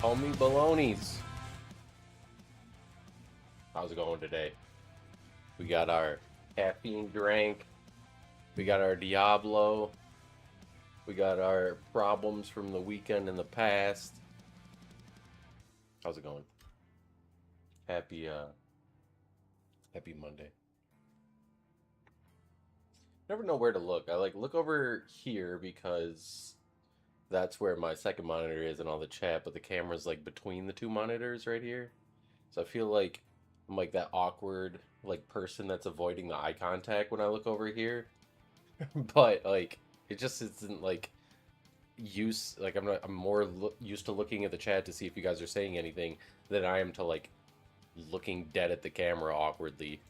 Homie balonies. How's it going today? We got our caffeine drink. We got our Diablo. We got our problems from the weekend in the past. How's it going? Happy Monday. never know where to look. I like look over here because that's where my second monitor is and all the chat, but the camera's like between the two monitors right here. So I feel like I'm like that awkward like person that's avoiding the eye contact when I look over here. But like it just isn't like like I'm more used to looking at the chat to see if you guys are saying anything than I am to like looking dead at the camera awkwardly.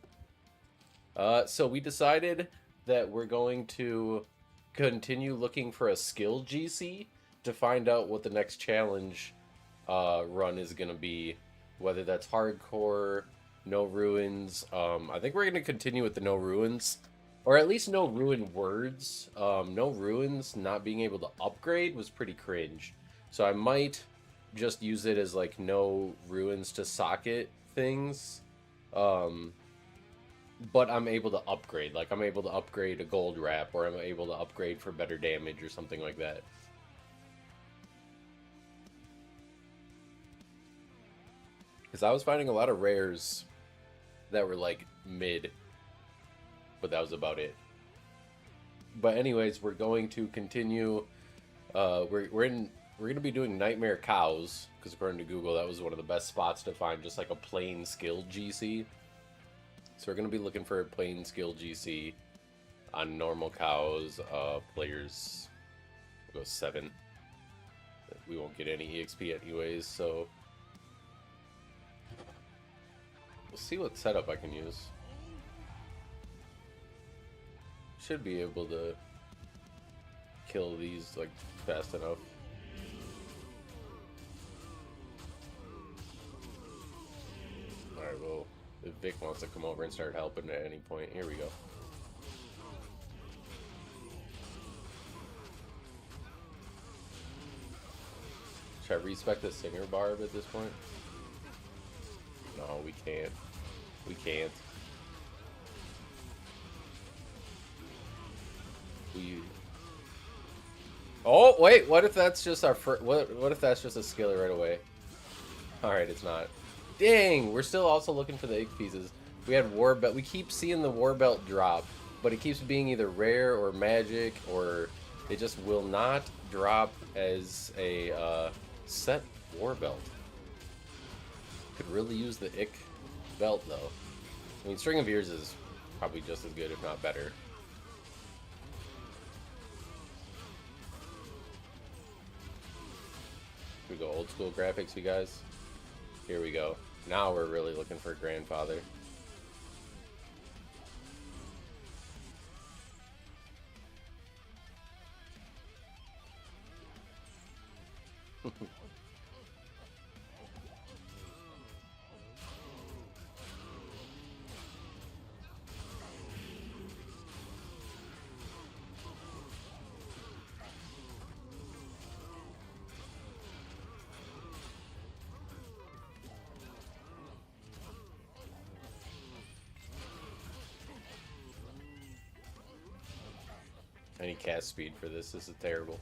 So we decided that we're going to continue looking for a skill GC to find out what the next challenge run is going to be. Whether that's hardcore, no ruins. I think we're going to continue with the no ruins. Or at least no ruin words. No ruins not being able to upgrade was pretty cringe. So I might just use it as like no ruins to socket things. But I'm able to upgrade. Like, I'm able to upgrade a gold wrap, or I'm able to upgrade for better damage, or something like that. Because I was finding a lot of rares that were, like, mid. But that was about it. But anyways, we're going to continue. We're going to be doing Nightmare Cows, because according to Google, that was one of the best spots to find just, like, a plain skill GC. So we're going to be looking for a plain skill GC on normal cows. Players will go 7. We won't get any EXP anyways, so we'll see what setup I can use. Should be able to kill these like fast enough. Alright, well, if Vic wants to come over and start helping at any point, here we go. Should I respec the Singer Barb at this point? No, we can't. We can't. Oh, wait, what if that's just our first... What if that's just a skiller right away? Alright, it's not. Dang, we're still also looking for the egg pieces. We had War Belt. We keep seeing the War Belt drop, but it keeps being either rare or magic, or it just will not drop as a set War Belt. Could really use the Ick belt, though. I mean, String of Ears is probably just as good, if not better. We go old school graphics, you guys. Here we go. Now we're really looking for Grandfather. I need cast speed for this. This is terrible.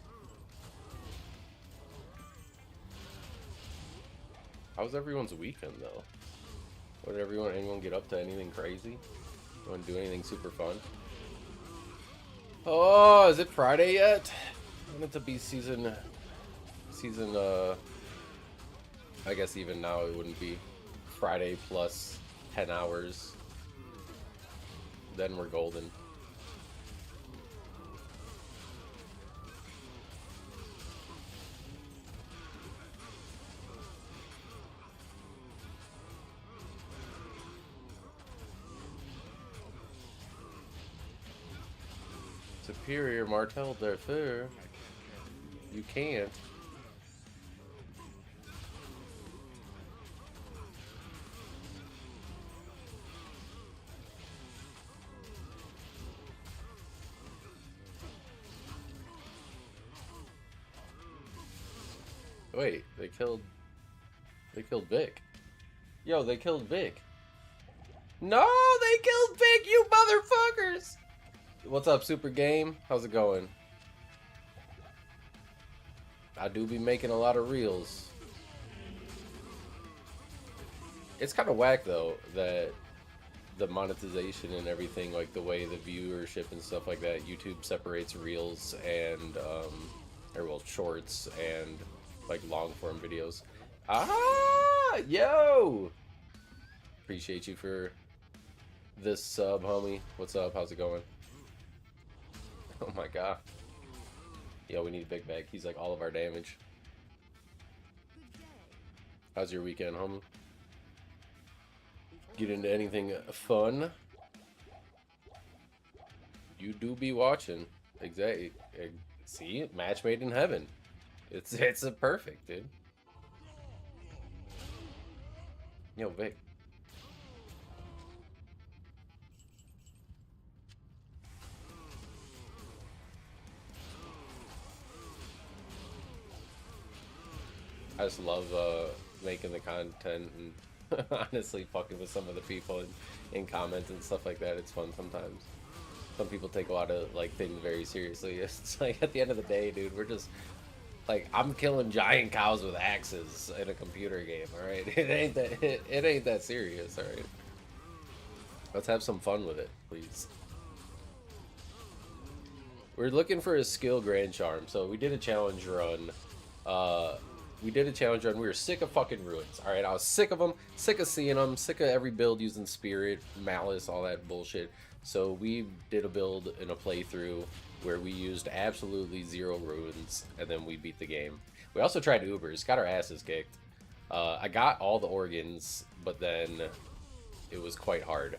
How was everyone's weekend, though? What did anyone get up to? Anything crazy? Want to do anything super fun? Oh, is it Friday yet? I want it to be season, I guess even now it wouldn't be Friday plus 10 hours. Then we're golden. Superior Martel D'Arthur. You can't. Wait, they killed Vic. Yo, they killed Vic. No, they killed Vic, you motherfuckers! What's up, Super Game? How's it going? I do be making a lot of reels. It's kind of whack, though, that the monetization and everything, like the way the viewership and stuff like that. YouTube separates reels and or well, shorts and like long form videos. Ah, yo! Appreciate you for this sub, homie. What's up? How's it going? Oh my god. Yo, we need a big bag. He's like all of our damage. How's your weekend, homie? Get into anything fun? You do be watching. Exactly. See, match made in heaven. It's a perfect, dude. Yo, Vic. I just love making the content and honestly fucking with some of the people in comments and stuff like that. It's fun sometimes. Some people take a lot of like things very seriously. It's like at the end of the day, dude, we're just like, I'm killing giant cows with axes in a computer game. All right, it ain't that serious. All right, let's have some fun with it, please. We're looking for a skill grand charm, so we did a challenge run. We were sick of fucking ruins. All right, I was sick of them, sick of seeing them, sick of every build using spirit, malice, all that bullshit. So we did a build in a playthrough where we used absolutely 0 ruins, and then we beat the game. We also tried Ubers, got our asses kicked. I got all the organs, but then it was quite hard.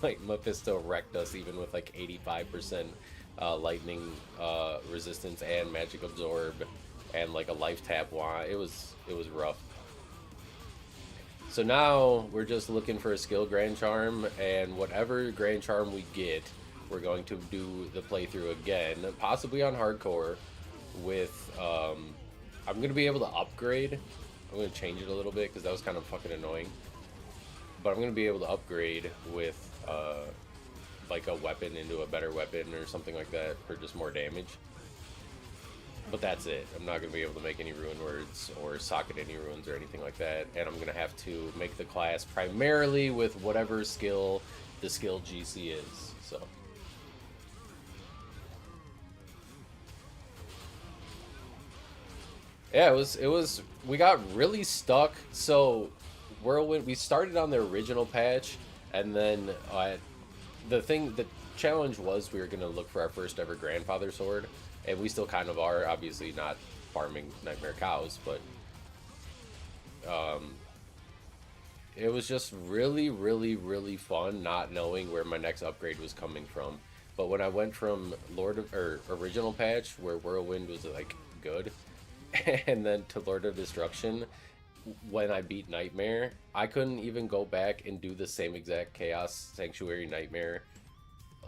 Like Mephisto wrecked us even with like 85% lightning resistance and magic absorb and like a life tap wand. It was rough. So now we're just looking for a skill grand charm, and whatever grand charm we get, we're going to do the playthrough again, possibly on hardcore with I'm going to be able to upgrade. I'm going to change it a little bit because that was kind of fucking annoying. But I'm going to be able to upgrade with like a weapon into a better weapon or something like that for just more damage. But that's it. I'm not going to be able to make any rune words or socket any runes or anything like that. And I'm going to have to make the class primarily with whatever skill the skill GC is. So yeah, it was we got really stuck. So Whirlwind, we started on the original patch, and then the challenge was we were going to look for our first ever grandfather sword. And we still kind of are, obviously not farming nightmare cows, but it was just really, really, really fun not knowing where my next upgrade was coming from. But when I went from original patch where Whirlwind was like good, and then to Lord of Destruction, when I beat Nightmare, I couldn't even go back and do the same exact Chaos Sanctuary Nightmare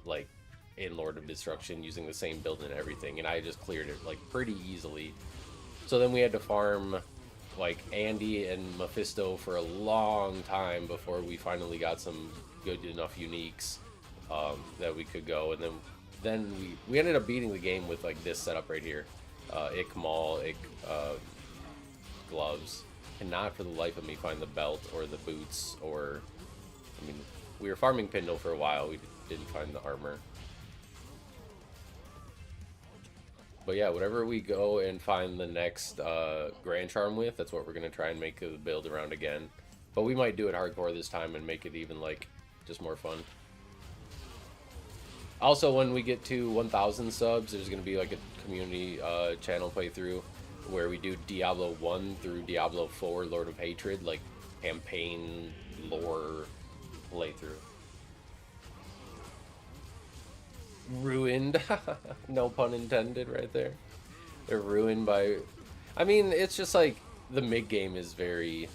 like in Lord of Destruction using the same build and everything, and I just cleared it like pretty easily. So then we had to farm like Andy and Mephisto for a long time before we finally got some good enough uniques that we could go, and then we ended up beating the game with like this setup right here. Ick Maul, Ick gloves. Cannot for the life of me find the belt or the boots, or I mean, we were farming Pindle for a while, we didn't find the armor. But yeah, whatever we go and find the next Grand Charm with, that's what we're going to try and make the build around again. But we might do it hardcore this time and make it even, like, just more fun. Also, when we get to 1,000 subs, there's going to be, like, a community channel playthrough where we do Diablo 1 through Diablo 4, Lord of Hatred, like, campaign lore playthrough. Ruined. No pun intended right there. They're ruined by... I mean, it's just like the mid-game is very...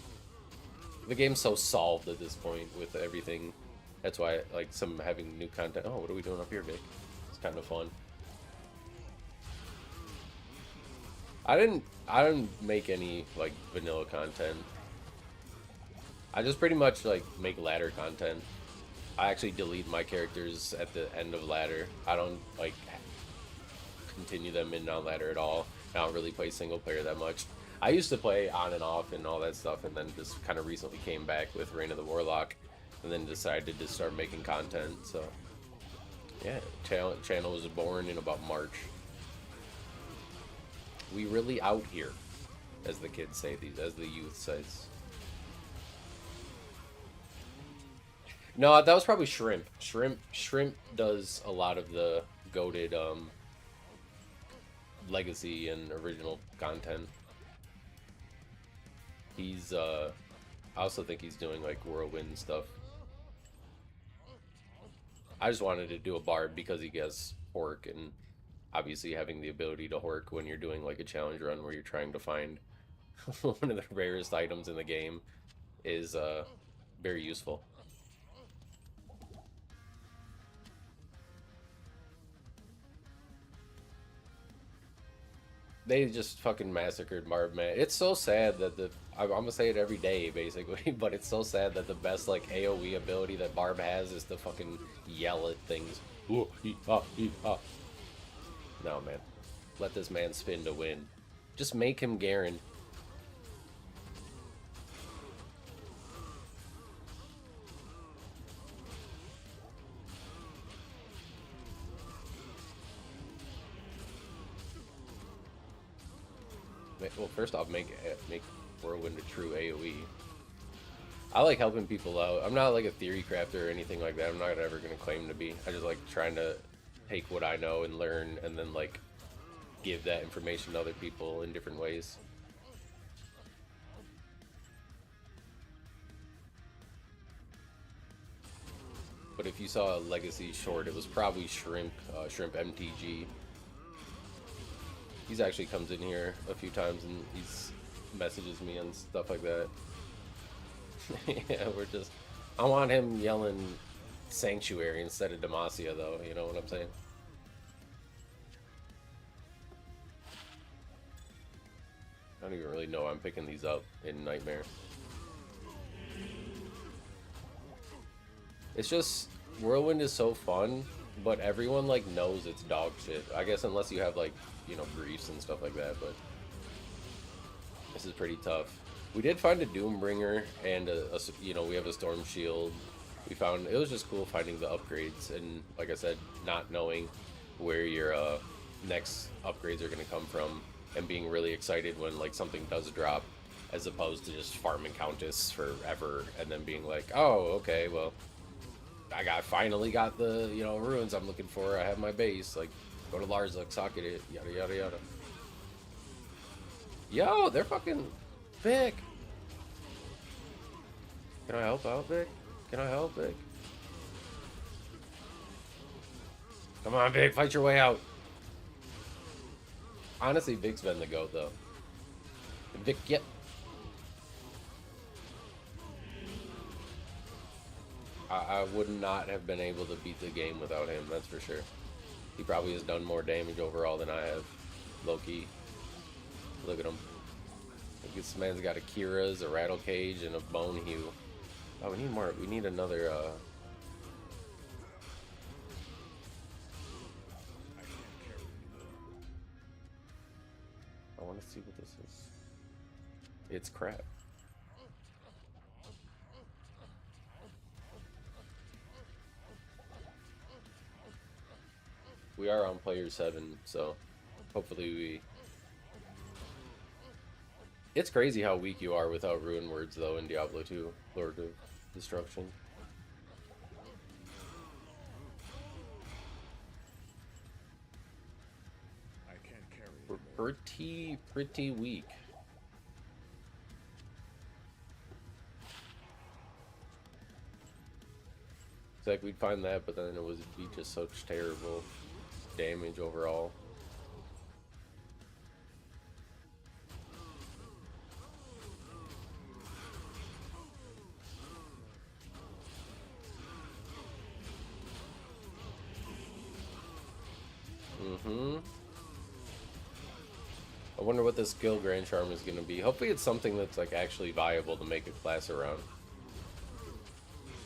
The game's so solved at this point with everything. That's why, like, some having new content... Oh, what are we doing up here, Vic? It's kind of fun. I didn't make any, like, vanilla content. I just pretty much, like, make ladder content. I actually delete my characters at the end of ladder. I don't, like, continue them in non-ladder at all. I don't really play single player that much. I used to play on and off and all that stuff, and then just kind of recently came back with Reign of the Warlock. and then decided to start making content. So yeah, channel was born in about March. We really out here, as the kids say, as the youth says. No, that was probably Shrimp. Shrimp does a lot of the goated legacy and original content. He's I also think he's doing like Whirlwind stuff. I just wanted to do a bard because he gets Hork, and obviously having the ability to Hork when you're doing like a challenge run where you're trying to find one of the rarest items in the game is very useful. They just fucking massacred Marv, man. It's so sad that I'm gonna say it every day basically, but it's so sad that the best like AoE ability that Barb has is to fucking yell at things. Ooh, hee, ha. No, man. Let this man spin to win. Just make him Garen. Well, first off, make Whirlwind a true AoE. I like helping people out. I'm not like a theory crafter or anything like that. I'm not ever gonna claim to be. I just like trying to take what I know and learn, and then like give that information to other people in different ways. But if you saw a legacy short, it was probably Shrimp MTG. He's actually comes in here a few times and he's messages me and stuff like that. Yeah, we're just... I want him yelling Sanctuary instead of Demacia, though. You know what I'm saying? I don't even really know I'm picking these up in Nightmare. It's just... Whirlwind is so fun, but everyone, like, knows it's dog shit. I guess unless you have, like, you know, briefs and stuff like that, but this is pretty tough. We did find a Doombringer and you know, we have a Storm Shield. We found, it was just cool finding the upgrades, and like I said, not knowing where your next upgrades are going to come from, and being really excited when like something does drop, as opposed to just farming Countess forever and then being like, oh, okay, well, I finally got the, you know, ruins I'm looking for. I have my base, like, go to Larza, socket it, yada yada yada. Yo, they're fucking Vic. Can I help out, Vic? Can I help, Vic? Come on, Vic, fight your way out. Honestly, Vic's been the GOAT, though. Vic, yep. I would not have been able to beat the game without him, that's for sure. He probably has done more damage overall than I have. Low-key. Look at him. This man's got a Kira's, a Rattle Cage, and a Bone Hue. Oh, we need more. We need another, I want to see what this is. It's crap. We are on player 7, so hopefully we... It's crazy how weak you are without Ruin Words, though, in Diablo 2, Lord of Destruction. We're pretty weak. It's like we'd find that, but then it would be just such terrible damage overall. I wonder what this skill Grand Charm is going to be. Hopefully it's something that's like actually viable to make a class around.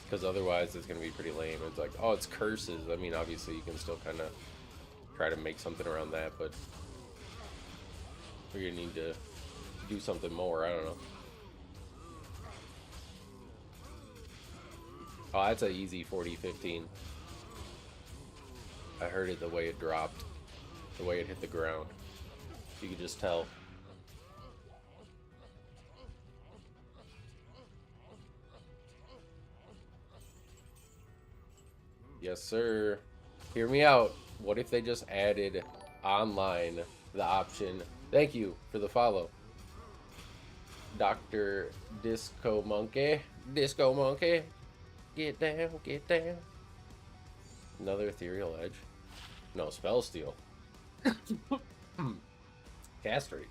Because otherwise it's going to be pretty lame. It's like, oh, it's curses. I mean, obviously you can still kind of try to make something around that, but we're going to need to do something more. I don't know. Oh, that's an easy 40-15. I heard it the way it dropped, the way it hit the ground. You could just tell. Yes, sir. Hear me out. What if they just added online the option? Thank you for the follow. Dr. Disco Monkey. Disco Monkey. Get down, get down. Another Ethereal Edge. No, Spell Steal. Castrate.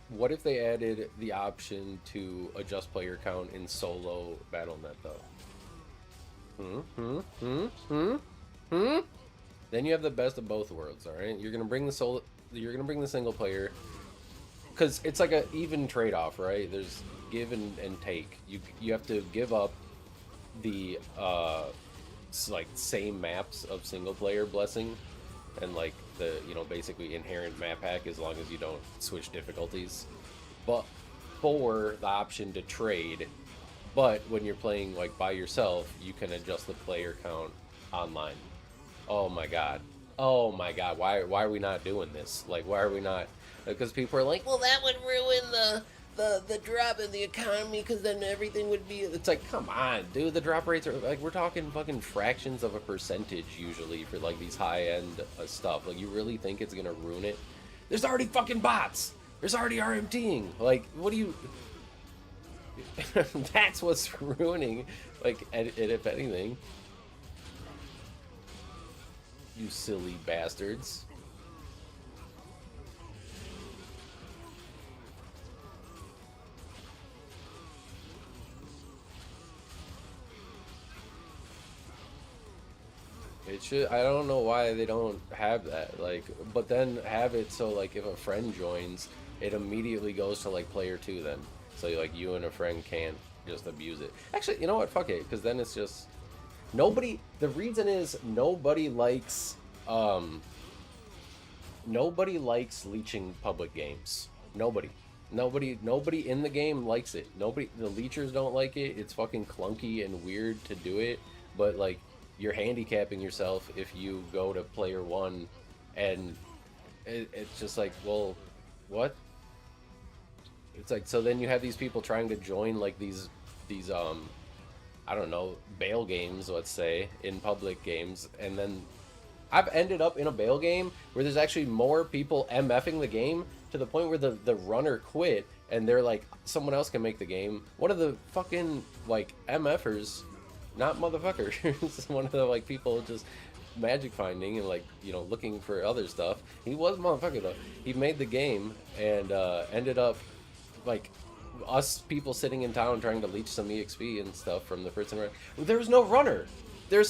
What if they added the option to adjust player count in solo Battle.net though? Then you have the best of both worlds, all right? You're gonna bring the solo, you're gonna bring the single player, because it's like a even trade-off, right? There's give and take. You have to give up the like same maps of single player blessing and like the basically inherent map hack as long as you don't switch difficulties, but for the option to trade. But when you're playing like by yourself, you can adjust the player count online. Oh my god. Oh my god. Why are we not doing this? Like, why are we not? Because people are like, well, that would ruin the drop in the economy, because then everything would be. It's like, come on, dude. The drop rates are like, we're talking fucking fractions of a percentage usually for like these high end stuff. Like, you really think it's gonna ruin it? There's already fucking bots. There's already RMTing. Like, what do you? That's what's ruining. Like, and if anything, you silly bastards. It should. I don't know why they don't have that. Like, but then have it so like if a friend joins, it immediately goes to like player 2 then. So like you and a friend can't just abuse it. Actually, you know what? Fuck it, because then it's just nobody. The reason is nobody likes leeching public games. Nobody in the game likes it. Nobody, the leechers don't like it. It's fucking clunky and weird to do it. But like, you're handicapping yourself if you go to player 1, and it's just like, well, what? It's like, so then you have these people trying to join like these I don't know, bail games, let's say, in public games, and then I've ended up in a bail game where there's actually more people MFing the game to the point where the runner quit and they're like, someone else can make the game. One of the fucking like MFers, not motherfuckers, one of the like people just magic finding and like, looking for other stuff. He was a motherfucker though. He made the game and ended up like us people sitting in town trying to leech some EXP and stuff from the person. There was no runner. There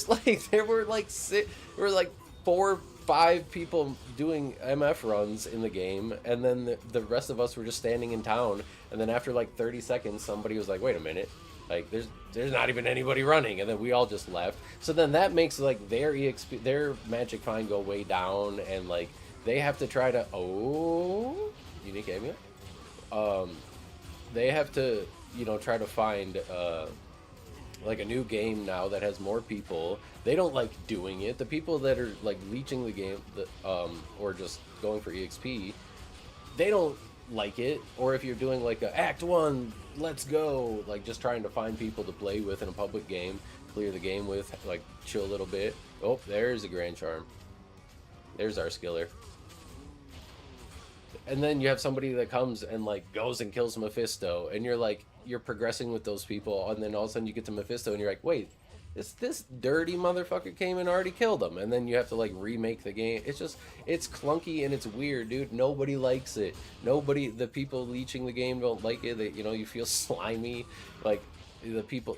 were like 4 or 5 people doing MF runs in the game, and then the rest of us were just standing in town. And then after like 30 seconds, somebody was like, "Wait a minute, like there's not even anybody running," and then we all just left. So then that makes like their EXP, their magic find go way down, and like they have to try to unique amulet. They have to try to find like a new game now that has more people. They don't like doing it. The people that are like leeching the game, or just going for EXP, they don't like it. Or if you're doing like a Act 1, let's go, like just trying to find people to play with in a public game, clear the game with, like chill a little bit. Oh, there's a Grand Charm. There's our skiller. And then you have somebody that comes and like goes and kills Mephisto, and you're like, you're progressing with those people, and then all of a sudden you get to Mephisto and you're like, wait, this dirty motherfucker came and already killed him, and then you have to like remake the game. It's clunky and it's weird, dude. Nobody likes it. The people leeching the game don't like it. You feel slimy. Like, the people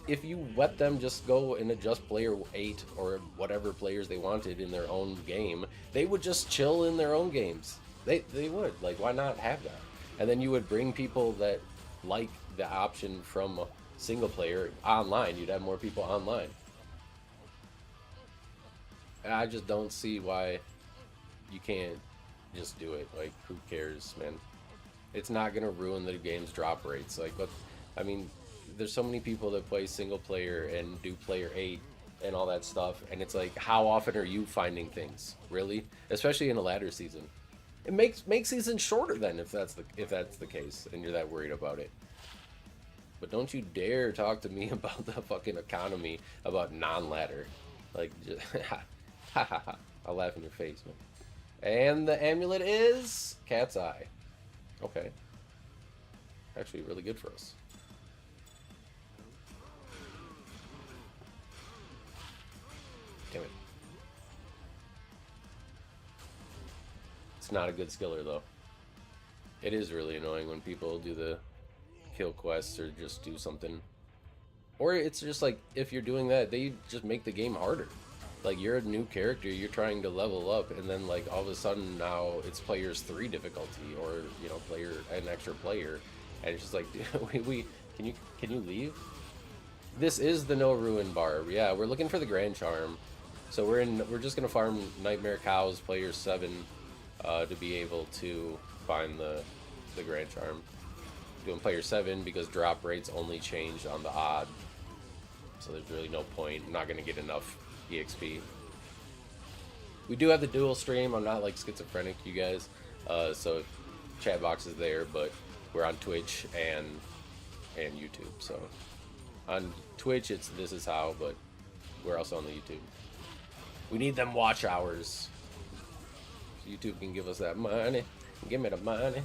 if you let them just go and adjust player 8 or whatever players they wanted in their own game, they would just chill in their own games. They would. Like, why not have that? And then you would bring people that like the option from single player online. You'd have more people online. And I just don't see why you can't just do it. Like, who cares, man? It's not gonna ruin the game's drop rates. Like, but I mean, there's so many people that play single player and do player 8 and all that stuff, and it's like, how often are you finding things? Really, especially in a ladder season. It makes seasons shorter then if that's the case, and you're that worried about it. But don't you dare talk to me about the fucking economy about non-ladder. Like, just, ha ha ha. I'll laugh in your face, man. And the amulet is Cat's Eye. Okay. Actually, really good for us. Damn it. It's not a good skiller, though. It is really annoying when people do the kill quests or just do something. Or it's just like, if you're doing that, they just make the game harder. Like, you're a new character, you're trying to level up, and then, like, all of a sudden now it's players 3 difficulty, or, you know, an extra player. And it's just like, can you leave? This is the no ruin barb. Yeah, we're looking for the Grand Charm. So we're just gonna farm Nightmare Cows player 7 to be able to find the Grand Charm. Doing player 7 because drop rates only change on the odd. So there's really no point. I'm not gonna get enough EXP. We do have the dual stream. I'm not like schizophrenic, you guys. So chat box is there, but we're on Twitch and YouTube. So on Twitch it's This Is How, but we're also on the YouTube. We need them watch hours. YouTube can give us that money. Give me the money.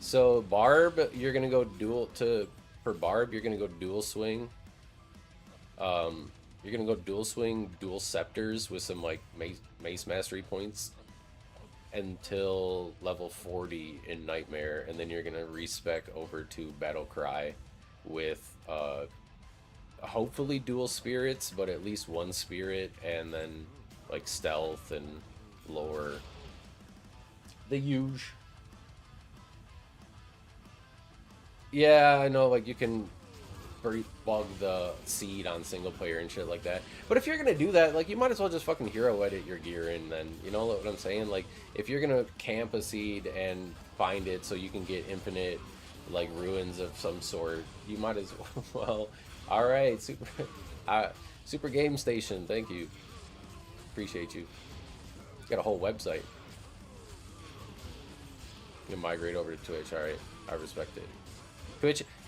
So Barb, you're gonna go for Barb, you're gonna go dual swing. You're gonna go dual swing, dual scepters with some like mace mastery points until level 40 in Nightmare, and then you're gonna respec over to Battle Cry with hopefully dual spirits, but at least one spirit, and then like stealth and lower the huge. Yeah, I know, like, you can bug the seed on single player and shit like that. But if you're gonna do that, like, you might as well just fucking hero edit your gear, and then, you know what I'm saying? Like, if you're gonna camp a seed and find it so you can get infinite, like, ruins of some sort, you might as well. All right, Super Game Station, thank you. Appreciate you. It's got a whole website. You can migrate over to Twitch. All right, I respect it.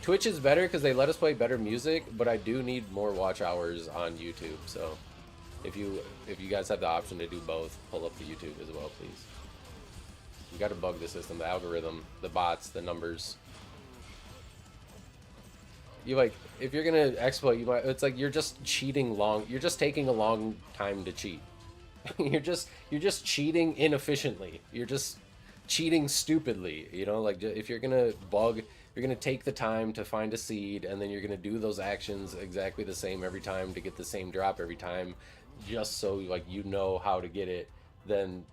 Twitch is better because they let us play better music, but I do need more watch hours on YouTube. So if you guys have the option to do both, pull up the YouTube as well, please. You got to bug the system, the algorithm, the bots, the numbers. You, like, if you're gonna exploit, it's like you're just cheating you're just taking a long time to cheat. you're just cheating inefficiently. You're just cheating stupidly, you know? Like, if you're gonna bug, you're gonna take the time to find a seed, and then you're gonna do those actions exactly the same every time to get the same drop every time, just so, like, you know how to get it. Then,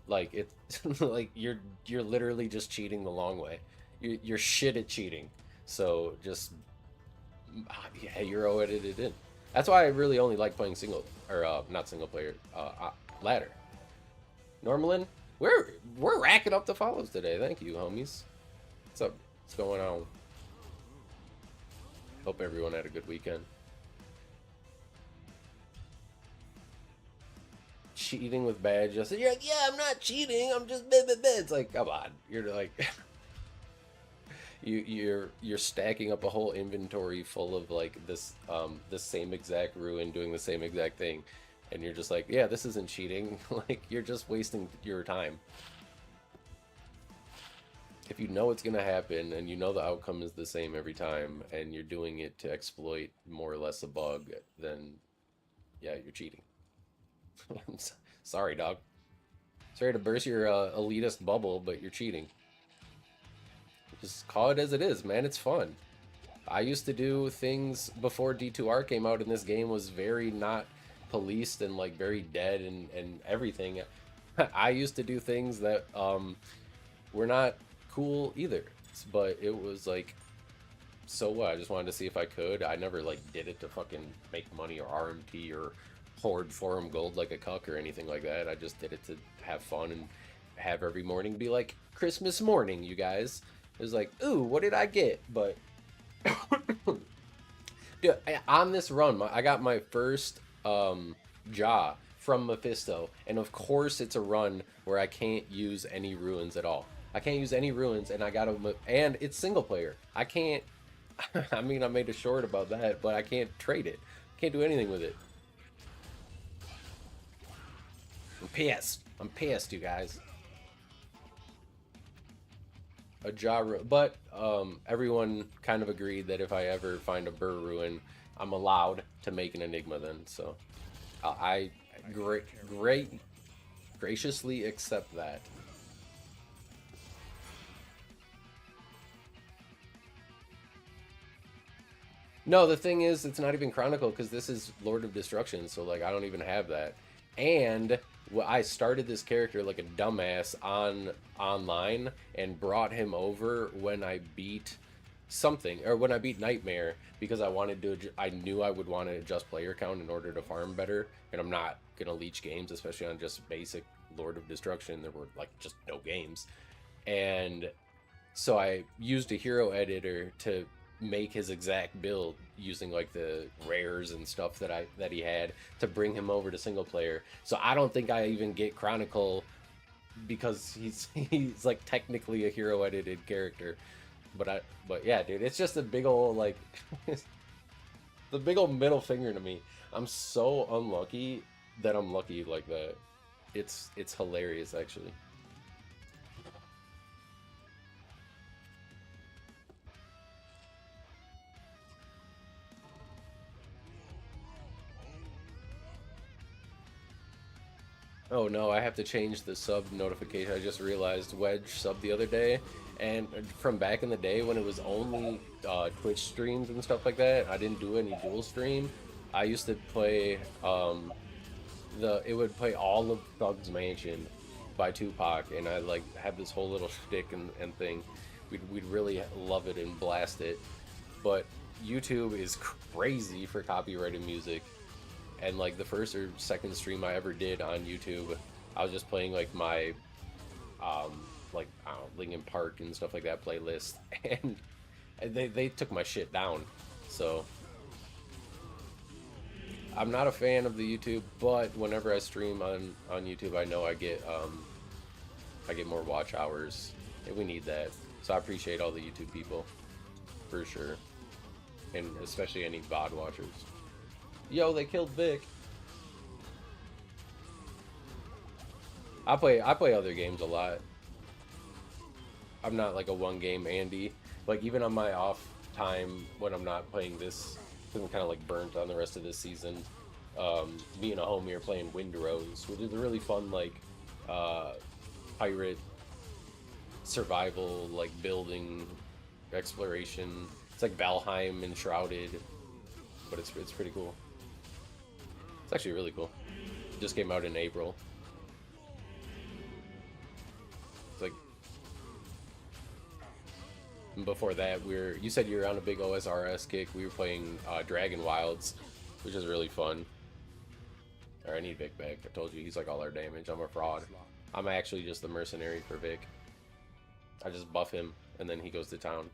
like, it's like you're literally just cheating the long way. You're shit at cheating. So just hero edit it in. That's why I really only like playing not single player, ladder. Normalin, we're racking up the follows today. Thank you, homies. What's up? What's going on? Hope everyone had a good weekend. Cheating with badges. You're like, yeah, I'm not cheating. I'm just blah, blah, blah. It's like, come on. You're like, you're stacking up a whole inventory full of like the same exact ruin doing the same exact thing, and you're just like, yeah, this isn't cheating. Like, you're just wasting your time. If you know it's gonna happen and you know the outcome is the same every time, and you're doing it to exploit more or less a bug, then yeah, you're cheating. Sorry, dog. Sorry to burst your elitist bubble, but you're cheating. Just call it as it is, man. It's fun. I used to do things before D2R came out, and this game was very not policed and like very dead and everything. I used to do things that were not cool either, but it was like, so what? I just wanted to see if I could. I never like did it to fucking make money or RMP or hoard forum gold like a cuck or anything like that. I just did it to have fun and have every morning be like Christmas morning, you guys. It was like, ooh, what did I get? But dude, on this run, I got my first jaw from Mephisto, and of course it's a run where I can't use any ruins at all. I can't use any ruins, and I gotta, and it's single player. I can't. I mean, I made a short about that, but I can't trade it. Can't do anything with it. I'm pissed. I'm pissed, you guys. A jaw ruin, but everyone kind of agreed that if I ever find a burr ruin, I'm allowed to make an enigma. Then, so I graciously accept that. No, the thing is, it's not even Chronicle because this is Lord of Destruction, so like I don't even have that. And I started this character like a dumbass on online and brought him over when I beat something or when I beat Nightmare because I wanted to. I knew I would want to adjust player count in order to farm better, and I'm not gonna leech games, especially on just basic Lord of Destruction. There were like just no games, and so I used a hero editor to make his exact build using like the rares and stuff that he had to bring him over to single player. So I don't think I even get Chronicle because he's like technically a hero edited character. But yeah, dude, it's just a big old like the big old middle finger to me. I'm so unlucky that I'm lucky like that. It's hilarious actually. Oh no, I have to change the sub notification. I just realized Wedge subbed the other day, and from back in the day when it was only Twitch streams and stuff like that, I didn't do any dual stream. I used to play it would play all of Thug's Mansion by Tupac, and I like have this whole little shtick and thing. We'd really love it and blast it, but YouTube is crazy for copyrighted music. And like the first or second stream I ever did on YouTube, I was just playing like my like I don't know, Linkin Park and stuff like that playlist, and they took my shit down. So I'm not a fan of the YouTube, but whenever I stream on YouTube, I know I get more watch hours, and we need that. So I appreciate all the YouTube people for sure, and especially any VOD watchers. Yo, they killed Vic. I play other games a lot. I'm not like a one game Andy. Like even on my off time when I'm not playing this, because I'm kind of like burnt on the rest of this season. Me and a homie are playing Windrose, which is a really fun like pirate survival, like building exploration. It's like Valheim and Shrouded, but it's pretty cool. It's actually really cool. It just came out in April. It's like before that you said you were on a big OSRS kick. We were playing Dragon Wilds, which is really fun. Alright, I need Vic back. I told you he's like all our damage. I'm a fraud. I'm actually just the mercenary for Vic. I just buff him and then he goes to town.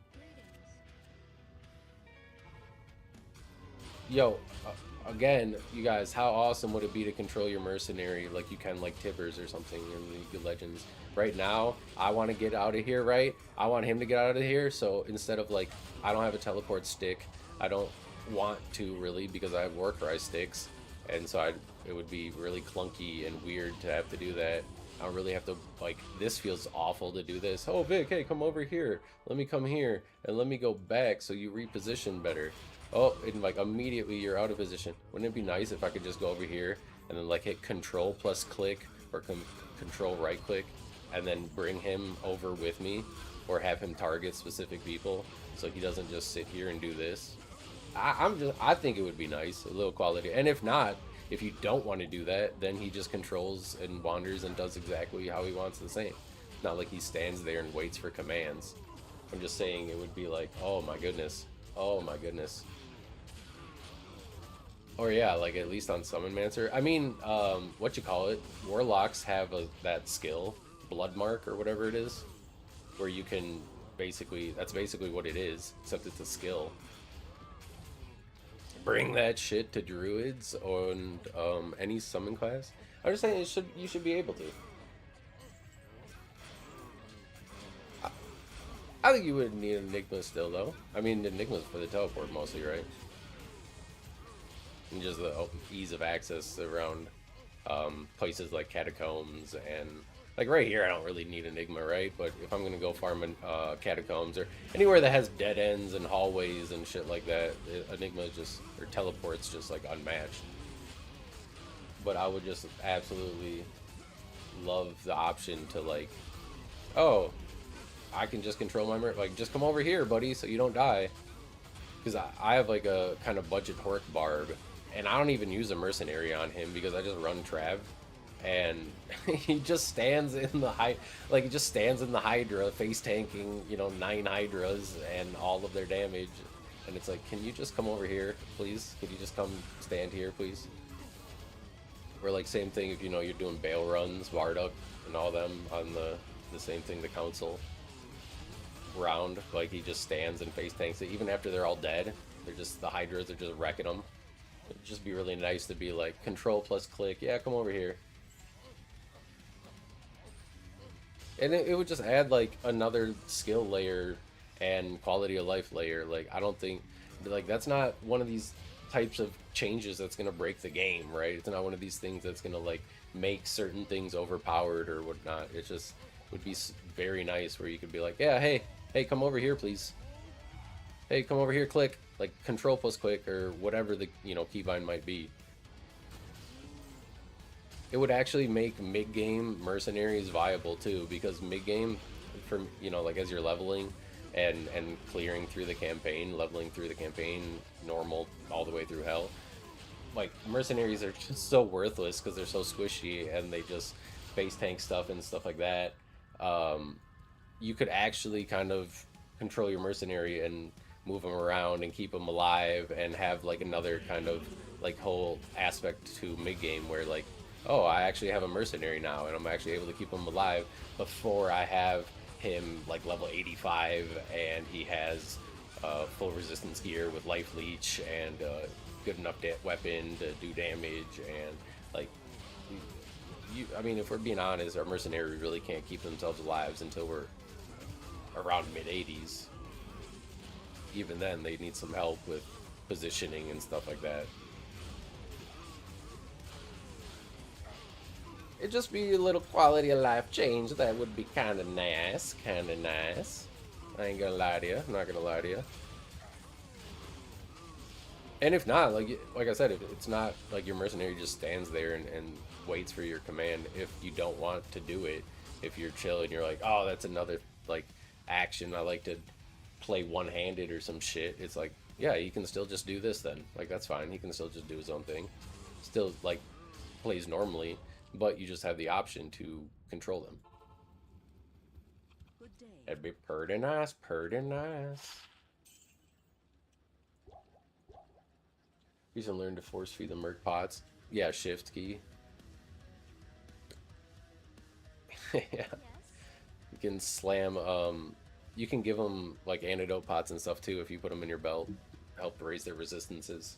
Yo, again, you guys, how awesome would it be to control your mercenary like you can like Tibbers or something in League of Legends? Right now, I want to get out of here, right? I want him to get out of here, so instead of like, I don't have a teleport stick, I don't want to really because I have Warcry sticks, and so it would be really clunky and weird to have to do that. I don't really have to, like, this feels awful to do this. Oh, Vic, hey, come over here. Let me come here, and let me go back so you reposition better. Oh, and like immediately you're out of position. Wouldn't it be nice if I could just go over here and then like hit control plus click or control right click and then bring him over with me or have him target specific people so he doesn't just sit here and do this. I think it would be nice, a little quality. And if not, if you don't want to do that, then he just controls and wanders and does exactly how he wants the same. Not like he stands there and waits for commands. I'm just saying it would be like, oh my goodness. Oh my goodness. Or yeah, like at least on Summon Mancer. I mean, what you call it? Warlocks have that skill, Blood Mark or whatever it is, where you can basically, that's basically what it is, except it's a skill. Bring that shit to druids and any summon class. I'm just saying you should be able to. I think you would need Enigma still though. I mean, Enigma's for the teleport mostly, right? And just the ease of access around places like catacombs and like right here I don't really need Enigma, right? But if I'm gonna go farm in catacombs or anywhere that has dead ends and hallways and shit like that, Enigma is just, or teleport's just like unmatched. But I would just absolutely love the option to like, oh, I can just control my like just come over here, buddy, so you don't die. Because I have like a kind of budget Hork Barb, and I don't even use a mercenary on him because I just run Trav, and he just stands in the like he just stands in the Hydra, face tanking, you know, 9 Hydras and all of their damage, and it's like, can you just come over here, please? Could you just come stand here, please? Or like same thing if you know you're doing Bale runs, Marduk, and all them on the same thing, the Council round, like he just stands and face tanks it even after they're all dead. They're just, the Hydras are just wrecking them. It'd just be really nice to be like control plus click, yeah, come over here. And it would just add like another skill layer and quality of life layer. Like I don't think, like that's not one of these types of changes that's gonna break the game, right? It's not one of these things that's gonna like make certain things overpowered or whatnot. It just would be very nice where you could be like, yeah, hey, come over here, please. Hey, come over here, click. Like control plus click or whatever the, you know, keybind might be. It would actually make mid-game mercenaries viable too, because mid-game, for, you know, like as you're leveling and clearing through the campaign, leveling through the campaign, normal all the way through hell, like mercenaries are just so worthless because they're so squishy and they just face tank stuff and stuff like that. You could actually kind of control your mercenary and move them around and keep them alive and have like another kind of like whole aspect to mid game where like, oh, I actually have a mercenary now and I'm actually able to keep him alive before I have him like level 85 and he has full resistance gear with life leech and good enough weapon to do damage. And like I mean, if we're being honest, our mercenary really can't keep themselves alive until we're around mid 80s. Even then they need some help with positioning and stuff like that. It'd just be a little quality of life change. That would be kind of nice, kind of nice. I ain't gonna lie to you. I'm not gonna lie to you. And if not, like I said, if it's not like your mercenary just stands there and waits for your command, if you don't want to do it, if you're chill and you're like, oh, that's another like action I like to play one-handed or some shit, it's like, yeah, he can still just do this then. Like that's fine. He can still just do his own thing. Still like plays normally, but you just have the option to control them. That'd be pretty nice, pretty nice. You can learn to force feed the merc pots. Yeah, shift key. Yeah. You can slam, you can give them like antidote pots and stuff too if you put them in your belt. Help raise their resistances.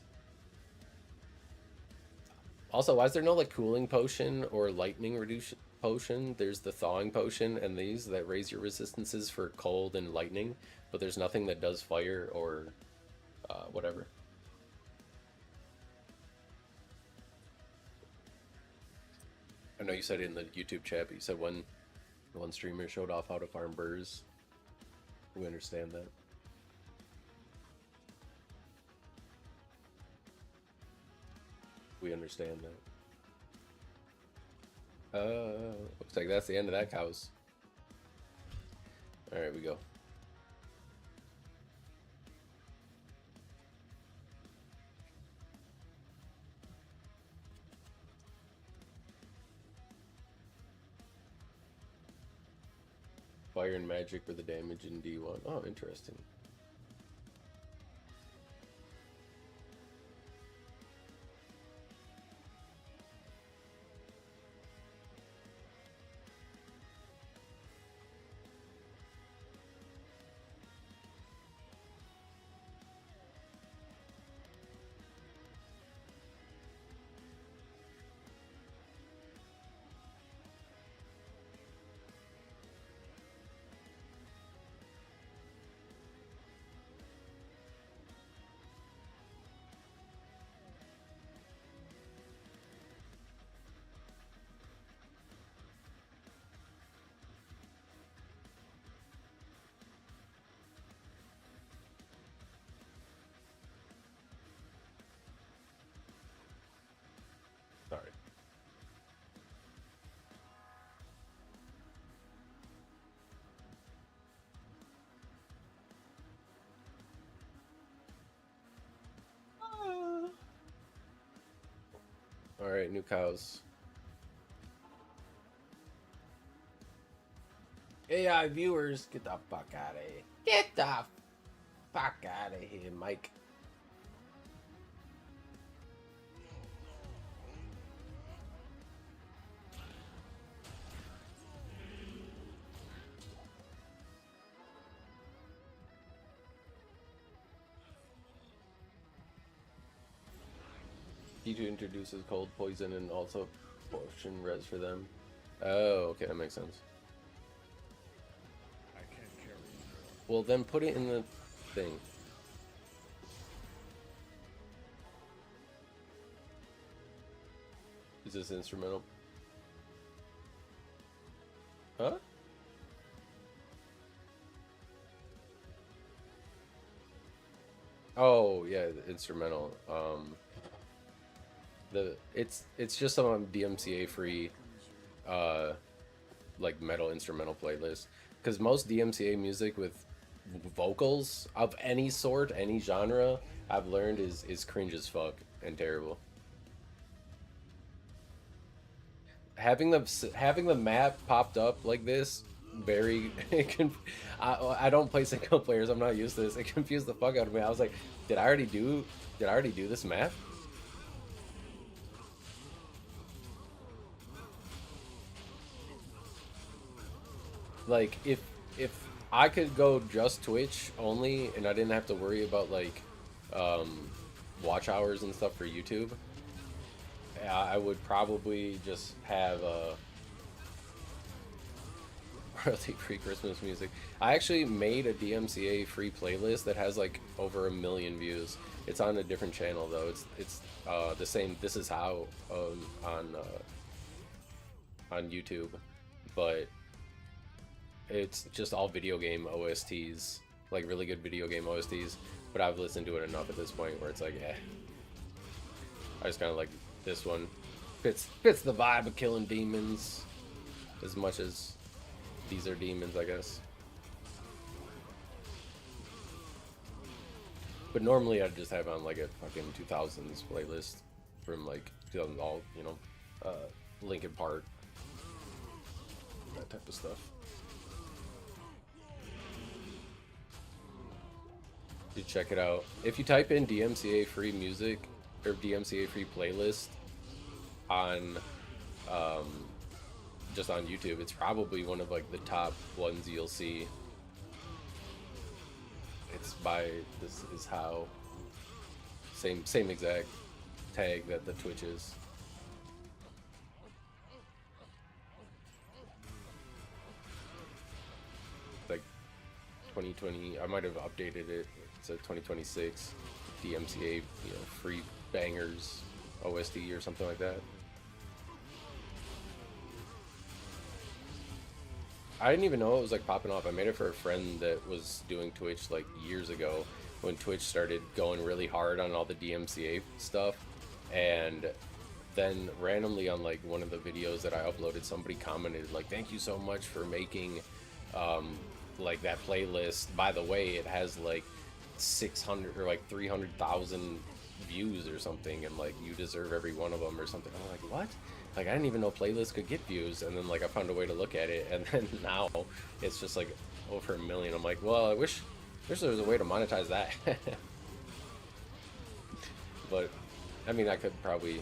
Also, why is there no like cooling potion or lightning reduction potion? There's the thawing potion and these that raise your resistances for cold and lightning, but there's nothing that does fire or whatever. I know you said in the YouTube chat, but you said one streamer showed off how to farm burrs. We understand that. We understand that. Looks like that's the end of that house. Alright, we go. Fire and magic for the damage in D1. Oh, interesting. Alright, new cows. AI viewers, get the fuck out of here. Get the fuck out of here, Mike. P2 introduces cold poison and also potion res for them. Oh, okay, that makes sense. Well, then put it in the thing. Is this instrumental? Huh? Oh, yeah, the instrumental. It's just some DMCA free like metal instrumental playlist, because most DMCA music with vocals of any sort, any genre, I've learned is cringe as fuck and terrible. Having the map popped up like this, very I don't play single players. I'm not used to this. It confused the fuck out of me. I was like, did I already do this map? Like, if I could go just Twitch only and I didn't have to worry about like watch hours and stuff for YouTube, I would probably just have royalty free Christmas music. I actually made a DMCA free playlist that has like over 1 million views. It's on a different channel though. It's the same. This is how on YouTube, but it's just all video game OSTs, like really good video game OSTs. But I've listened to it enough at this point where it's like, eh. I just kind of like this one. Fits the vibe of killing demons as much as these are demons, I guess. But normally I'd just have on like a fucking 2000s playlist from like 2000 all, you know, Linkin Park, that type of stuff. You check it out. If you type in DMCA free music or DMCA free playlist on just on YouTube, it's probably one of like the top ones you'll see. It's by This Is How, same exact tag that the Twitch is. Like 2020, I might have updated it. It's a 2026 DMCA, you know, free bangers OST or something like that. I didn't even know it was like popping off. I made it for a friend that was doing Twitch like years ago when Twitch started going really hard on all the DMCA stuff. And then randomly on like one of the videos that I uploaded, somebody commented like, "Thank you so much for making like that playlist. By the way, it has like 600 or like 300,000 views or something, and like you deserve every one of them," or something. I'm like, what? Like, I didn't even know playlists could get views, and then like I found a way to look at it, and then now it's just like over 1 million. I'm like, well, I wish there was a way to monetize that. But I mean, I could probably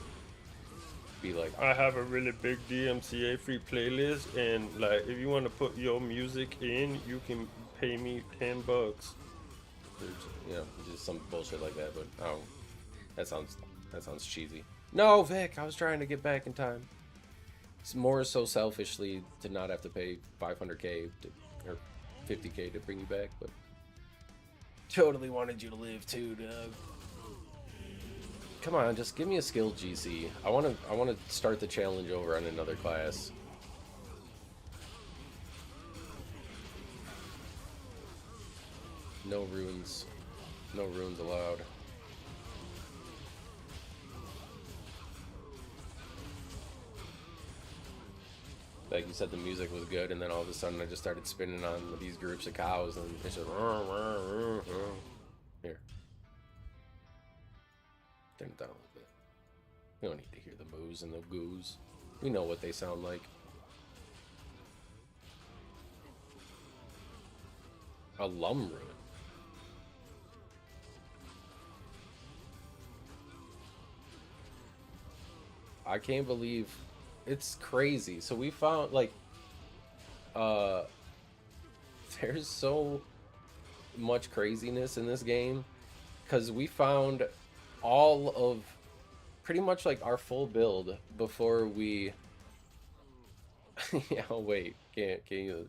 be like, I have a really big DMCA free playlist, and like if you want to put your music in, you can pay me $10. you know, just some bullshit like that. But oh, that sounds cheesy. No, Vic, I was trying to get back in time. It's more so selfishly to not have to pay 500k or 50k to bring you back, but totally wanted you to live too, Doug. Come on, just give me a skill GC. I want to start the challenge over on another class. No runes. No runes allowed. Like you said, the music was good, and then all of a sudden I just started spinning on these groups of cows, and it's just here. Turn it down a little bit. We don't need to hear the moos and the goos. We know what they sound like. A lum ruin. I can't believe it's crazy. So we found like uh there's so much craziness in this game because we found all of pretty much like our full build before we yeah, wait, can't you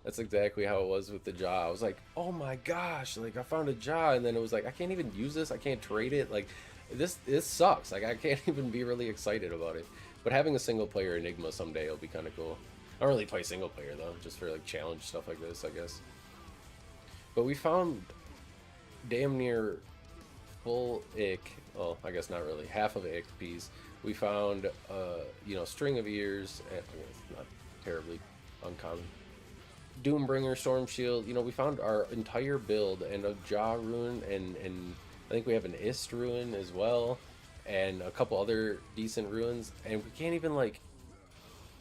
that's exactly how it was with the jaw. I was like, oh my gosh, like I found a jaw, and then it was like I can't even use this, I can't trade it, like this sucks. Like I can't even be really excited about it. But having a single player Enigma someday will be kind of cool. I don't really play single player though, just for like challenge stuff like this, I guess. But we found damn near full ick. Well, I guess not really. Half of ick piece. We found, you know, string of ears. And, I mean, it's not terribly uncommon. Doombringer, Storm Shield. You know, we found our entire build and a Jaw Rune, and I think we have an Ist Rune as well, and a couple other decent runes. And we can't even like.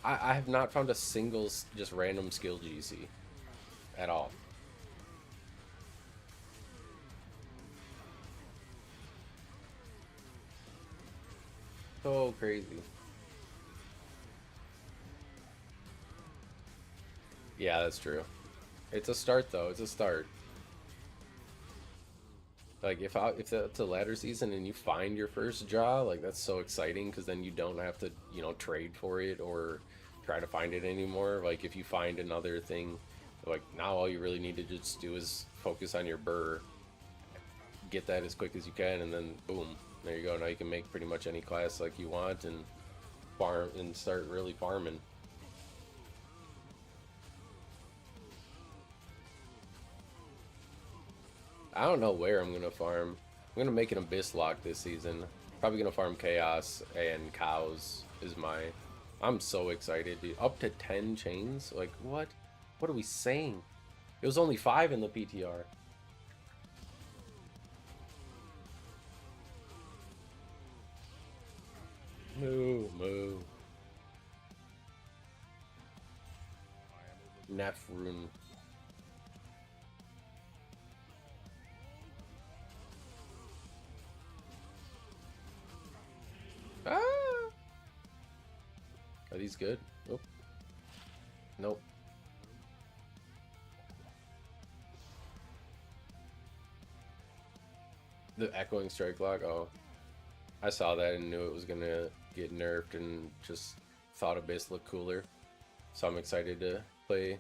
I have not found a single just random skill GC at all. So crazy. Yeah, that's true. It's a start though. It's a start. Like if it's a ladder season and you find your first jaw, like that's so exciting because then you don't have to, you know, trade for it or try to find it anymore. Like if you find another thing, like now all you really need to just do is focus on your burr, get that as quick as you can, and then boom, there you go. Now you can make pretty much any class like you want and farm and start really farming. I don't know where I'm gonna farm. I'm gonna make an Abyss Lock this season. Probably gonna farm Chaos and Cows is my. I'm so excited, dude. Up to 10 chains? Like what? What are we saying? It was only 5 in the PTR. Moo moo. Nephrune. Ah! Are these good? Nope. Nope. The Echoing Strike Lock? Oh. I saw that and knew it was gonna get nerfed and just thought Abyss looked cooler. So I'm excited to play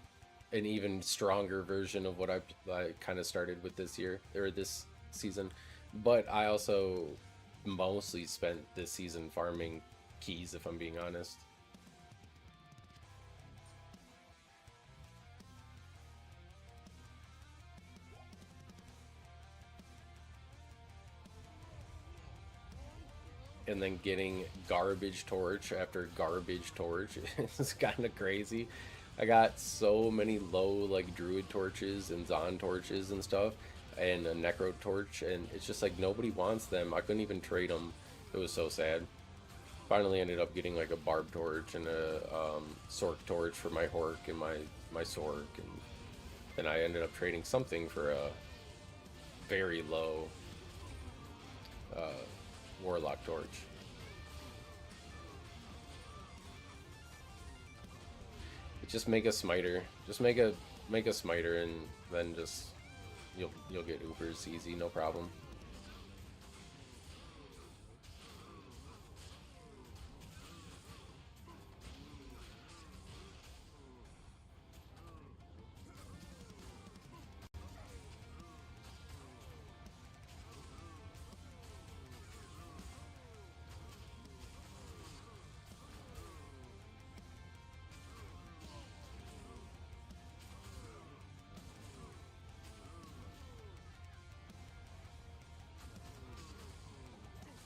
an even stronger version of what I kind of started with this year, or this season. But I also mostly spent this season farming keys, if I'm being honest. And then getting garbage torch after garbage torch is kind of crazy. I got so many low like druid torches and Zon torches and stuff, and a necro torch, and it's just like nobody wants them. I couldn't even trade them. It was so sad. Finally ended up getting like a barb torch and a sork torch for my hork and my sork, and then I ended up trading something for a very low uh, warlock torch. Just make a smiter. Just make a smiter, and then just you'll get Ubers easy, no problem.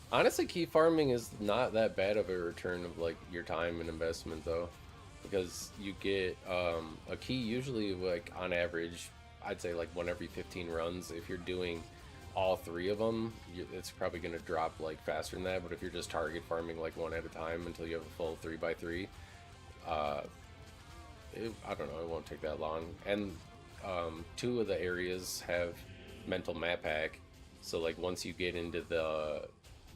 Honestly, key farming is not that bad of a return of like your time and investment though, because you get a key usually like on average, I'd say like one every 15 runs if you're doing all three of them, it's probably going to drop like faster than that. But if you're just target farming like one at a time until you have a full 3x3, I don't know, it won't take that long. And two of the areas have mental map hack, so like once you get into the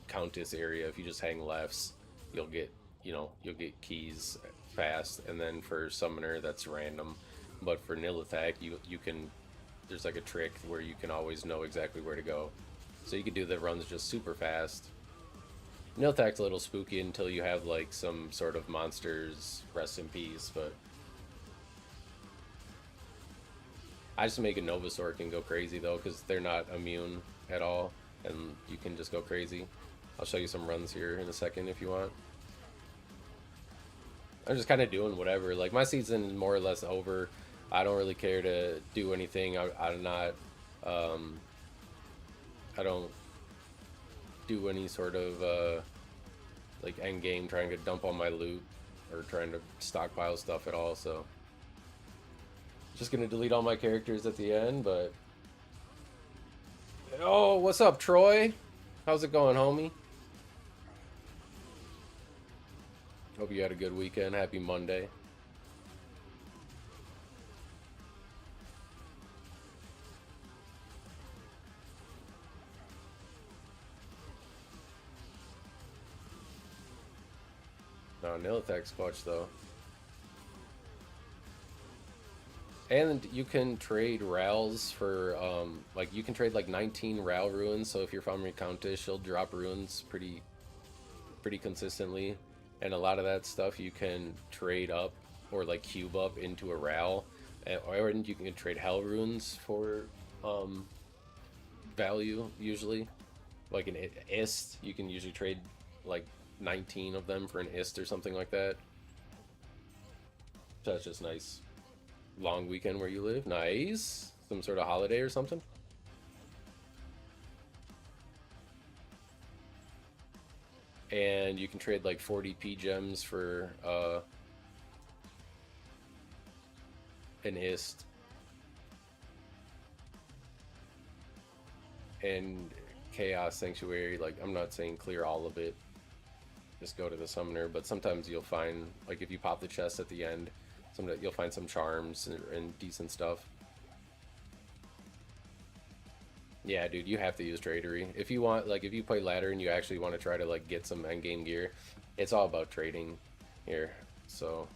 Countess area, if you just hang lefts, you'll get you'll get keys fast. And then for Summoner, that's random. But for nil attack, you can, there's like a trick where you can always know exactly where to go. So you can do the runs just super fast. Nil attack's a little spooky until you have like some sort of monsters rest in peace, but I just make a Novasaur can go crazy though, because they're not immune at all, and you can just go crazy. I'll show you some runs here in a second if you want. I'm just kind of doing whatever. Like, my season is more or less over. I don't really care to do anything. I'm not, I don't do any sort of, like, end game trying to dump all my loot or trying to stockpile stuff at all, so. Just gonna delete all my characters at the end, but. Oh, what's up, Troy? How's it going, homie? Hope you had a good weekend. Happy Monday. No, nil attack's clutch though. And you can trade Rals for, like, you can trade like 19 Ral ruins. So if you're farming Countess, she'll drop ruins pretty consistently. And a lot of that stuff you can trade up or like cube up into a Ral. Or you can trade Hell runes for value usually. Like an Ist, you can usually trade like 19 of them for an Ist or something like that. So that's just nice. Long weekend where you live. Nice. Some sort of holiday or something. And you can trade like 40 P gems for an Ist. And Chaos Sanctuary, like, I'm not saying clear all of it. Just go to the Summoner, but sometimes you'll find, like, if you pop the chest at the end, you'll find some charms and decent stuff. Yeah, dude, you have to use tradery if you want. Like, if you play ladder and you actually want to try to like get some endgame gear, it's all about trading here. So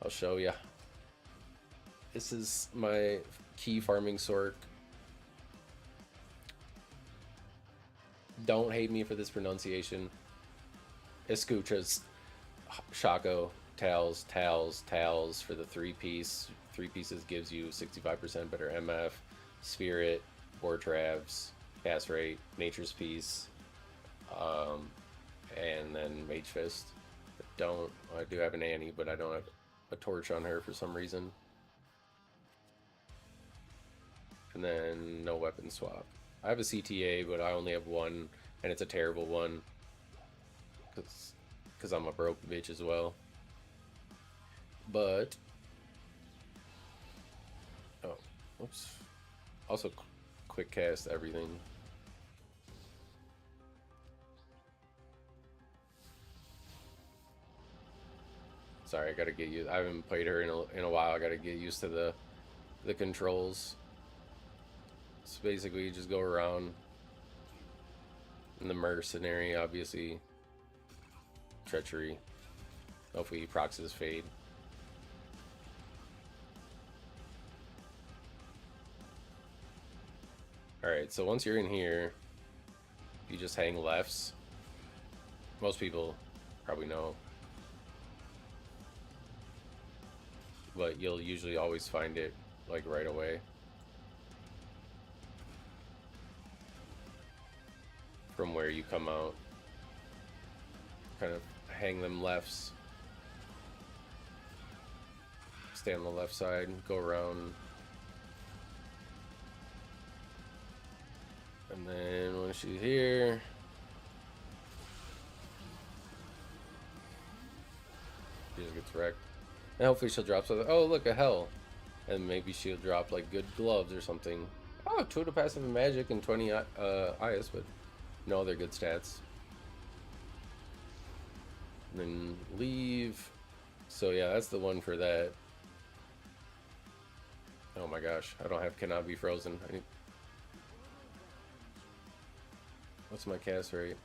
I'll show you. This is my key farming Sork. Don't hate me for this pronunciation. Escuchas, Shaco, Tals for the 3-piece. 3 pieces gives you 65% better MF. Spirit, Wartravs, Cast Rate, Nature's Piece, and then Mage Fist. I do have an Annie, but I don't have a torch on her for some reason. And then no weapon swap. I have a CTA, but I only have one, and it's a terrible one. Because I'm a broke bitch as well. But, oh, oops. Also, quick cast everything. Sorry, I gotta get used. I haven't played her in a while. I gotta get used to the controls. So basically, you just go around. In the mercenary, obviously, treachery. Hopefully, he procs his fade. Alright, so once you're in here, you just hang lefts. Most people probably know. But you'll usually always find it, like, right away. From where you come out. Kind of hang them lefts. Stay on the left side, go around. And then when she's here, she just gets wrecked. And hopefully she'll drop something. Oh, look, a hell. And maybe she'll drop like good gloves or something. Oh, 2 to passive and magic and 20 IS, but no other good stats. And then leave. So yeah, that's the one for that. Oh my gosh, I don't have cannot be frozen. What's my cast rate?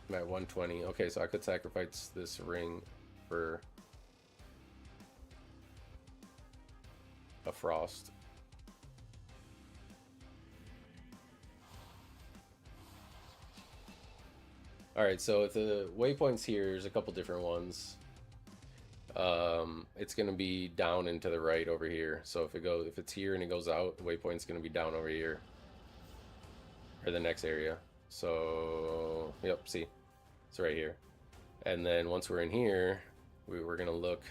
I'm at 120. Okay, so I could sacrifice this ring for a frost. Alright, so if the waypoints here, there's a couple different ones. It's gonna be down and to the right over here. So if it's here and it goes out, the waypoint's gonna be down over here. Or the next area. So yep, see. It's right here. And then once we're in here, we're gonna look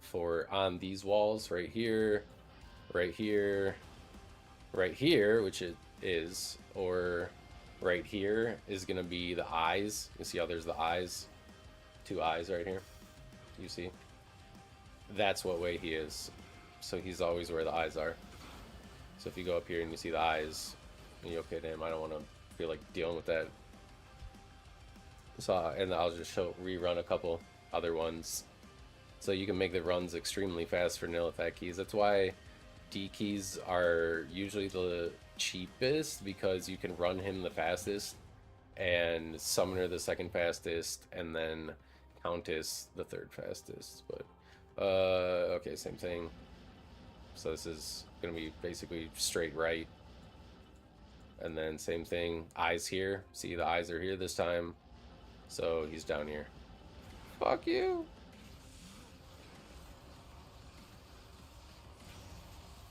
for on these walls right here, right here, right here, which it is, or right here is gonna be the eyes. You see how there's the eyes? 2 eyes right here. You see? That's what way he is. So he's always where the eyes are. So if you go up here and you see the eyes, and you okay, damn, I don't want to feel like dealing with that. So, and I'll just rerun a couple other ones. So you can make the runs extremely fast for nil effect keys. That's why D keys are usually the cheapest, because you can run him the fastest, and Summoner the second fastest, and then Countess the third fastest. But okay, same thing. So this is gonna be basically straight right, and then same thing. Eyes here. See, the eyes are here this time, so he's down here. Fuck you.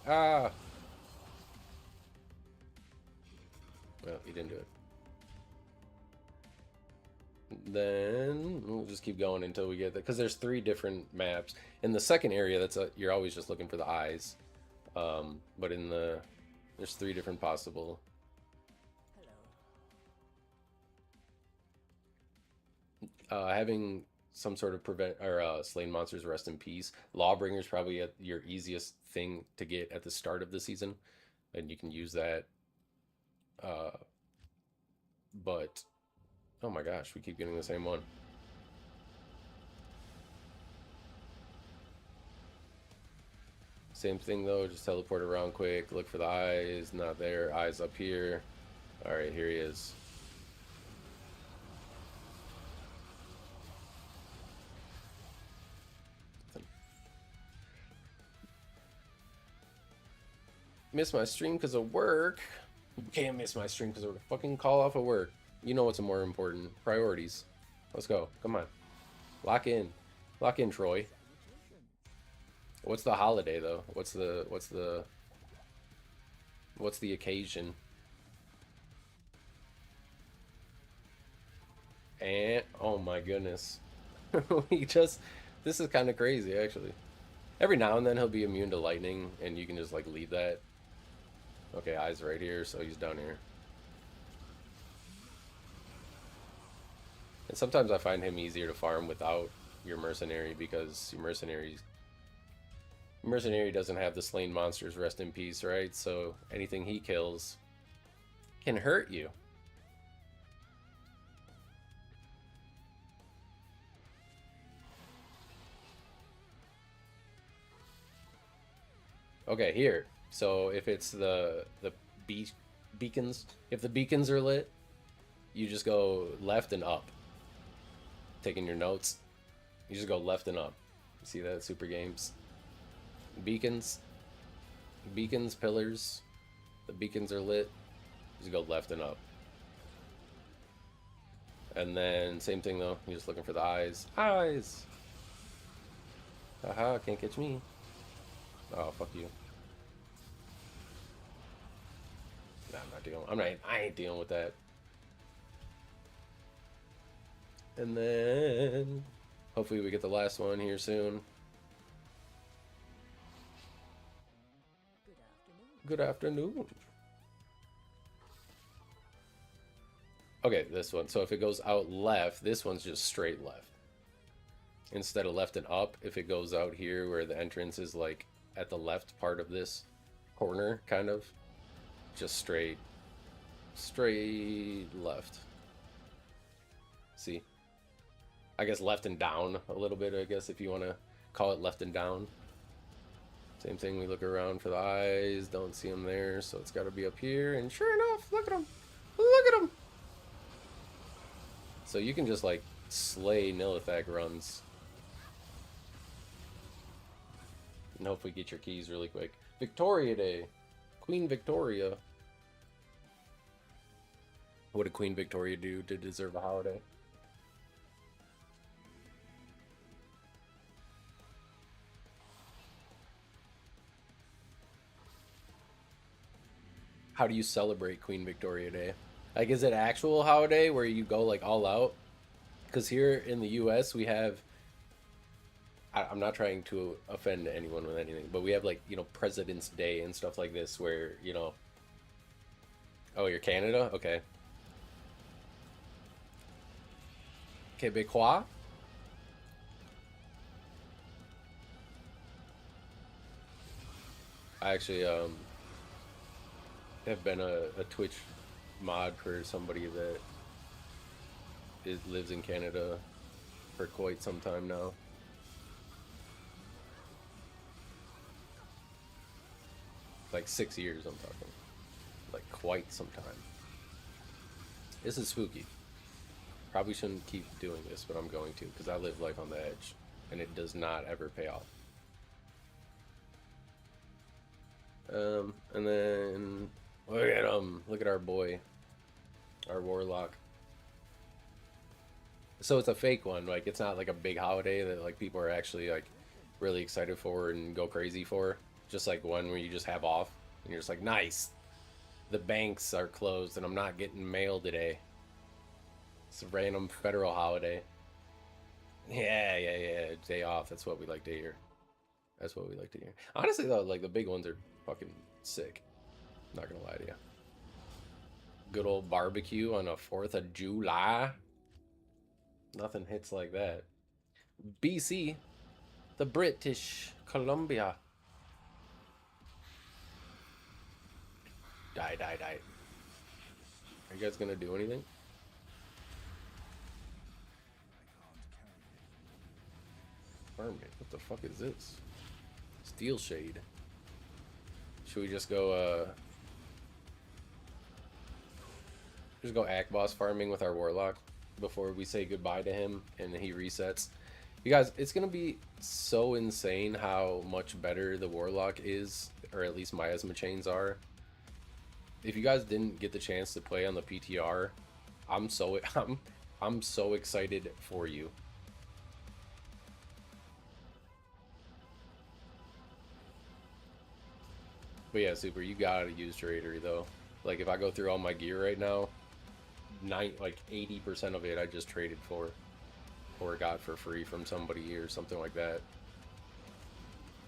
Ah. Well, he didn't do it. Then we'll just keep going until we get there, because there's 3 different maps. In the second area, you're always just looking for the eyes. But there's 3 different possible. Having some sort of prevent or slain monsters rest in peace. Lawbringer is probably your easiest thing to get at the start of the season, and you can use that. But oh my gosh, we keep getting the same one. Same thing though, just teleport around quick, look for the eyes, not there, eyes up here. Alright, here he is. Miss my stream because of work. You can't miss my stream because of fucking call off of work. You know what's more important. Priorities. Let's go. Come on. Lock in. Lock in, Troy. What's the holiday though? What's the occasion? And oh my goodness. This is kind of crazy actually. Every now and then he'll be immune to lightning, and you can just like leave that. Okay, eyes right here, so he's down here. And sometimes I find him easier to farm without your mercenary, because your mercenary doesn't have the slain monsters rest in peace, right? So anything he kills can hurt you. Okay, here. So if it's the beacons, if the beacons are lit, you just go left and up. Taking your notes, you just go left and up. See that? Super Games. Beacons, pillars. The beacons are lit. You just go left and up. And then same thing though. You're just looking for the eyes. Eyes. Haha, can't catch me. Oh, fuck you. Nah, I'm not dealing. I ain't dealing with that. And then hopefully we get the last one here soon. Good afternoon. Okay, this one. So if it goes out left, this one's just straight left. Instead of left and up, if it goes out here where the entrance is like at the left part of this, corner, kind of. Just straight left. See? I guess left and down a little bit, I guess, if you want to call it left and down. Same thing, we look around for the eyes, don't see them there, so it's got to be up here, and sure enough, look at them. Look at them! So you can just, like, slay Nilithak runs. And hopefully get your keys really quick. Victoria Day! Queen Victoria. What did Queen Victoria do to deserve a holiday? How do you celebrate Queen Victoria Day? Like, is it actual holiday where you go, like, all out? Because here in the US, we have... I'm not trying to offend anyone with anything, but we have, like, you know, President's Day and stuff like this where, you know... Oh, you're Canada? Okay. Québécois? I actually, have been a Twitch mod for somebody that lives in Canada for quite some time now. Like 6 years, I'm talking. Like quite some time. This is spooky. Probably shouldn't keep doing this, but I'm going to because I live life on the edge and it does not ever pay off. And then look at our boy, our warlock. So it's a fake one, like it's not like a big holiday that like people are actually like really excited for and go crazy for. Just like one where you just have off and you're just like, nice. The banks are closed and I'm not getting mail today. It's a random federal holiday. Yeah. Day off. That's what we like to hear. That's what we like to hear. Honestly, though, like the big ones are fucking sick. Not gonna lie to you. Good old barbecue on a 4th of July. Nothing hits like that. BC, the British Columbia. Die. Are you guys gonna do anything? What the fuck is this? Steel Shade. Should we just go, Act Boss farming with our Warlock before we say goodbye to him and he resets? You guys, it's gonna be so insane how much better the Warlock is, or at least miasma chains are. If you guys didn't get the chance to play on the PTR, I'm so excited for you. But yeah, Super, you gotta use Tradery though. Like if I go through all my gear right now, like 80% of it I just traded for, or got for free from somebody or something like that.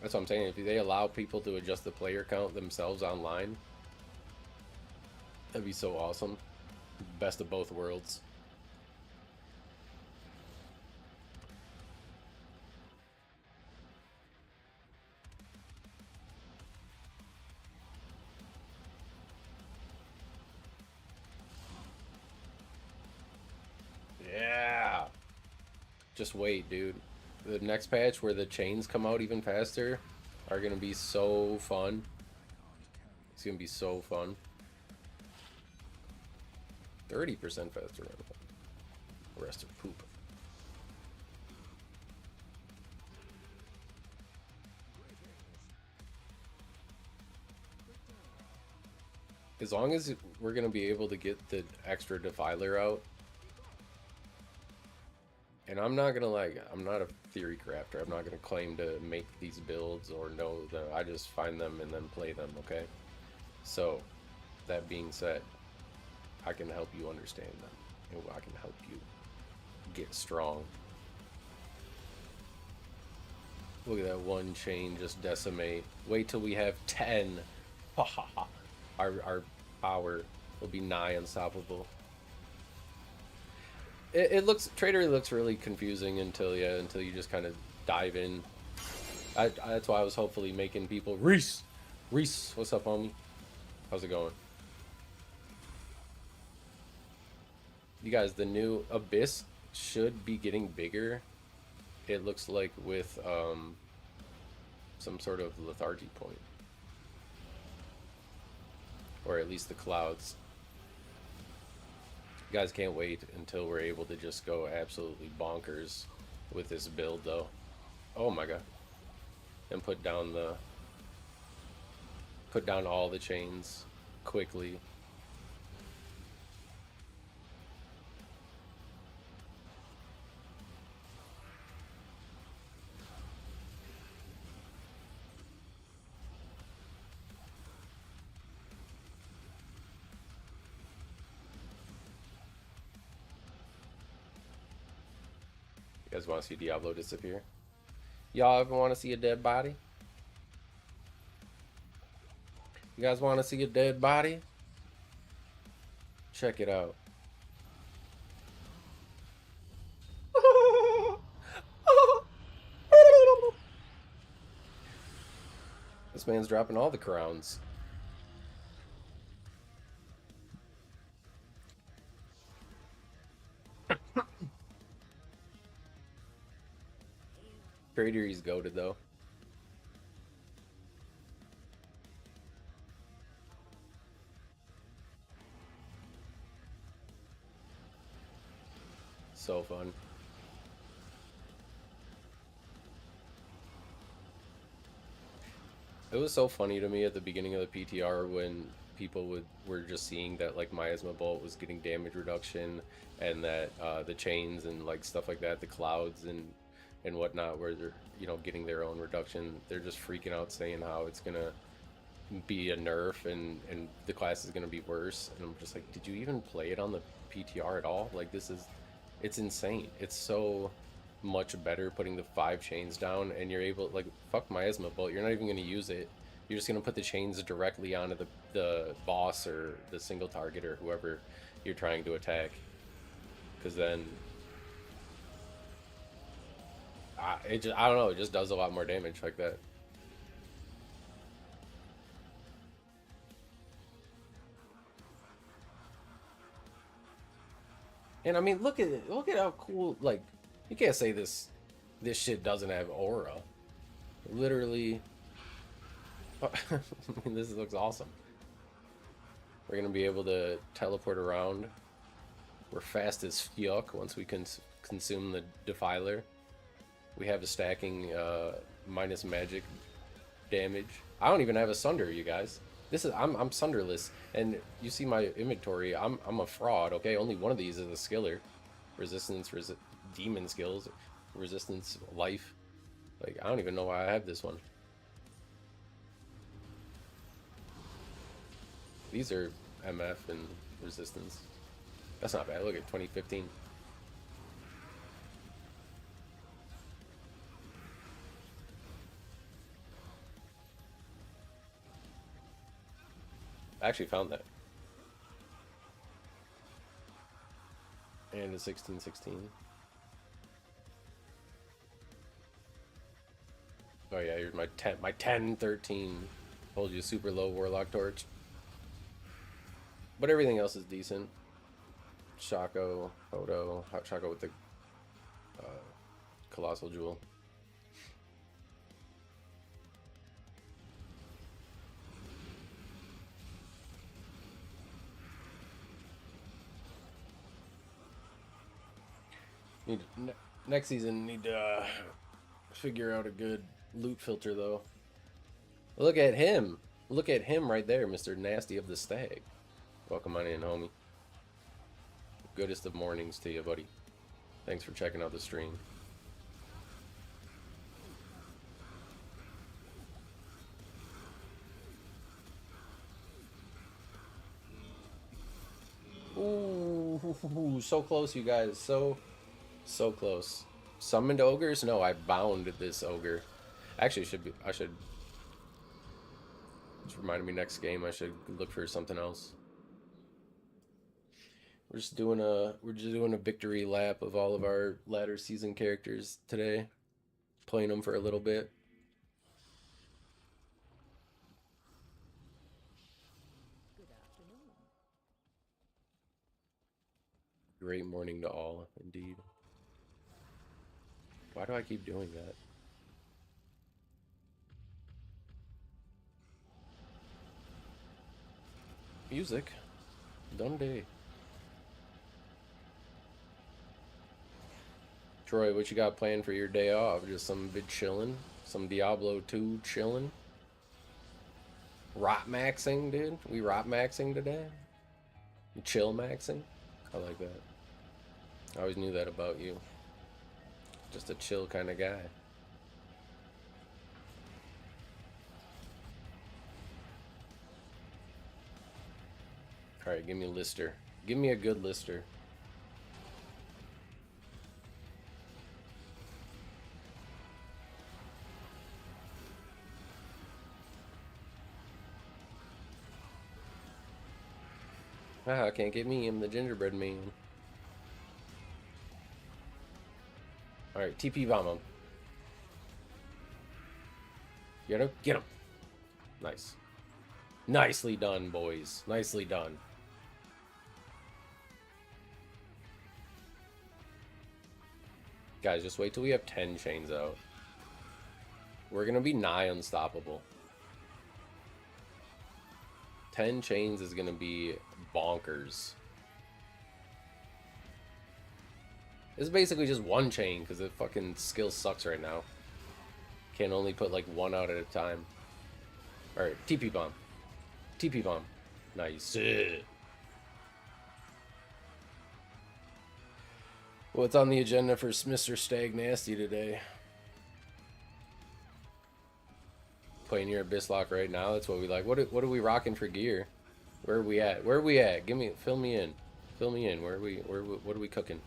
That's what I'm saying. If they allow people to adjust the player count themselves online, that'd be so awesome. Best of both worlds. Yeah. Just wait, dude. The next patch where the chains come out even faster are gonna be so fun. It's gonna be so fun. 30% faster. Rest of poop. As long as we're gonna be able to get the extra defiler out. And I'm not gonna I'm not a theory crafter. I'm not gonna claim to make these builds or know them. I just find them and then play them, okay? So, that being said, I can help you understand them. And I can help you get strong. Look at that one chain just decimate. Wait till we have 10. Our power will be nigh unstoppable. It looks, Tradery looks really confusing until you just kind of dive in. That's why I was hopefully making people Reese Reese, what's up, homie? How's it going? You guys, the new Abyss should be getting bigger. It looks like with some sort of lethargy point, or at least the clouds. You guys can't wait until we're able to just go absolutely bonkers with this build, though. Oh my god! And put down all the chains quickly. You guys want to see Diablo disappear? Y'all ever want to see a dead body? You guys want to see a dead body? Check it out. This man's dropping all the crowns. Trader, he's goated though. So fun. It was so funny to me at the beginning of the PTR when people were just seeing that like Miasma Bolt was getting damage reduction, and that the chains and like stuff like that, the clouds and whatnot, where they're getting their own reduction. They're just freaking out, saying how it's gonna be a nerf and the class is gonna be worse. And I'm just like, did you even play it on the PTR at all? Like it's insane. It's so much better putting the 5 chains down, and you're able, like, fuck Miasma Bolt, you're not even going to use it. You're just going to put the chains directly onto the boss or the single target or whoever you're trying to attack, because then I don't know, it just does a lot more damage like that. And I mean, look at how cool, like, you can't say this shit doesn't have aura. Literally, I mean, this looks awesome. We're gonna be able to teleport around. We're fast as fuck once we consume the Defiler. We have a stacking minus magic damage. I don't even have a Sunder, you guys. I'm Sunderless, and you see my inventory. I'm a fraud. Okay, only one of these is a skiller. Resistance, demon skills, resistance, life. Like, I don't even know why I have this one. These are MF and resistance. That's not bad. Look at 2015. I actually found that. And a 1616. Oh yeah, here's my 1013. Hold you super low Warlock Torch. But everything else is decent. Shaco, Photo, Hot Shaco with the Colossal Jewel. Next season need to figure out a good loot filter though. Look at him. Look at him right there, Mr. Nasty of the Stag. Welcome on in, homie. Goodest of mornings to you, buddy. Thanks for checking out the stream. Ooh, so close, you guys. So close. Summoned ogres? No, I bound this ogre. Actually, I should. Just reminded me next game I should look for something else. We're just doing a victory lap of all of our latter season characters today, playing them for a little bit. Great morning to all, indeed. Why do I keep doing that? Music. Dundee. Troy, what you got planned for your day off? Just some bit chillin'? Some Diablo 2 chillin'? Rot maxing, dude? We rot maxing today? You chill maxing? I like that. I always knew that about you. Just a chill kind of guy. Alright, give me a lister. Give me a good lister. Ah, can't get me. I'm the gingerbread man. Alright, TP bomb him. Get him? Get him! Nice. Nicely done, boys. Nicely done. Guys, just wait till we have 10 chains out. We're gonna be nigh unstoppable. 10 chains is gonna be bonkers. This is basically just one chain because the fucking skill sucks right now. Can only put like one out at a time. Alright, TP bomb. TP bomb. Nice. What's on the agenda for Mr. Stag Nasty today? Playing your Abyss Lock right now. That's what we like. What are we rocking for gear? Where are we at? Where are we at? Fill me in. Fill me in. What are we cooking?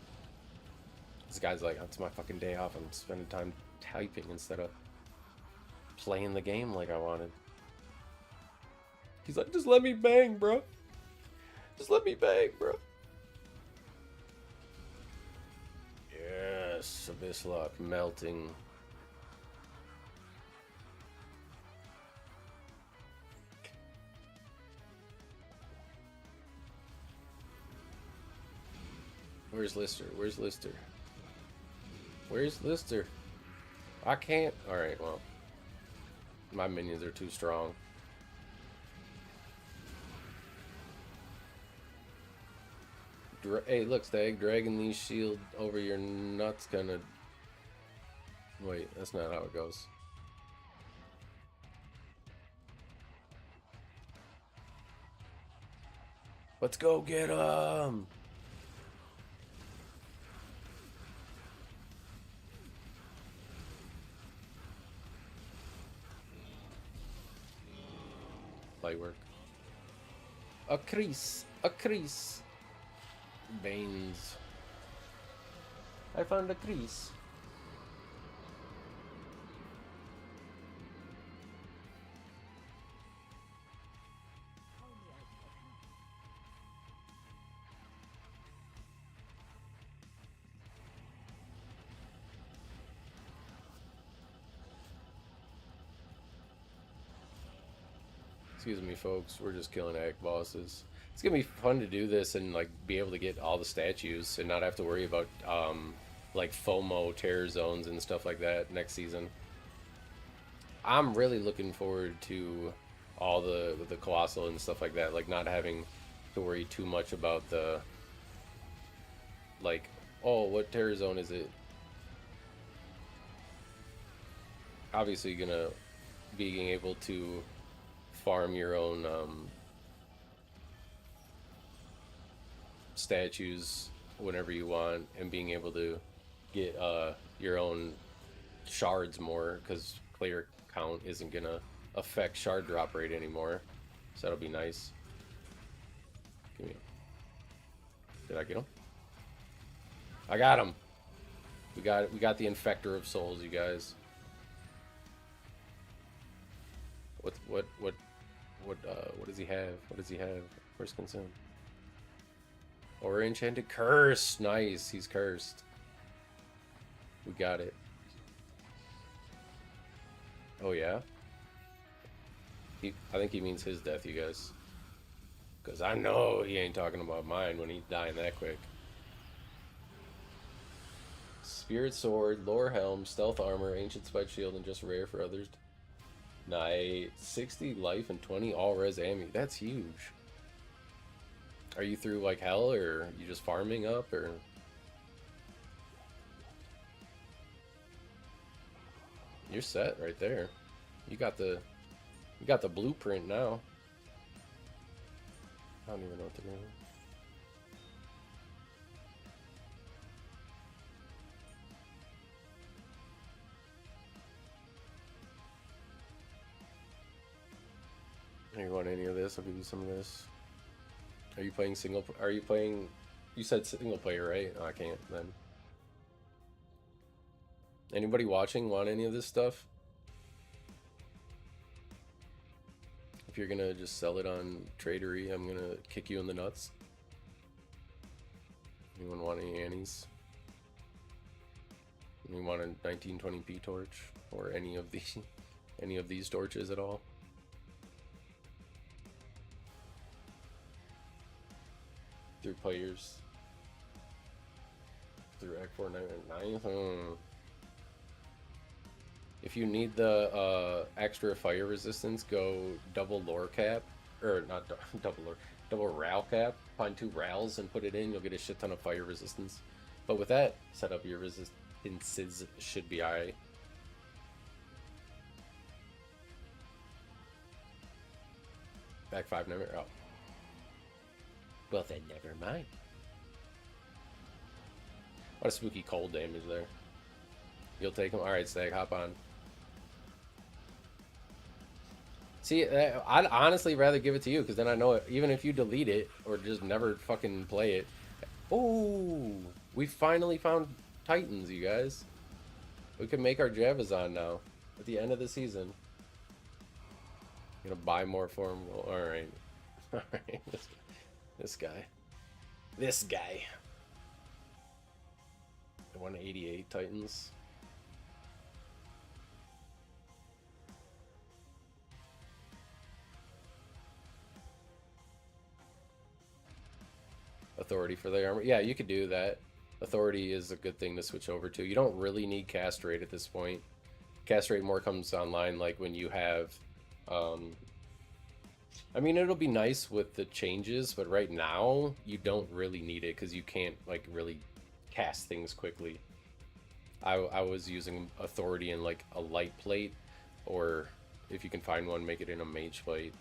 This guy's like, it's my fucking day off. I'm spending time typing instead of playing the game like I wanted. He's like, just let me bang, bro. Just let me bang, bro. Yes, Abyss Lock melting. Where's Lister? Where's Lister? Where's Lister? I can't. Alright, well. My minions are too strong. Hey, look, Stag. Dragging these shield over your nuts gonna... Wait, that's not how it goes. Let's go get him! Light work. A crease. A crease. Veins. I found a crease. Excuse me, folks. We're just killing egg bosses. It's gonna be fun to do this and like be able to get all the statues and not have to worry about like FOMO terror zones and stuff like that next season. I'm really looking forward to all the colossal and stuff like that. Like not having to worry too much about the like, oh, what terror zone is it? Obviously, gonna being able to farm your own statues whenever you want and being able to get your own shards more because player count isn't gonna affect shard drop rate anymore, so that'll be nice. Give me. Did I get him? I got him. We got the Infector of Souls, you guys. What does he have? What does he have? First consume. Or enchanted curse. Nice, he's cursed. We got it. Oh yeah. I think he means his death, you guys. Cause I know he ain't talking about mine when he's dying that quick. Spirit Sword, Lore Helm, Stealth Armor, Ancient Spike Shield, and just rare for others. Nice. 60 life and 20 all res ammo. That's huge. Are you through like hell, or you just farming up, or? You're set right there. You got the blueprint now. I don't even know what to do. You want any of this? I'll give you some of this. Are you playing single? Are you playing? You said single player, right? Oh, I can't then. Anybody watching want any of this stuff? If you're gonna just sell it on Tradery, I'm gonna kick you in the nuts. Anyone want any Annies? You want a 1920p torch or any of these torches at all? Through players. Through Act 499. If you need the extra fire resistance, go double lore cap, or not double lore, double RAL cap. Find 2 RALs and put it in. You'll get a shit ton of fire resistance. But with that set up, your resistances should be alright. Back 5 never. Oh. Well then, never mind. What a spooky cold damage there. You'll take them. All right, Stag, hop on. See, I'd honestly rather give it to you, because then I know it, even if you delete it or just never fucking play it. Oh, we finally found Titans, you guys. We can make our Javazon now at the end of the season. Gonna buy more for him. Well, all right, all right. This guy. 188 Titans. Authority for the armor. Yeah, you could do that. Authority is a good thing to switch over to. You don't really need cast rate at this point. Cast rate more comes online like when you have I mean, it'll be nice with the changes, but right now you don't really need it because you can't like really cast things quickly. I was using authority in like a light plate, or if you can find one, make it in a mage plate.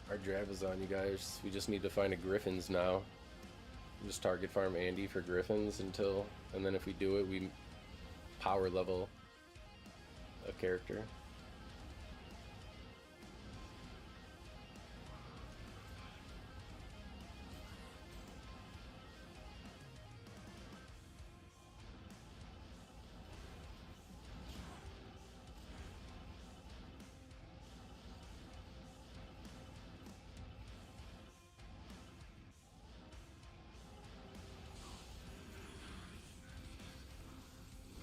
Our drive is on, you guys. We just need to find a Griffins now. Just target farm Andy for Griffins until, and then if we do it, we power level a character.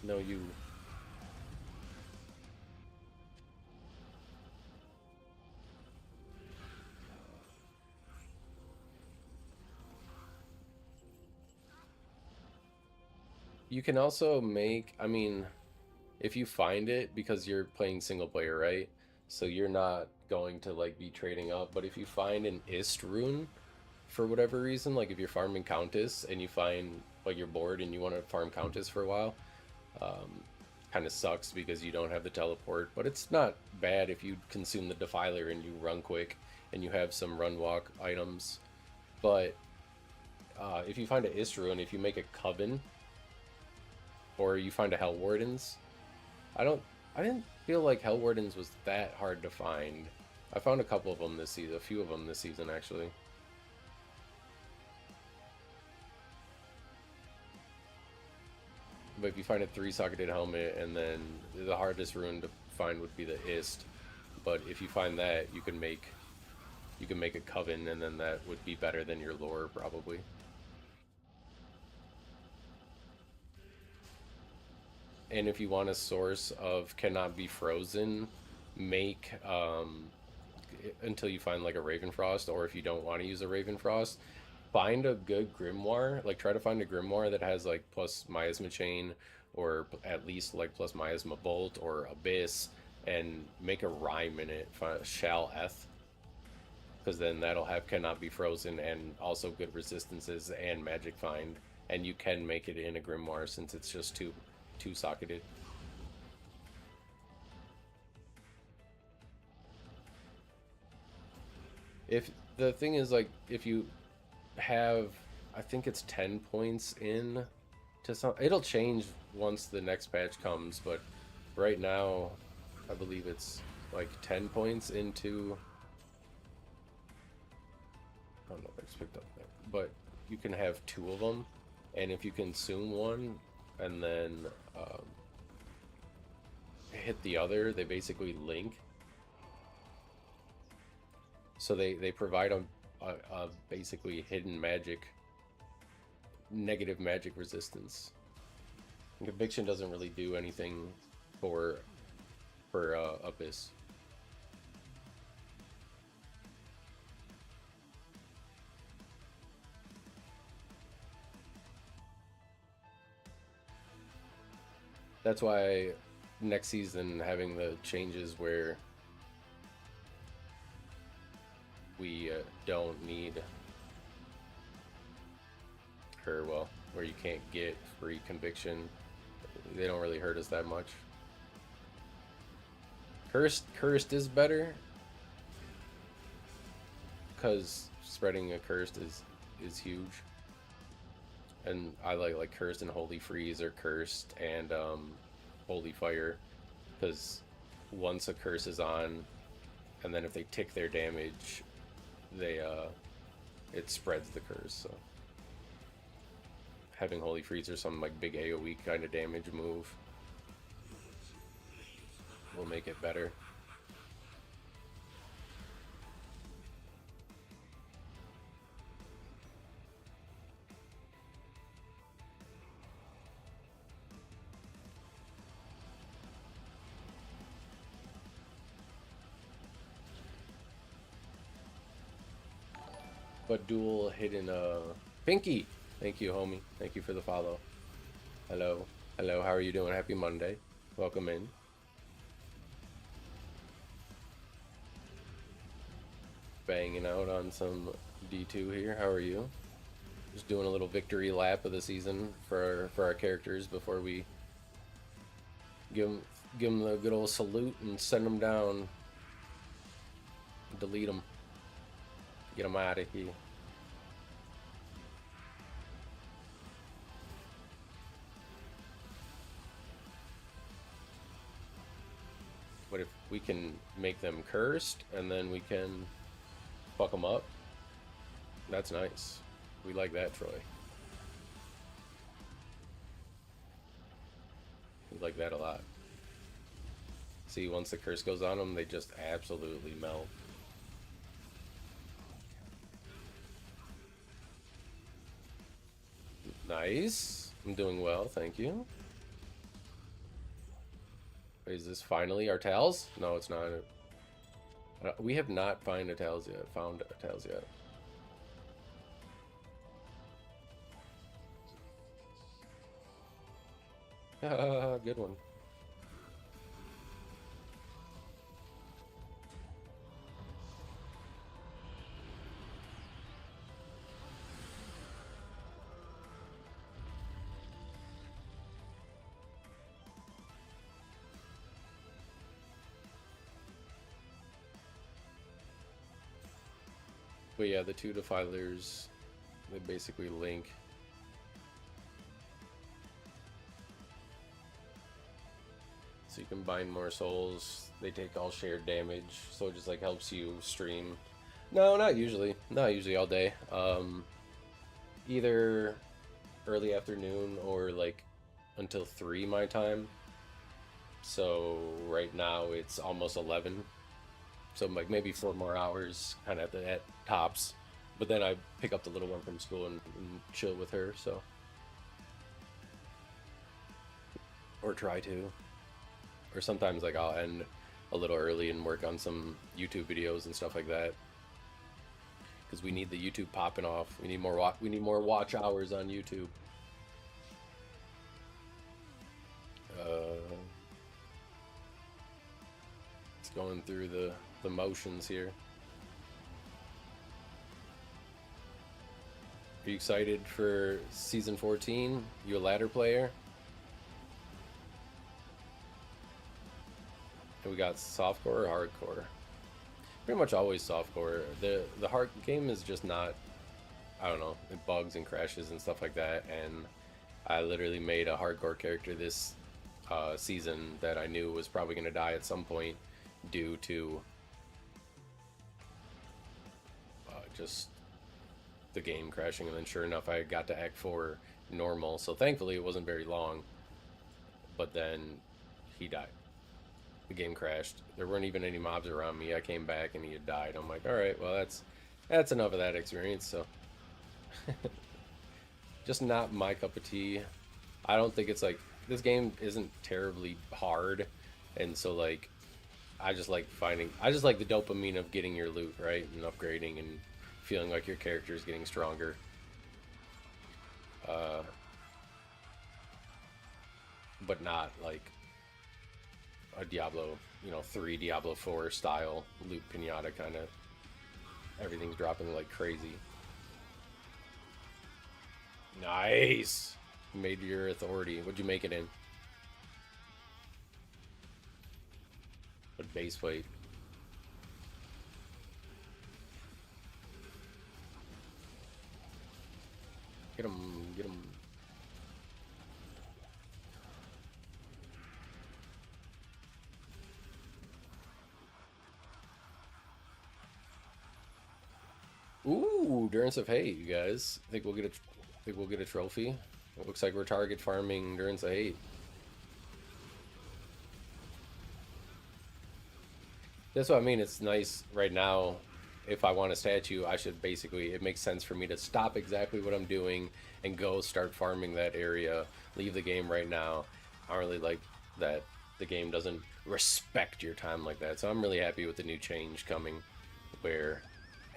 No, you. You can also make, I mean, if you find it, because you're playing single player, right? So you're not going to like be trading up, but if you find an Ist rune for whatever reason, like if you're farming Countess and you find like you're bored and you want to farm Countess for a while, kind of sucks because you don't have the teleport, but it's not bad if you consume the Defiler and you run quick and you have some run walk items. But if you find an Ist rune, if you make a Coven or you find a Hell Wardens, I didn't feel like Hell Wardens was that hard to find. I found a couple of them this season, a few of them this season actually. But if you find a 3-socketed helmet, and then the hardest rune to find would be the Ist. But if you find that, you can make a Coven, and then that would be better than your lore probably. And if you want a source of cannot be frozen, make until you find like a Ravenfrost, or if you don't want to use a Ravenfrost, find a good grimoire. Like try to find a grimoire that has like plus miasma chain, or at least like plus miasma bolt or abyss, and make a rhyme in it. Shall eth, because then that'll have cannot be frozen and also good resistances and magic find, and you can make it in a grimoire since it's just two socketed. If the thing is like if you have, I think it's 10 points in to some, it'll change once the next patch comes, but right now I believe it's like 10 points into, I don't know if I just picked up there, but you can have two of them, and if you consume one and then um, hit the other, they basically link. So they provide a basically hidden magic, negative magic resistance. And Conviction doesn't really do anything for Abyss. That's why next season having the changes where we don't need her, well, where you can't get free Conviction, they don't really hurt us that much. Cursed is better because spreading a cursed is huge, and I like cursed and holy freeze, or cursed and holy fire, because once a curse is on, and then if they tick their damage, they it spreads the curse. So having holy freeze or some like big AoE kind of damage move will make it better. But dual hidden Pinky. Thank you, homie. Thank you for the follow. Hello. Hello, how are you doing? Happy Monday. Welcome in. Banging out on some D2 here. How are you? Just doing a little victory lap of the season for our characters before we give them the good old salute and send them down. Delete them. Get them out of here. But if we can make them cursed and then we can fuck them up, that's nice. We like that, Troy. We like that a lot. See, once the curse goes on them, they just absolutely melt. Nice. I'm doing well, thank you. Is this finally our towels? No, it's not. We have not found a towels yet. Found a towels yet. Good one. But yeah, the two defilers, they basically link. So you can bind more souls. They take all shared damage, so it just like helps you stream. No, not usually. Not usually all day. Either early afternoon or like until 3 my time. So right now it's almost 11. So like maybe 4 more hours kind of at tops. But then I pick up the little one from school and chill with her, so. or try to. Or sometimes like I'll end a little early and work on some YouTube videos and stuff like that. Because we need the YouTube popping off. We need more watch hours on YouTube. It's going through the motions here. Are you excited for season 14? You a ladder player? And we got softcore or hardcore? Pretty much always softcore. The hard game is just not, I don't know, it bugs and crashes and stuff like that. And I literally made a hardcore character this season that I knew was probably going to die at some point due to just the game crashing. And then sure enough, I got to Act 4 normal. So thankfully it wasn't very long. But then he died. The game crashed. There weren't even any mobs around me. I came back and he had died. I'm like, all right, well that's enough of that experience. So just not my cup of tea. I don't think it's like, this game isn't terribly hard, and so like I just like the dopamine of getting your loot right and upgrading and feeling like your character is getting stronger. But not like a Diablo, 3 Diablo 4 style loot pinata kind of. Everything's dropping like crazy. Nice. Made your authority. What'd you make it in? What base weight? Get him, get him. Ooh, Endurance of Hate, you guys. Think we'll get a trophy. It looks like we're target farming Endurance of Hate. That's what I mean. It's nice right now. If I want a statue, I should basically, it makes sense for me to stop exactly what I'm doing and go start farming that area. Leave the game right now. I don't really like that the game doesn't respect your time like that. So I'm really happy with the new change coming where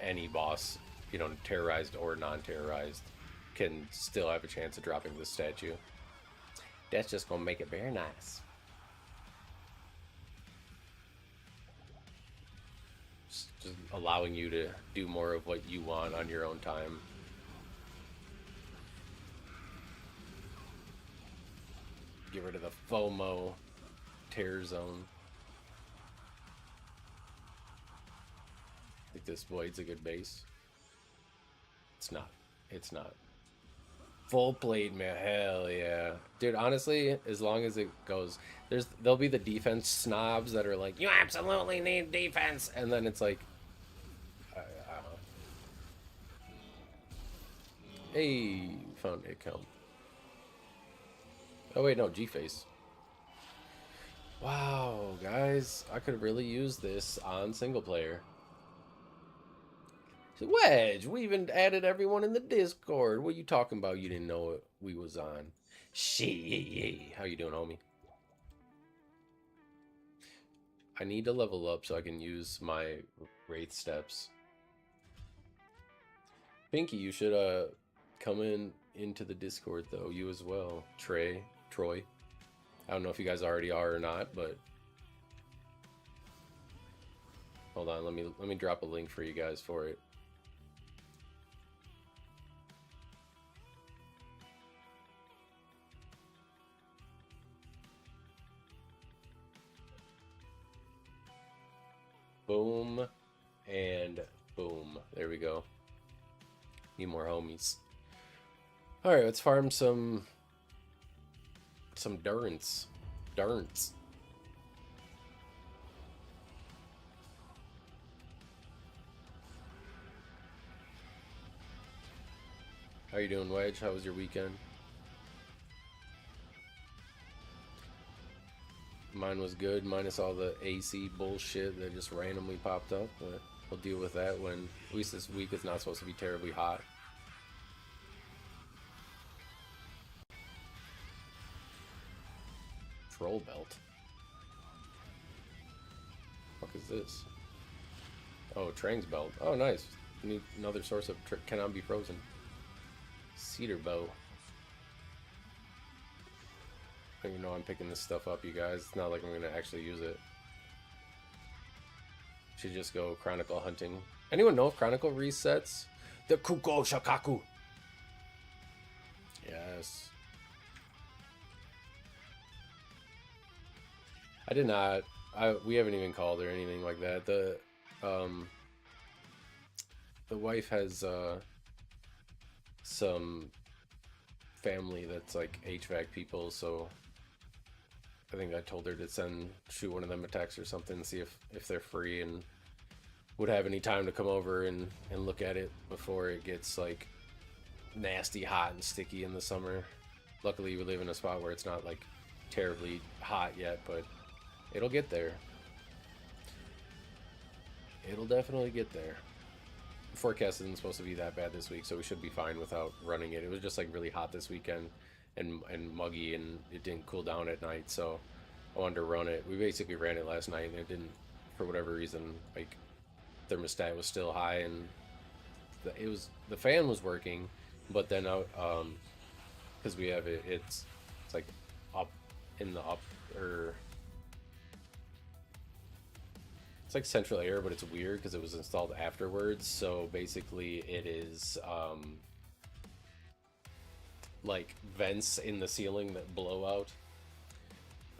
any boss, terrorized or non-terrorized, can still have a chance of dropping this statue. That's just gonna make it very nice. Just allowing you to do more of what you want on your own time. Get rid of the FOMO terror zone. I think this blade's a good base. It's not. It's not. Full plate, man. Hell yeah. Dude, honestly, as long as it goes, there'll be the defense snobs that are like, you absolutely need defense. And then it's like, I don't know. Hey, found a account. Oh, wait, no, G-Face. Wow, guys, I could really use this on single player. Wedge, we even added everyone in the Discord. What are you talking about? You didn't know we was on. Shit. How you doing, homie? I need to level up so I can use my Wraith steps. Pinky, you should come into the Discord though. You as well. Troy. I don't know if you guys already are or not, but hold on, let me drop a link for you guys for it. Boom and boom. There we go. Need more homies. All right, let's farm some durance. How you doing, Wedge? How was your weekend? Mine was good, minus all the AC bullshit that just randomly popped up, but we'll deal with that when, at least this week is not supposed to be terribly hot. Troll belt. What is this? Oh, Trang's belt. Oh, nice. Need another source of cannot be frozen. Cedar bow. You know I'm picking this stuff up, you guys. It's not like I'm gonna actually use it. Should just go Chronicle hunting. Anyone know if Chronicle resets? The Kuko Shakaku. Yes. I did not. We haven't even called or anything like that. The wife has some family that's like HVAC people, so I think I told her to shoot one of them a text or something and see if they're free and would have any time to come over and look at it before it gets like nasty hot and sticky in the summer. Luckily we live in a spot where it's not like terribly hot yet, but it'll get there. It'll definitely get there. The forecast isn't supposed to be that bad this week, so we should be fine without running it. It was just like really hot this weekend and muggy, and it didn't cool down at night, so I wanted to run it. We basically ran it last night and it didn't, for whatever reason, like thermostat was still high and the fan was working, but then because we have it's like up in the upper, it's like central air, but it's weird because it was installed afterwards. So basically it is like vents in the ceiling that blow out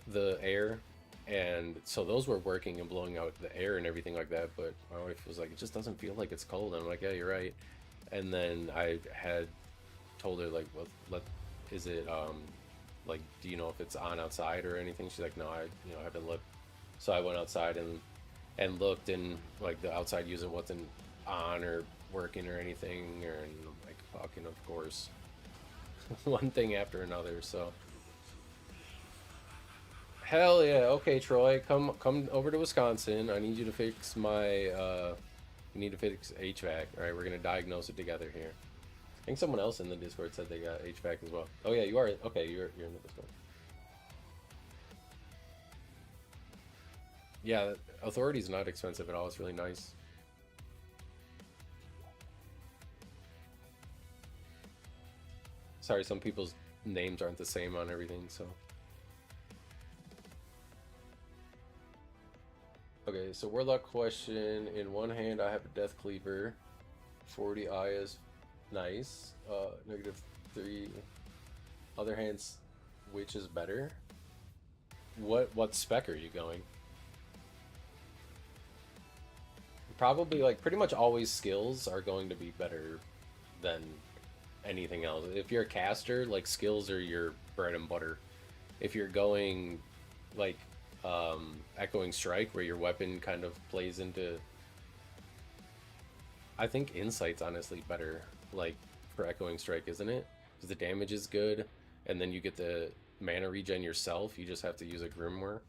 the air, and so those were working and blowing out the air and everything like that. But my wife was like, it just doesn't feel like it's cold. And I'm like, yeah, you're right. And then I had told her like, well, is it like, do you know if it's on outside or anything? She's like, no, I haven't looked. So I went outside and looked, and like the outside user wasn't on or working or anything, and I'm like, fucking of course. One thing after another. So hell yeah. Okay, Troy, come over to Wisconsin. I need you to fix my we need to fix HVAC. All right, we're gonna diagnose it together here. I think someone else in the Discord said they got HVAC as well. Oh yeah, you are. Okay, you're in the Discord. Yeah, Authority's not expensive at all. It's really nice. Sorry, some people's names aren't the same on everything, so. Okay, so Warlock question. In one hand, I have a Death Cleaver. 40 is nice. -3. Other hands, which is better? What spec are you going? Probably like pretty much always skills are going to be better than anything else. If you're a caster, like skills are your bread and butter. If you're going like Echoing Strike, where your weapon kind of plays into, I think Insight's honestly better like for Echoing Strike, isn't it? Because the damage is good, and then you get the mana regen yourself. You just have to use a Grimmer.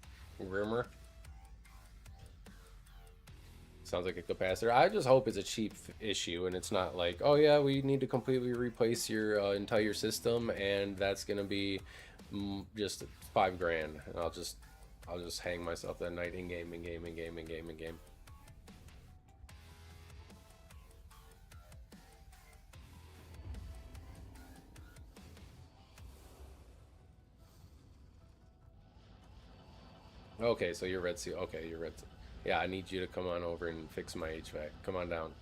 Sounds like a capacitor. I just hope it's a cheap issue and it's not like, oh yeah, we need to completely replace your entire system, and that's gonna be just $5 grand, and I'll just hang myself that night in game. Okay, so you're Red Seal. Okay, you're Red Seal. Yeah, I need you to come on over and fix my HVAC. Come on down.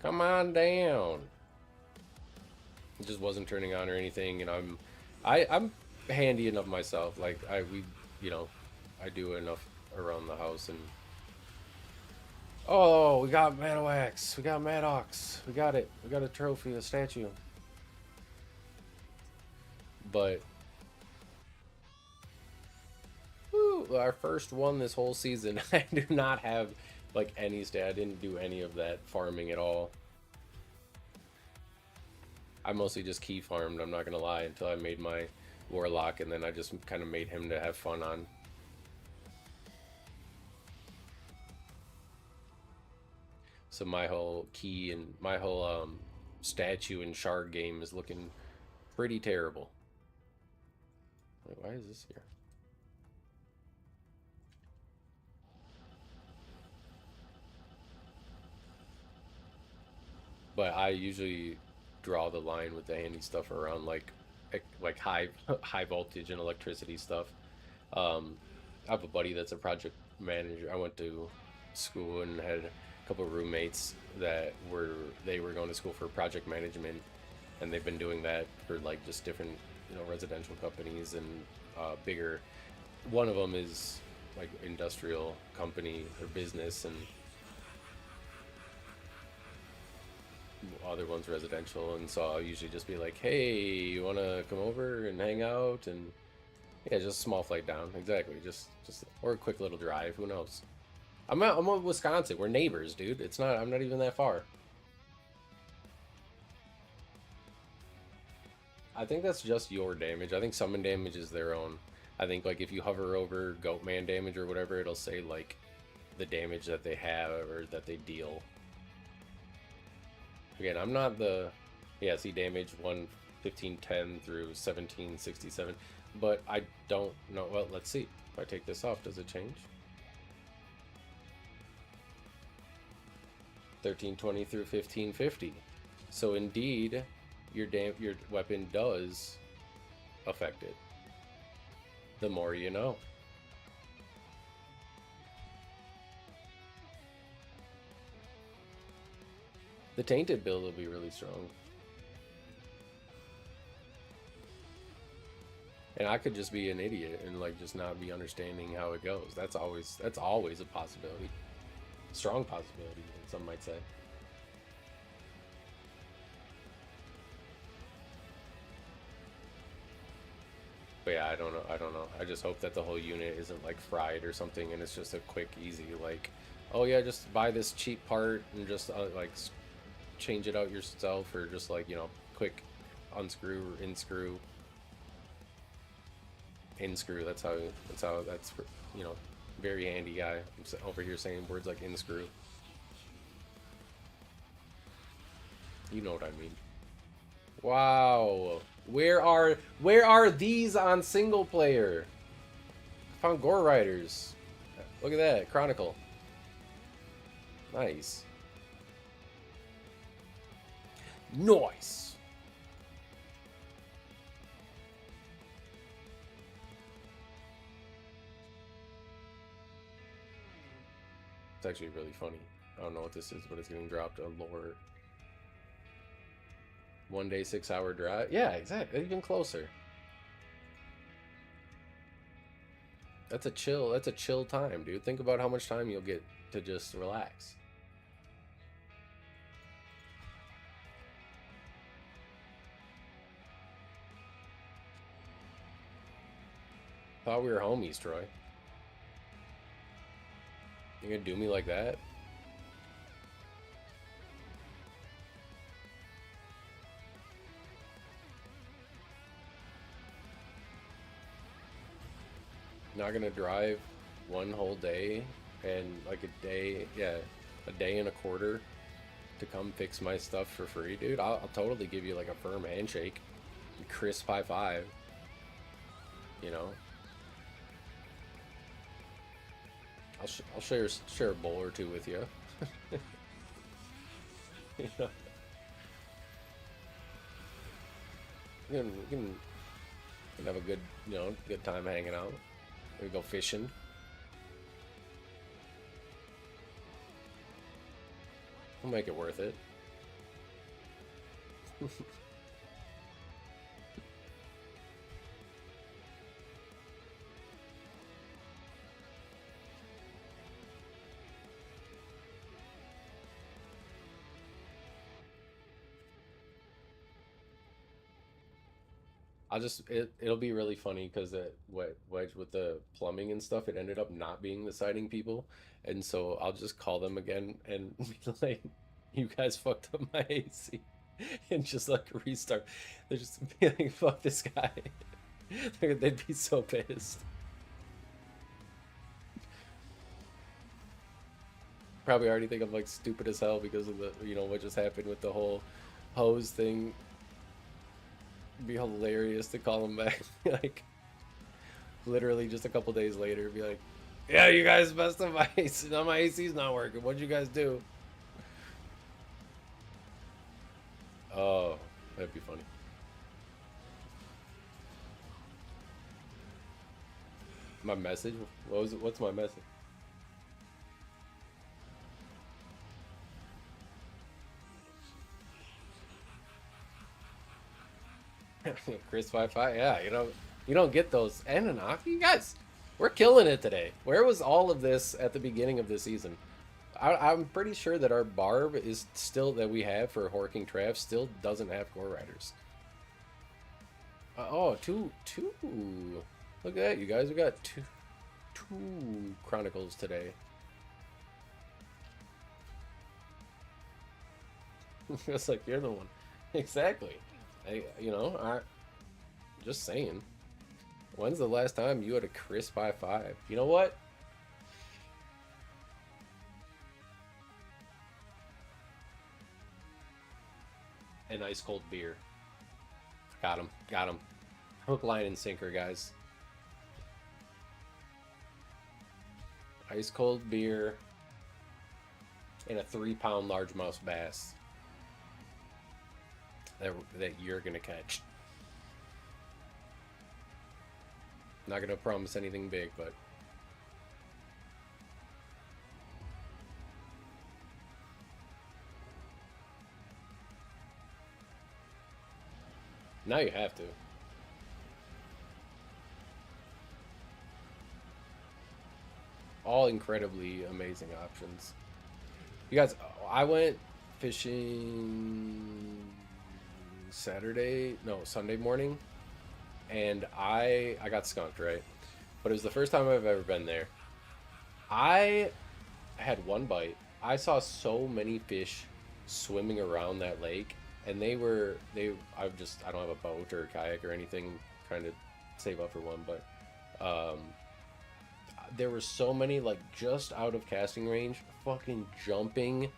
Come on down. It just wasn't turning on or anything, and I'm handy enough myself. Like I do enough around the house. And oh, we got Maddox. We got Maddox. We got it. We got a trophy, a statue. But our first one this whole season. I do not have like any stat. I didn't do any of that farming at all. I mostly just key farmed, I'm not gonna lie, until I made my Warlock, and then I just kind of made him to have fun on. So my whole key and my whole statue and shard game is looking pretty terrible. Wait, why is this here? But I usually draw the line with the handy stuff around like high high voltage and electricity stuff. I have a buddy that's a project manager. I went to school and had a couple of roommates that were going to school for project management, and they've been doing that for like just different residential companies and bigger. One of them is like industrial company or business, and other one's residential. And so I'll usually just be like, "Hey, you want to come over and hang out?" And yeah, just a small flight down. Exactly. Just or a quick little drive. Who knows? I'm in Wisconsin. We're neighbors, dude. It's not. I'm not even that far. I think that's just your damage. I think summon damage is their own. I think like if you hover over Goatman damage or whatever, it'll say like the damage that they have or that they deal. Again, I'm not the yeah, see damage 1 1510 through 1767, but I don't know. Well, let's see. If I take this off, does it change? 1320 through 1550. So indeed, your weapon does affect it. The more you know. The tainted build will be really strong. And I could just be an idiot and like just not be understanding how it goes. That's always a possibility. Strong possibility, some might say. But yeah, I don't know. I don't know. I just hope that the whole unit isn't like fried or something, and it's just a quick, easy like, oh yeah, just buy this cheap part and just like change it out yourself, or just like quick unscrew or in screw. That's you know very handy guy. I'm over here saying words like in screw. You know what I mean. Wow. Where are these on single player? I found Gore Riders. Look at that. Chronicle. Nice. Nice. It's actually really funny. I don't know what this is, but it's getting dropped. A lore. 1 day, 6 hour drive. Yeah, exactly. Even closer. That's a chill. That's a chill time, dude. Think about how much time you'll get to just relax. Thought we were homies, Troy. You gonna do me like that? Not gonna drive one whole day and like a day, yeah, a day and a quarter to come fix my stuff for free, dude. I'll totally give you like a firm handshake, crisp high five. You know, I'll share a bowl or two with you. You know, we can have a good time hanging out. We go fishing. We'll make it worth it. It'll be really funny because with the plumbing and stuff, it ended up not being the siding people, and so I'll just call them again and be like, "You guys fucked up my AC," and just like restart. They're just be like, "Fuck this guy." They'd be so pissed. Probably already think I'm like stupid as hell because of the what just happened with the whole hose thing. It'd be hilarious to call them back, like literally just a couple days later, be like, "Yeah, you guys messed up my AC. Now my AC's not working. What'd you guys do?" Oh, that'd be funny. My message? What was it? What's my message? Chris Wi-Fi, yeah, you don't get those. Anunnaki, you guys, we're killing it today. Where was all of this at the beginning of the season? I'm pretty sure that our barb is still that we have for Horking Trav still doesn't have core riders. Oh, two. Look at that, you guys. We got two chronicles today. It's like you're the one, exactly. I just saying. When's the last time you had a crisp high five? You know what? An ice cold beer. Got him. Got him. Hook, line, and sinker, guys. Ice cold beer and a 3-pound largemouth bass that you're gonna catch. Not gonna promise anything big, but now you have to. All incredibly amazing options. You guys, I went fishing Sunday morning, and I got skunked, right? But it was the first time I've ever been there. I had one bite. I saw so many fish swimming around that lake, and I don't have a boat or a kayak or anything, trying to save up for one, but there were so many like just out of casting range, fucking jumping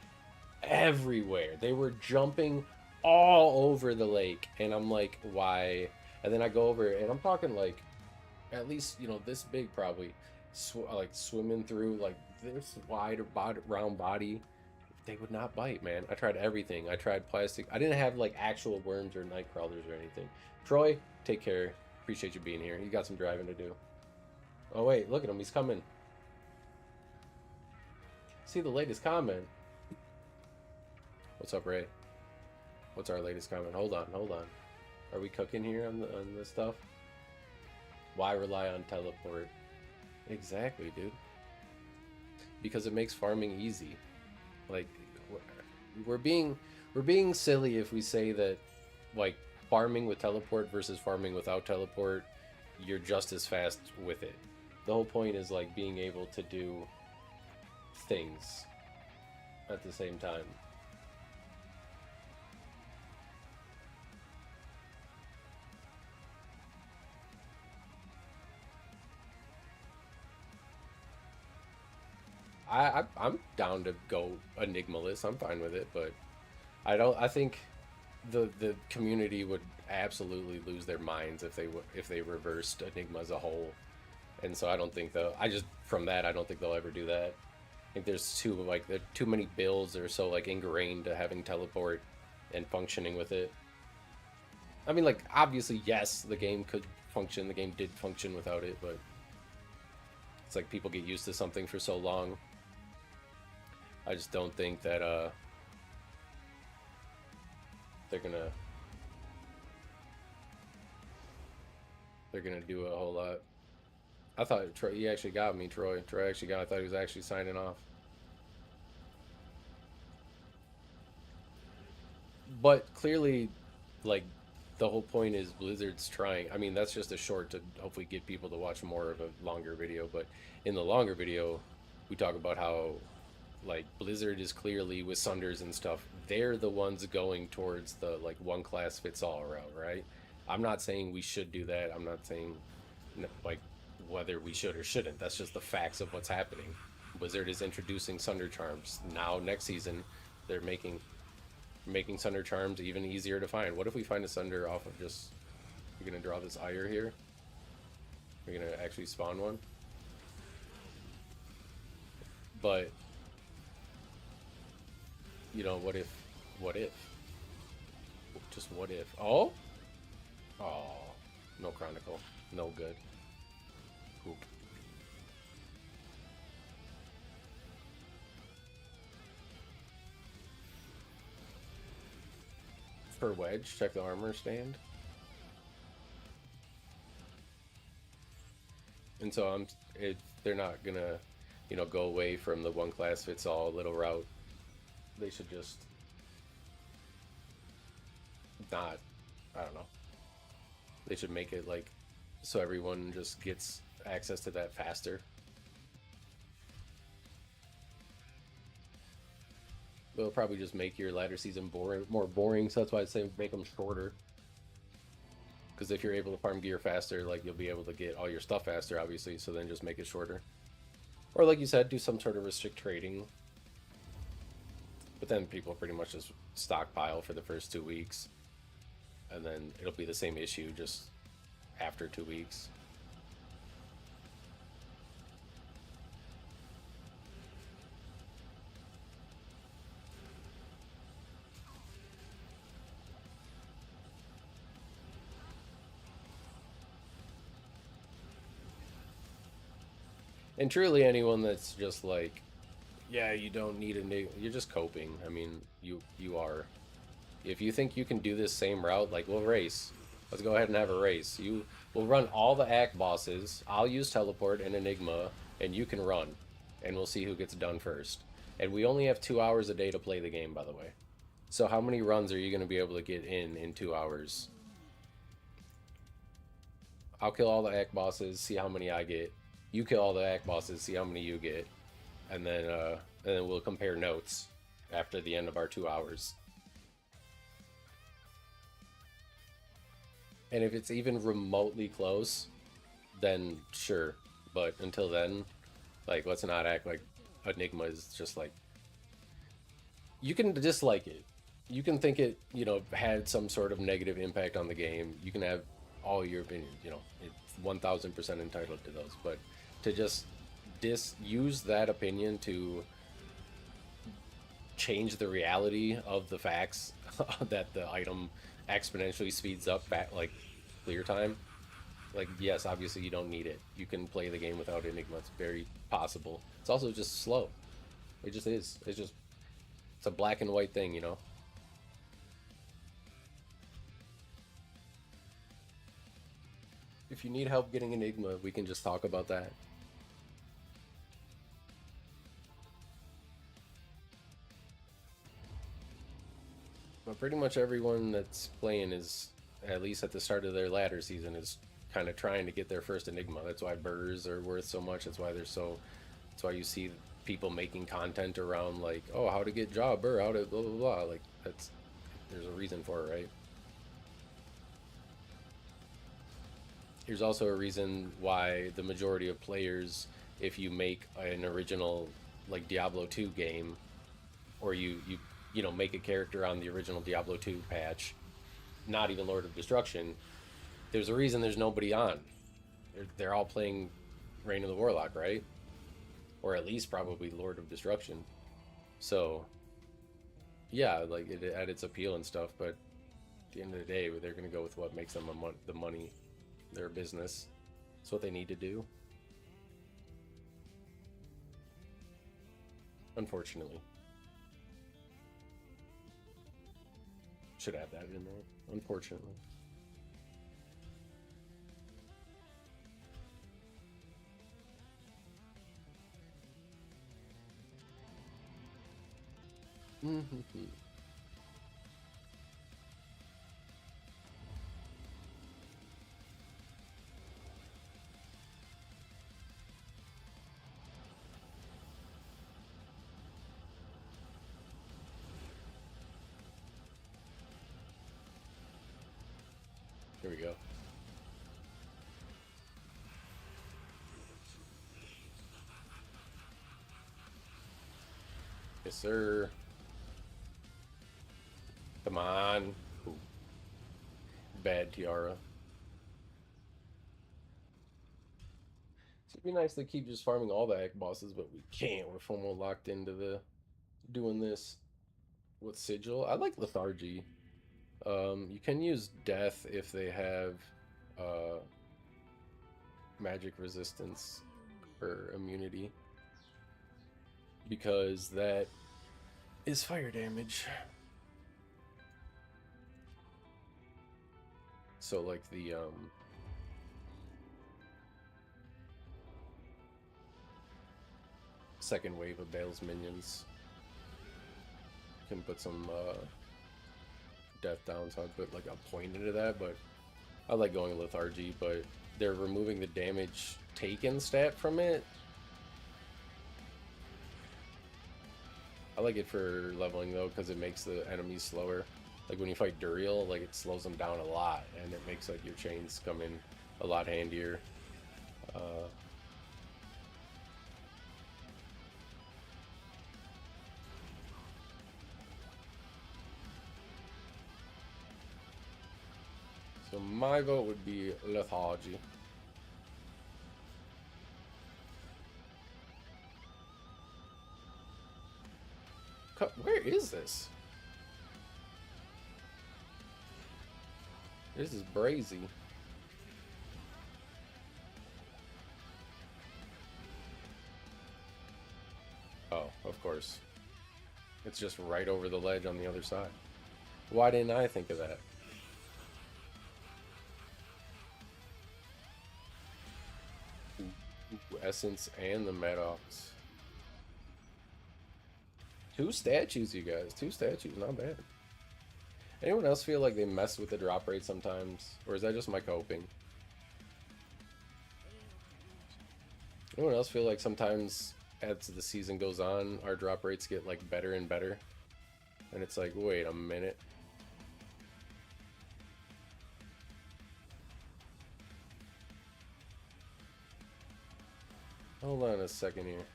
everywhere. They were jumping all over the lake, and I'm like, why? And then I go over, and I'm talking like at least this big probably, like swimming through like this wide round body. They would not bite, man. I tried everything. I tried plastic. I didn't have like actual worms or night crawlers or anything. Troy, take care. Appreciate you being here. You got some driving to do. Oh wait, look at him. He's coming. See the latest comment. What's up, Ray? What's our latest comment? Hold on. Are we cooking here on this stuff? Why rely on teleport? Exactly, dude. Because it makes farming easy. Like we're being silly if we say that like farming with teleport versus farming without teleport, you're just as fast with it. The whole point is like being able to do things at the same time. I'm down to go enigmaless. I'm fine with it, but I think the community would absolutely lose their minds if they reversed Enigma as a whole. And so I don't think I don't think they'll ever do that. I think there are too many builds that are so like ingrained to having teleport and functioning with it. I mean, like obviously yes, the game could function. The game did function without it, but it's like people get used to something for so long. I just don't think that they're gonna do a whole lot. I thought Troy, he actually got me, Troy. I thought he was actually signing off. But clearly, like, the whole point is Blizzard's trying. I mean, that's just a short to hopefully get people to watch more of a longer video. But in the longer video, we talk about how, like, Blizzard is clearly with Sunders and stuff. They're the ones going towards the, like, one class fits all route, right? I'm not saying we should do that. I'm not saying, like, whether we should or shouldn't. That's just the facts of what's happening. Blizzard is introducing Sunder Charms. Now, next season, they're making Sunder Charms even easier to find. What if we find a Sunder off of just... We're going to draw this Ire here? We're going to actually spawn one? But... You know, what if? Just what if? Oh, oh, no chronicle, no good. Poop. For wedge, check the armor stand. And so they're not gonna, go away from the one class fits all little route. They should just not. I don't know. They should make it like so everyone just gets access to that faster. They'll probably just make your ladder season more boring. So that's why I say make them shorter. Because if you're able to farm gear faster, like you'll be able to get all your stuff faster, obviously. So then just make it shorter. Or like you said, do some sort of restrict trading. But then people pretty much just stockpile for the first 2 weeks. And then it'll be the same issue just after 2 weeks. And truly, anyone that's just like, yeah, you don't need you're just coping. I mean, you are. If you think you can do this same route, like we'll race. Let's go ahead and have a race. We'll run all the act bosses. I'll use teleport and enigma, and you can run, and we'll see who gets done first. And we only have 2 hours a day to play the game, by the way. So how many runs are you going to be able to get in 2 hours? I'll kill all the act bosses, see how many I get. You kill all the act bosses, see how many you get, and then we'll compare notes after the end of our 2 hours. And if it's even remotely close, then sure. But until then, like let's not act like Enigma is just like you can dislike it. You can think it, had some sort of negative impact on the game. You can have all your opinions, it's 1000% entitled to those. But to just use that opinion to change the reality of the facts that the item exponentially speeds up back like clear time. Like yes, obviously you don't need it. You can play the game without Enigma. It's very possible. It's also just slow. It just is. It's a black and white thing. If you need help getting Enigma, we can just talk about that. But pretty much everyone that's playing is, at least at the start of their ladder season, is kind of trying to get their first Enigma. That's why burrs are worth so much. That's why you see people making content around like, oh, how to get job burr, how to blah blah blah. Like there's a reason for it, right? Here's also a reason why the majority of players, if you make an original like Diablo 2 game, or you make a character on the original Diablo 2 patch, not even Lord of Destruction, there's a reason there's nobody on. They're all playing Reign of the Warlock, right? Or at least probably Lord of Destruction. So, yeah, like it had its appeal and stuff, but at the end of the day, they're going to go with what makes them the money, their business. It's what they need to do. Unfortunately. Should have that in there, unfortunately. Here we go. Yes, sir. Come on. Ooh. Bad tiara. It'd be nice to keep just farming all the act bosses, but we can't. We're FOMO locked into the doing this with Sigil. I like Lethargy. You can use death if they have uh, magic resistance or immunity, because that is fire damage. So like the second wave of Bale's minions can put some death down, so I'd put like a point into that, but I like going lethargy, but they're removing the damage taken stat from it. I like it for leveling though, because it makes the enemies slower. Like when you fight Duriel, like it slows them down a lot, and it makes like your chains come in a lot handier. Uh, so my vote would be lethargy. Where is this? This is brazy. Oh, of course. It's just right over the ledge on the other side. Why didn't I think of that? Ooh, Essence and the Maddox. Two statues, you guys. Two statues, not bad. Anyone else feel like they mess with the drop rate sometimes? Or is that just my coping? Anyone else feel like sometimes as the season goes on, our drop rates get like better and better? And it's like, wait a minute. Hold on a second here.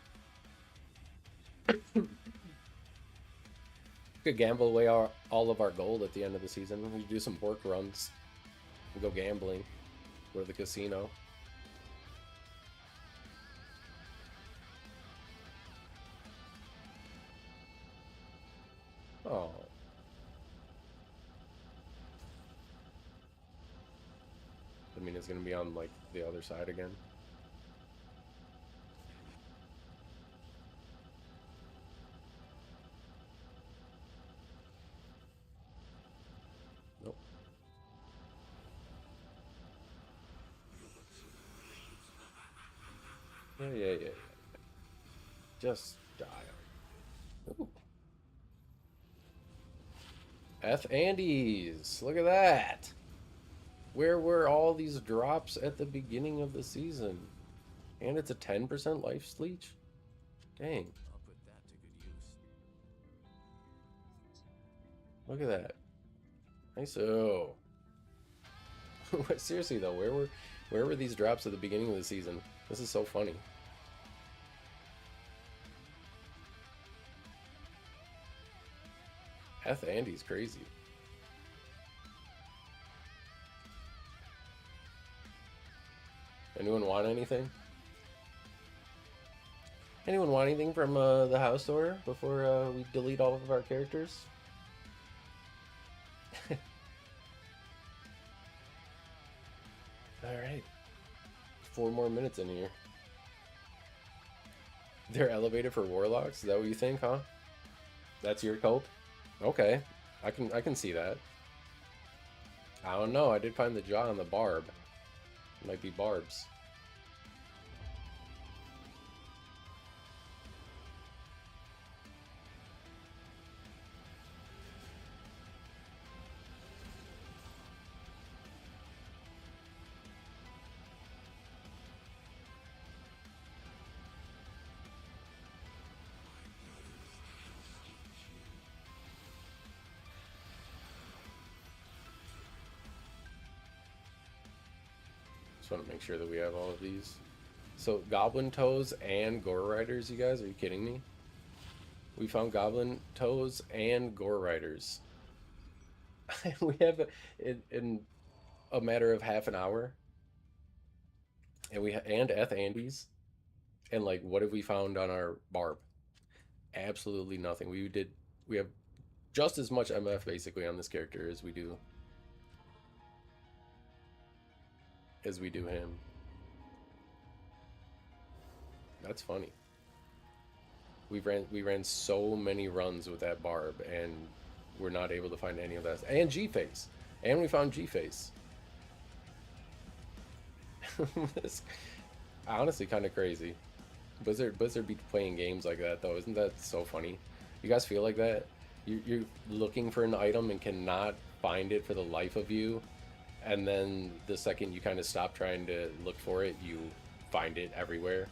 We could gamble away all of our gold at the end of the season. We could do some work runs. We go gambling. Go to the casino. Oh. I mean, it's gonna be on like the other side again. Nope. Yeah. Just die. Ooh. F Andes. Look at that. Where were all these drops at the beginning of the season? And it's a 10% life leech? Dang. I'll put that to good use. Look at that. Nice. Oh. Seriously though, where were these drops at the beginning of the season? This is so funny. F Andy's crazy. Anyone want anything? Anyone want anything from the house tour before we delete all of our characters? Alright. 4 more minutes in here. They're elevated for warlocks? Is that what you think, huh? That's your cope? Okay. I can see that. I don't know. I did find the jaw on the barb. It might be barbs. Just want to make sure that we have all of these. So, Goblin Toes and Gore Riders, you guys? Are you kidding me? We found Goblin Toes and Gore Riders. We have in a matter of half an hour. And and Eth Andes. And like, what have we found on our barb? Absolutely nothing. We have just as much MF basically on this character as we do him. That's funny. We ran so many runs with that Barb, and we're not able to find any of that. And G-Face, and we found G-Face. It's honestly kind of crazy. Blizzard be playing games like that though. Isn't that so funny? You guys feel like that? You're looking for an item and cannot find it for the life of you, and then the second you kind of stop trying to look for it, you find it everywhere.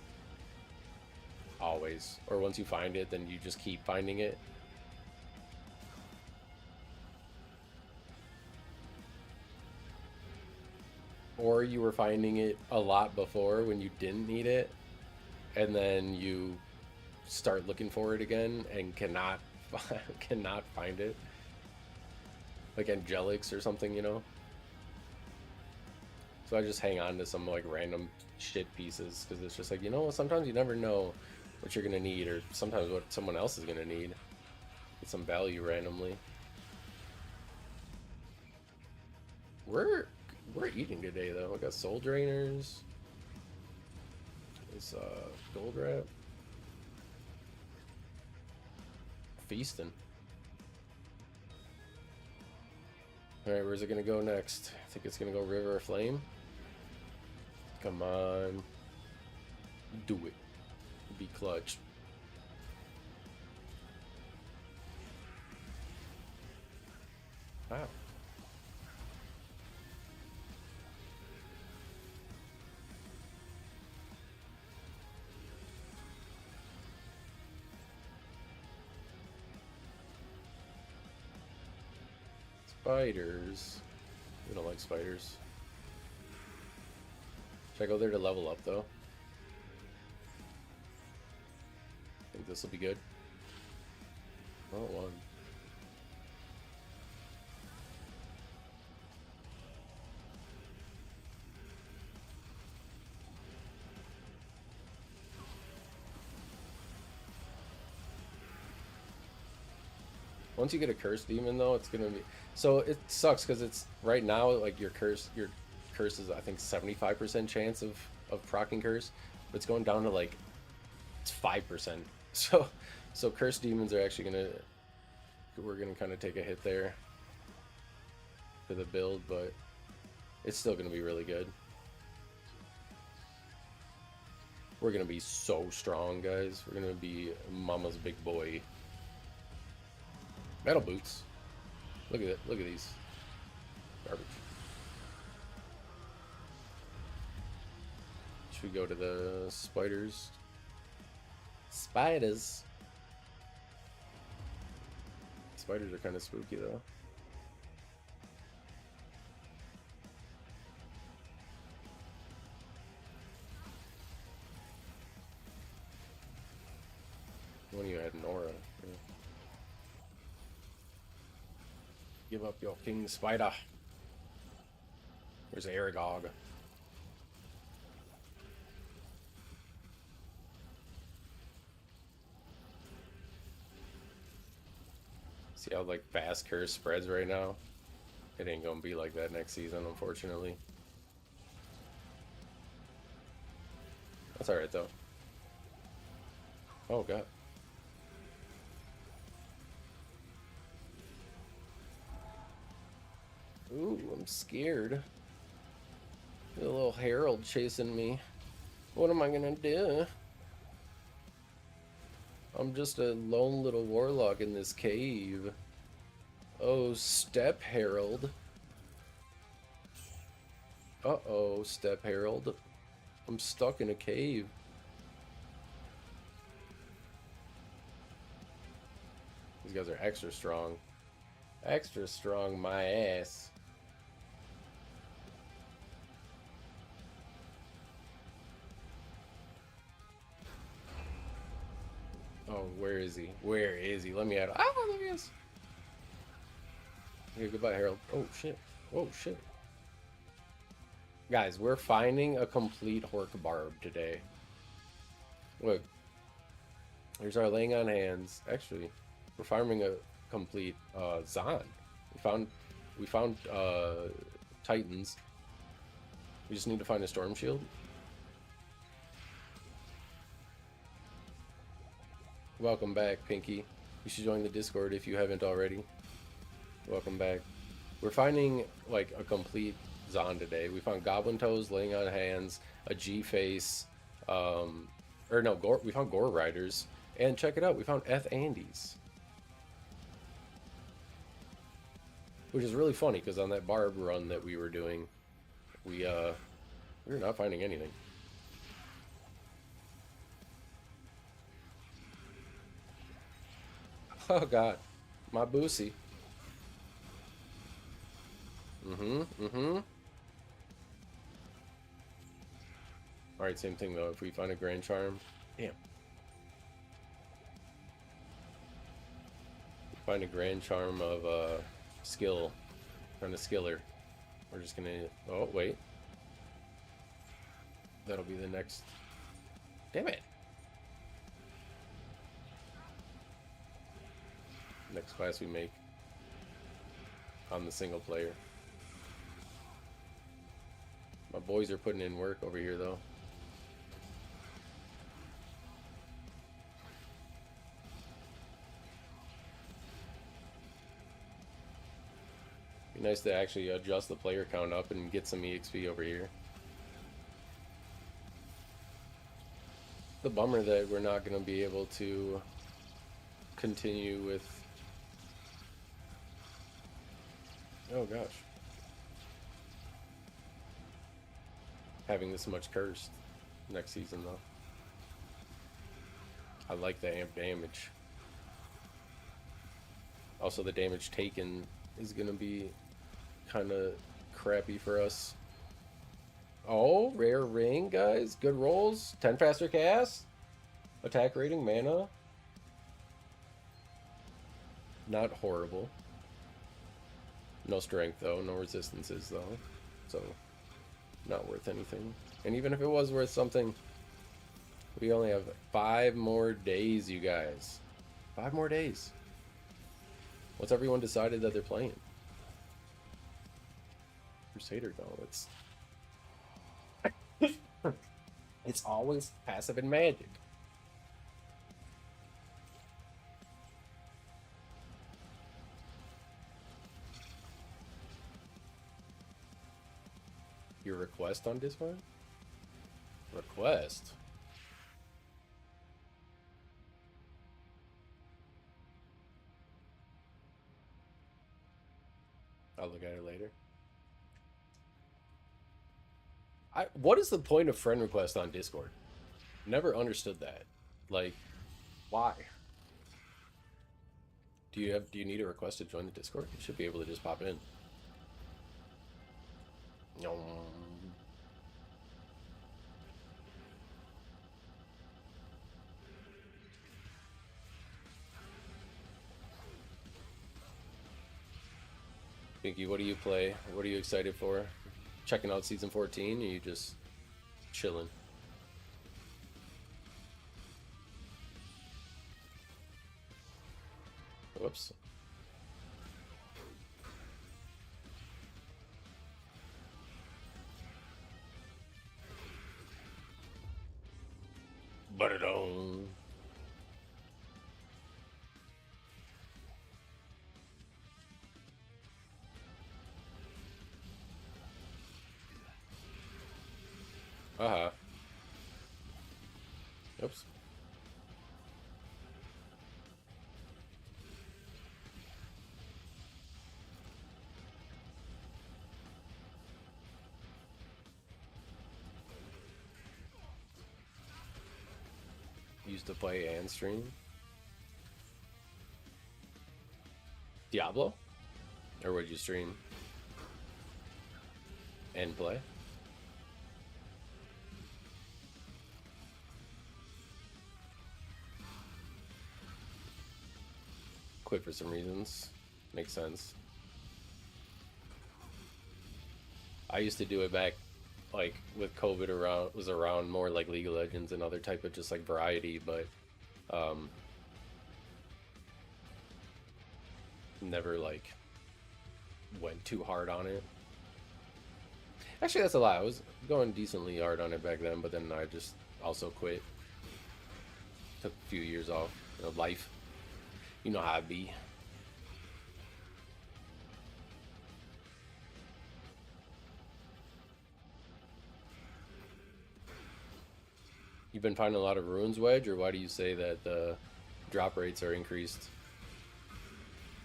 Always. Or once you find it, then you just keep finding it. Or you were finding it a lot before when you didn't need it, and then you start looking for it again and cannot find it. Like Angelics or something, you know? So I just hang on to some like random shit pieces because it's just like, you know, sometimes you never know what you're gonna need, or sometimes what someone else is gonna need. Get some value randomly. We're eating today though. We got soul drainers. This gold wrap. Feasting. Alright, where's it gonna go next? I think it's gonna go River of Flame. Come on. Do it. Be clutch. Wow. Spiders. We don't like spiders. Should I go there to level up though? Think this will be good. Oh, one. Once you get a curse demon though, it's gonna be, so it sucks because it's right now like your curse is I think 75% chance of proccing curse, but it's going down to like it's 5%. So curse demons are actually we're gonna kind of take a hit there for the build, but it's still gonna be really good. We're gonna be so strong, guys. We're gonna be mama's big boy. Metal boots. Look at it. Look at these. Garbage. Should we go to the spiders? Spiders. Spiders are kind of spooky though. One of you had an aura. Yeah. Give up your king spider. Where's Aragog? See how like fast curse spreads right now? It ain't gonna be like that next season, unfortunately. That's alright though. Oh god. Ooh, I'm scared. A little Herald chasing me. What am I gonna do? I'm just a lone little warlock in this cave. Oh, Step Herald. Uh-oh, Step Herald. I'm stuck in a cave. These guys are extra strong. Extra strong, my ass. Oh, where is he? Where is he? Let me out. Oh, there he is. Okay, goodbye, Harold. Oh, shit. Oh, shit. Guys, we're finding a complete Hork Barb today. Look. Here's our laying on hands. Actually, we're farming a complete Zon. We found Titans. We just need to find a storm shield. Welcome back, Pinky. You should join the Discord if you haven't already. Welcome back. We're finding like a complete Zon today. We found Goblin Toes, Laying on Hands, a G-Face, or no, Gore. We found Gore Riders, and check it out, we found Eth Andes, which is really funny because on that Barb run that we were doing, we were not finding anything. Oh God, my Boosie. Alright, same thing though. If we find a Grand Charm. Damn. Find a Grand Charm of skill. Find a skiller. We're just gonna. Oh, wait. That'll be the next. Damn it. Next class we make on the single player. My boys are putting in work over here though. Be nice to actually adjust the player count up and get some EXP over here. The bummer that we're not going to be able to continue with. Oh gosh. Having this much cursed next season though. I like the amp damage. Also the damage taken is gonna be kinda crappy for us. Oh, rare ring, guys. Good rolls. 10 faster cast. Attack rating, mana. Not horrible. No strength though, no resistances though. So not worth anything. And even if it was worth something, we only have 5 more days, you guys. 5 more days. What's everyone decided that they're playing? Crusader Gauntlets. It's always passive and magic. Your request on Discord? Request? I'll look at it later. What is the point of friend request on Discord? Never understood that. Like, why? Do you need a request to join the Discord? You should be able to just pop in. Pinky, what do you play? What are you excited for? Checking out season 14, or you just chilling? Whoops. But it on. Uh-huh. Oops. Used to play and stream. Diablo? Or would you stream and play? Quit for some reasons. Makes sense. I used to do it back, like, with COVID around, was around more like League of Legends and other type of just like variety, but never like went too hard on it. Actually, that's a lie. I was going decently hard on it back then, but then I just also quit. Took a few years off of life. You know how it be. You've been finding a lot of ruins, Wedge, or why do you say that the drop rates are increased?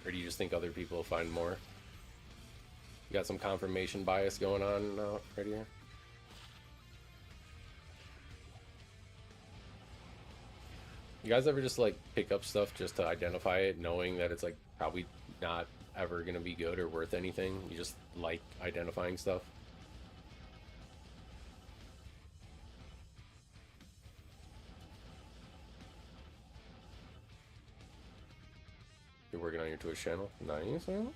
Or do you just think other people find more? You got some confirmation bias going on right here? You guys ever just like pick up stuff just to identify it, knowing that it's like probably not ever gonna be good or worth anything? You just like identifying stuff? You're working on your Twitch channel? Nice, huh?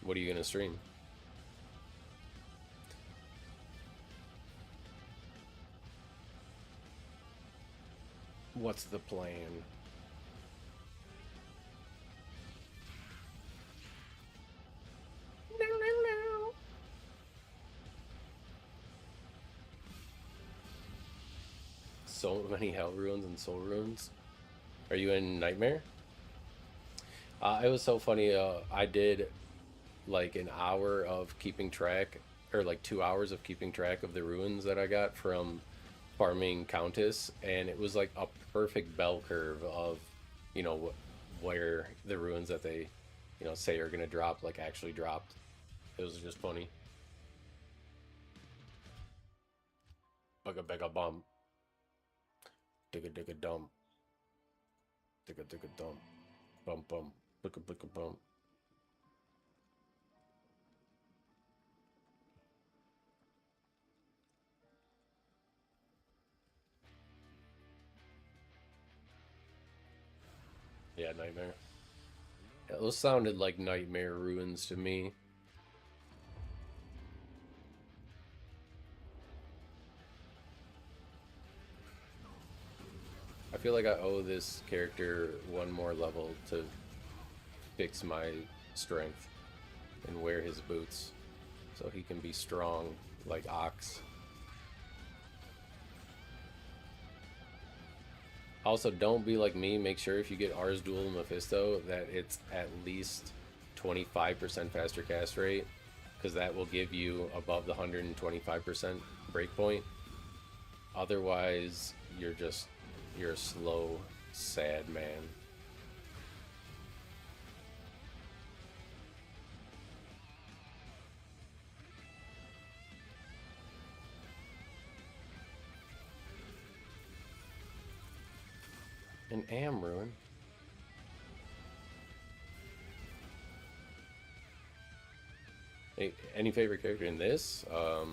What are you gonna stream? What's the plan? So many hell ruins and soul ruins. Are you in Nightmare? It was so funny. I did like an hour of keeping track, or like 2 hours of keeping track of the ruins that I got from farming Countess, and it was like a perfect bell curve of, you know, where the ruins that they, you know, say are gonna drop like actually dropped. It was just funny. Bugga bugga bum. Digga digga dum. Digga digga dum. Bum bum. Bugga bugga bum. Yeah, Nightmare. Yeah, those sounded like Nightmare ruins to me. I feel like I owe this character one more level to fix my strength and wear his boots so he can be strong like Ox. Also, don't be like me. Make sure if you get Ars Duel Mephisto that it's at least 25% faster cast rate, because that will give you above the 125% breakpoint. Otherwise, you're a slow, sad man. An Am ruin. Hey, any favorite character in this? I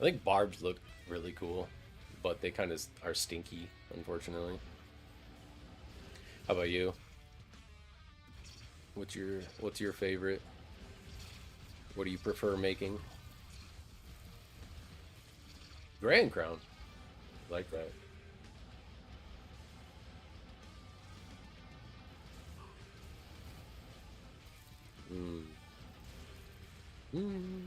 think Barbs look really cool, but they kind of are stinky, unfortunately. How about you? What's your favorite? What do you prefer making? Grand Crown. Like that. Mm. Mm.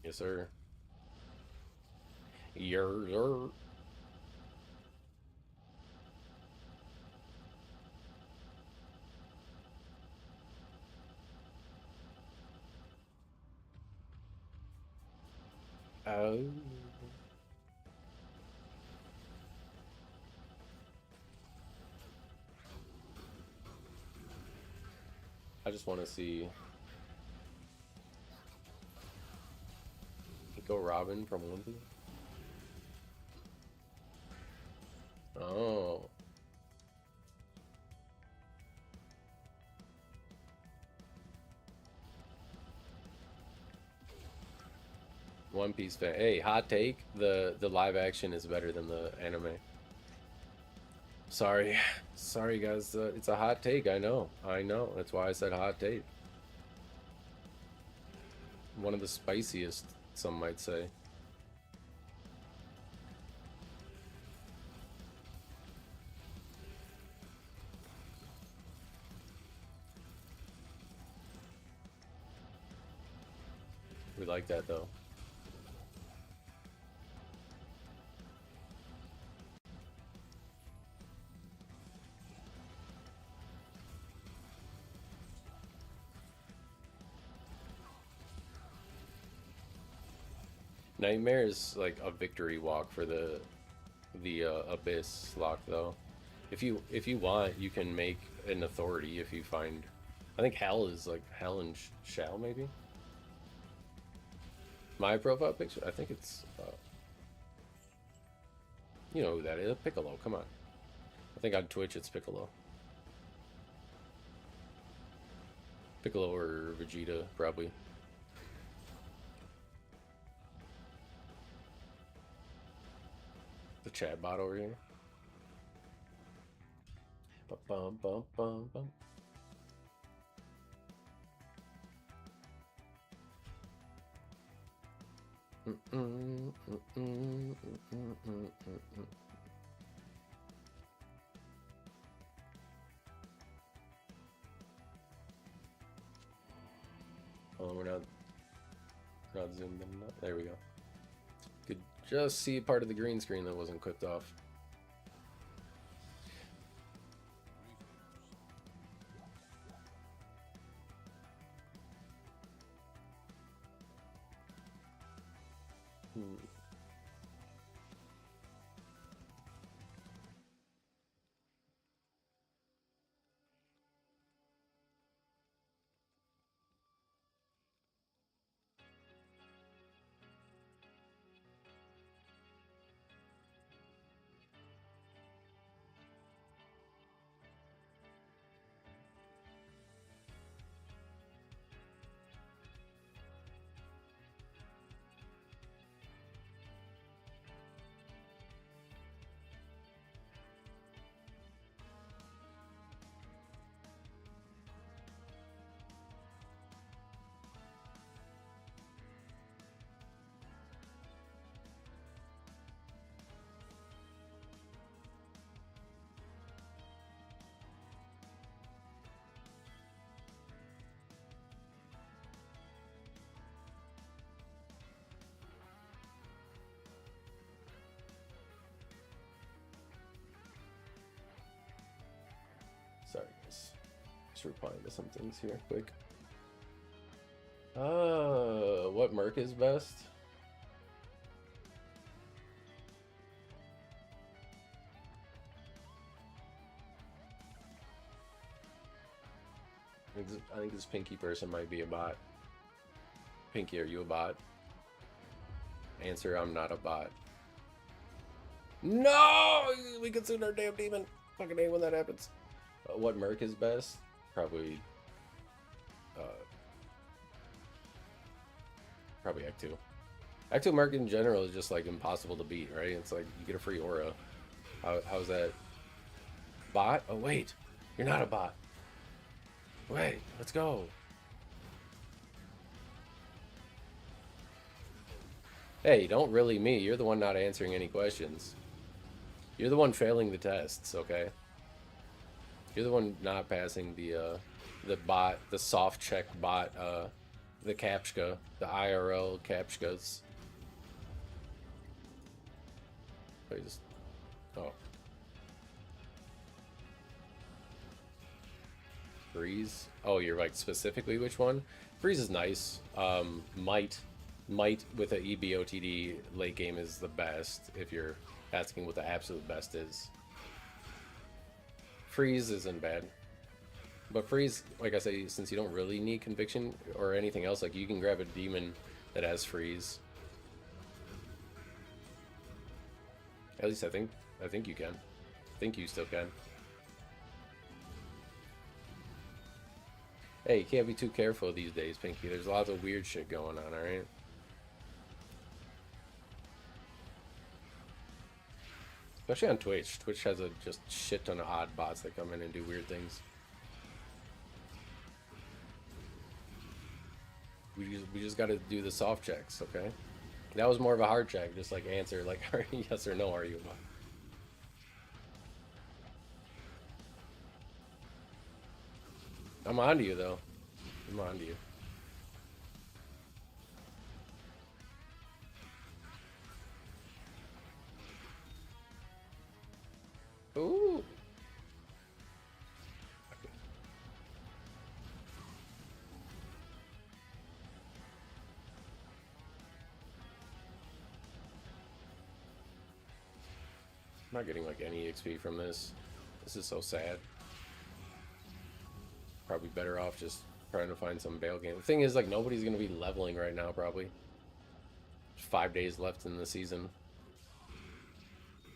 Yes, sir. Yer. Oh. I just want to see Nico Robin from One Piece. Oh. One Piece fan. Hey, hot take. The live action is better than the anime. Sorry. Sorry, guys. It's a hot take. I know. I know. That's why I said hot take. One of the spiciest, some might say. We like that, though. Nightmare is like a victory walk for the Abyss lock, though. If you want, you can make an authority if you find. I think Hell is like Hell and Shell, maybe. My profile picture. I think it's. You know who that is? Piccolo. Come on. I think on Twitch it's Piccolo. Piccolo or Vegeta, probably. The chat bot over here. Bum, bum, bum, bum. Oh, we're not zoomed in enough. There we go. Could just see part of the green screen that wasn't clipped off. Sorry, guys. Just replying to some things here, quick. What Merc is best? I think this Pinky person might be a bot. Pinky, are you a bot? Answer, I'm not a bot. No! We consumed our damn demon. Fucking hate when that happens. What Merc is best? Probably Act 2. Act 2 Merc in general is just like impossible to beat, right? It's like you get a free aura. How's that? Bot? Oh wait, you're not a bot. Wait, let's go. Hey, don't really me. You're the one not answering any questions. You're the one failing the tests, okay? You're the one not passing the bot, the soft check bot, the CAPTCHA, the IRL CAPTCHAs. Wait, just... Oh. Freeze? Oh, you're like specifically which one? Freeze is nice. Might with a EBOTD late game is the best if you're asking what the absolute best is. Freeze isn't bad. But Freeze, like I say, since you don't really need Conviction or anything else, like you can grab a demon that has Freeze. At least I think you can. I think you still can. Hey, you can't be too careful these days, Pinky. There's lots of weird shit going on, alright? Especially on Twitch. Twitch has a just shit ton of odd bots that come in and do weird things. We just got to do the soft checks, okay? That was more of a hard check, just like answer like yes or no, are you a bot? I'm on to you though. I'm on to you. Ooh. I'm not getting like any XP from this. This is so sad. Probably better off just trying to find some bail game. The thing is, like, nobody's gonna be leveling right now, probably. There's 5 days left in the season.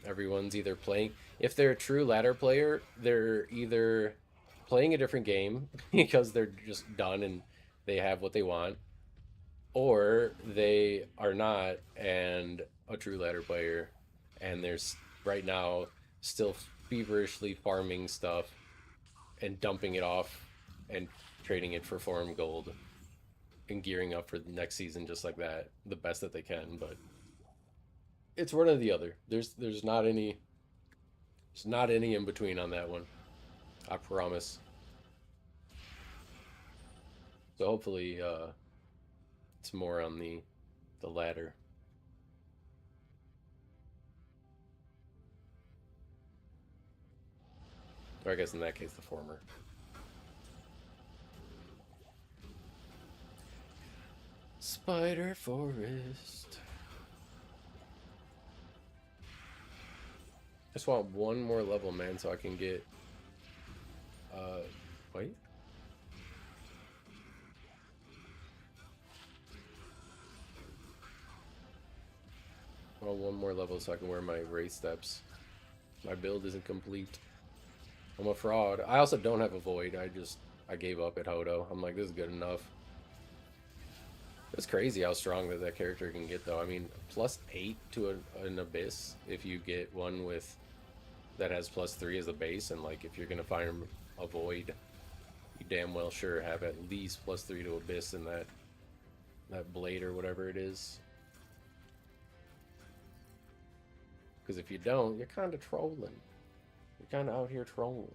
Everyone's either playing... If they're a true ladder player, they're either playing a different game because they're just done and they have what they want, or they are not and a true ladder player and there's right now still feverishly farming stuff and dumping it off and trading it for farm gold and gearing up for the next season just like that, the best that they can. But it's one or the other. There's not any in between on that one. I promise. So hopefully it's more on the latter. Or I guess in that case the former. Spider Forest. Just want one more level, man, so I can get wait. Well, one more level so I can wear my race steps. My build isn't complete. I'm a fraud. I also don't have a void. I gave up at Hodo. I'm like, this is good enough. It's crazy how strong that character can get, though. I mean, +8 to an abyss if you get one with that has +3 as the base, and like if you're gonna find a void, you damn well sure have at least +3 to abyss in that blade or whatever it is. Because if you don't, you're kind of trolling. You're kind of out here trolling.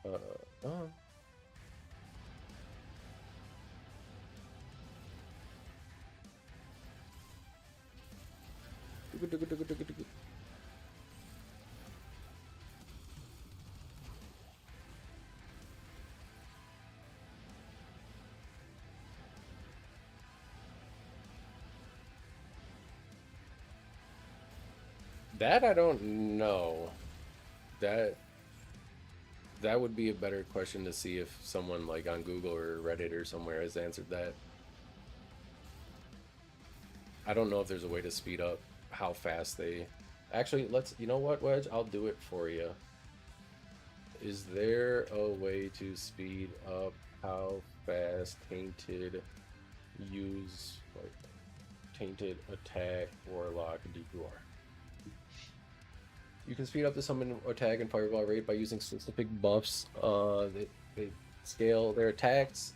Oh. That I don't know. That would be a better question to see if someone like on Google or Reddit or somewhere has answered that. I don't know if there's a way to speed up how fast they... Actually, you know what, Wedge? I'll do it for you. Is there a way to speed up how fast Tainted use, like, Tainted Attack Warlock DQR? You can speed up the summon attack and fireball rate by using specific buffs. They scale their attacks,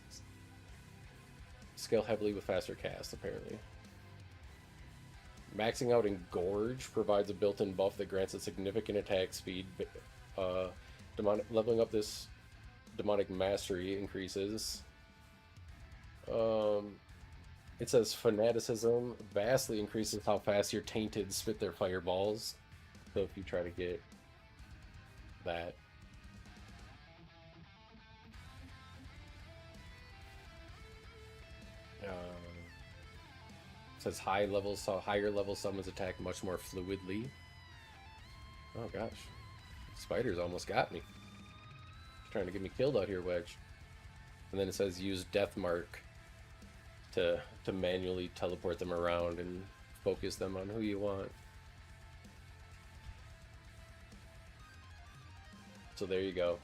scale heavily with faster cast, apparently. Maxing out Engorge provides a built-in buff that grants a significant attack speed. Leveling up this demonic mastery increases. It says fanaticism vastly increases how fast your tainted spit their fireballs. So if you try to get that. It says higher level summons attack much more fluidly. Oh gosh. Spiders almost got me. Trying to get me killed out here, Wedge. And then it says use Death Mark to manually teleport them around and focus them on who you want. So there you go.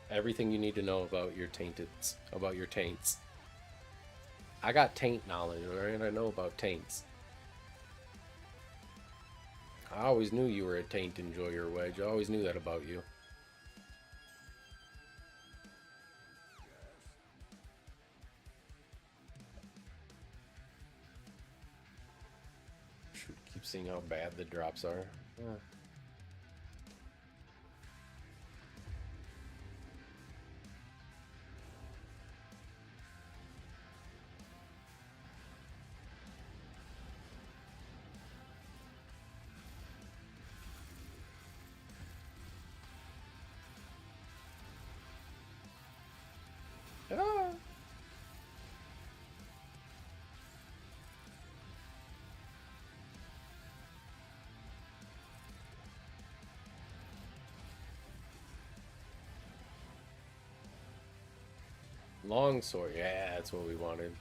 Everything you need to know about your taints. I got taint knowledge, right? I know about taints. I always knew you were a taint enjoyer, Wedge. I always knew that about you. Shoot, keep seeing how bad the drops are. Yeah. Ah. Longsword, yeah, that's what we wanted.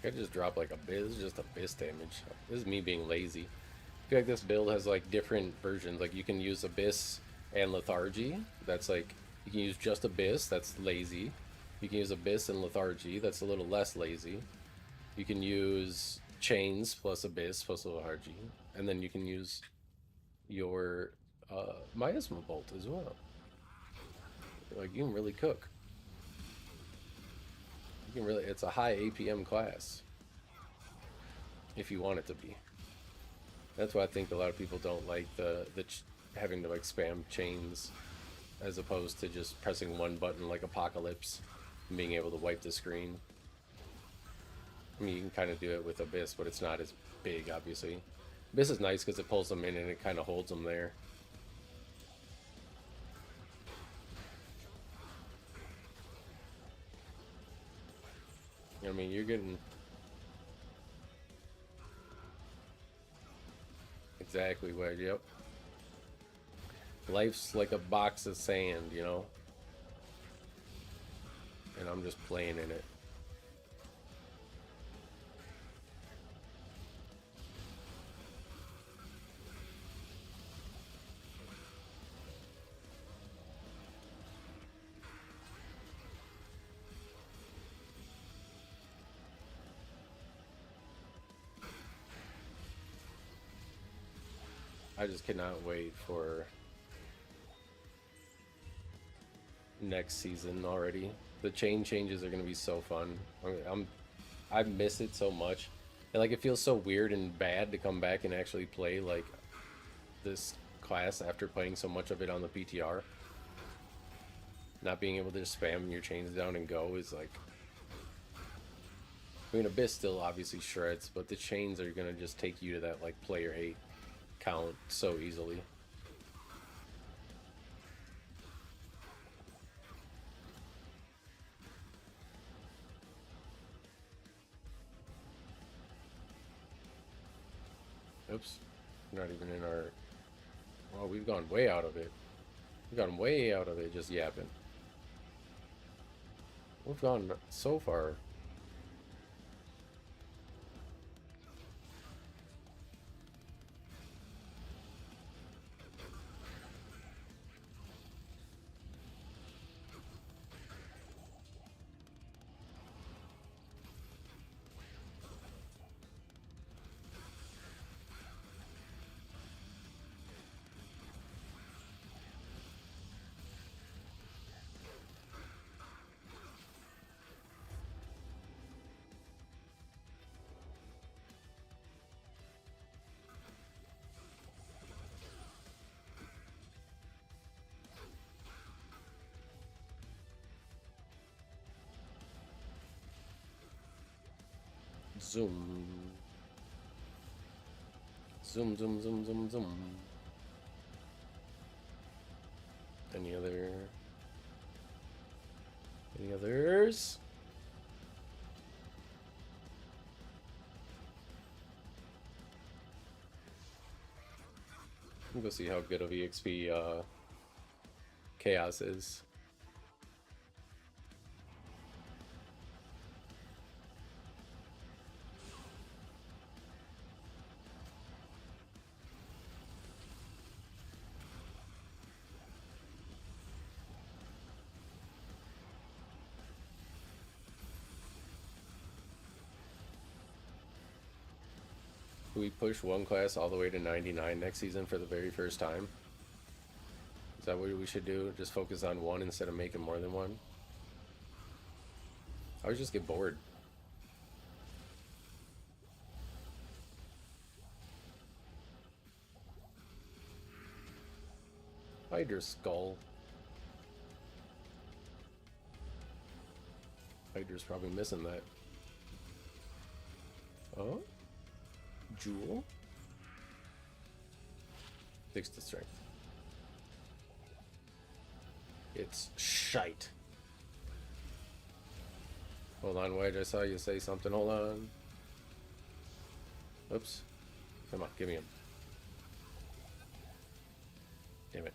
I just drop like this is just abyss damage. This is me being lazy. I feel like this build has like different versions. Like you can use abyss and lethargy. That's like you can use just abyss. That's lazy. You can use abyss and lethargy. That's a little less lazy. You can use chains plus abyss plus lethargy, and then you can use your miasma bolt as well. Like you can really cook. You can really. It's a high APM class if you want it to be. That's why I think a lot of people don't like having to like spam chains as opposed to just pressing one button like Apocalypse and being able to wipe the screen. I mean, you can kind of do it with Abyss, but it's not as big, obviously. Abyss is nice because it pulls them in and it kind of holds them there. I mean, you're getting... Exactly, Wedge, yep. Life's like a box of sand, you know? And I'm just playing in it. I just cannot wait for next season already. The chain changes are gonna be so fun. I miss it so much, and like it feels so weird and bad to come back and actually play like this class after playing so much of it on the PTR. Not being able to just spam your chains down and go is like. I mean, Abyss still obviously shreds, but the chains are gonna just take you to that like player 8 count so easily. Oops. Not even in our... Well, we've gone way out of it. We've gone way out of it just yapping. We've gone so far. Zoom. Zoom, zoom, zoom, zoom, zoom. Any other... Any others? We'll go see how good of EXP Chaos is. Do we push one class all the way to 99 next season for the very first time? Is that what we should do? Just focus on one instead of making more than one? I would just get bored. Hydra Skull. Hydra's probably missing that. Oh? Jewel? 6 to strength. It's shite. Hold on, wait, I saw you say something. Hold on. Oops. Come on, give me him. Damn it.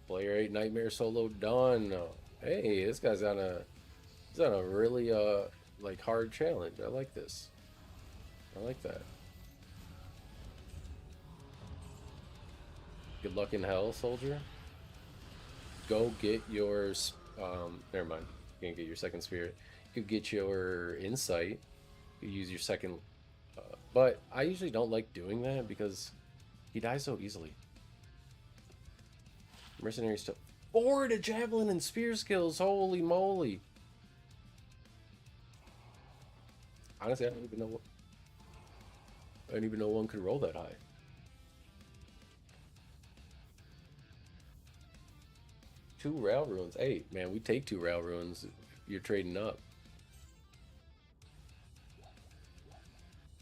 Player 8 Nightmare solo done. Hey, this guy's on a really like hard challenge. I like this. I like that. Good luck in hell, soldier. Go get your never mind. You can't get your second spirit. You could get your insight. You use your second but I usually don't like doing that because he dies so easily. Mercenary stuff. 4 to javelin and spear skills. Holy moly. Honestly, I don't even know one could roll that high. Two rail ruins. Hey, man, we take 2 rail ruins if you're trading up.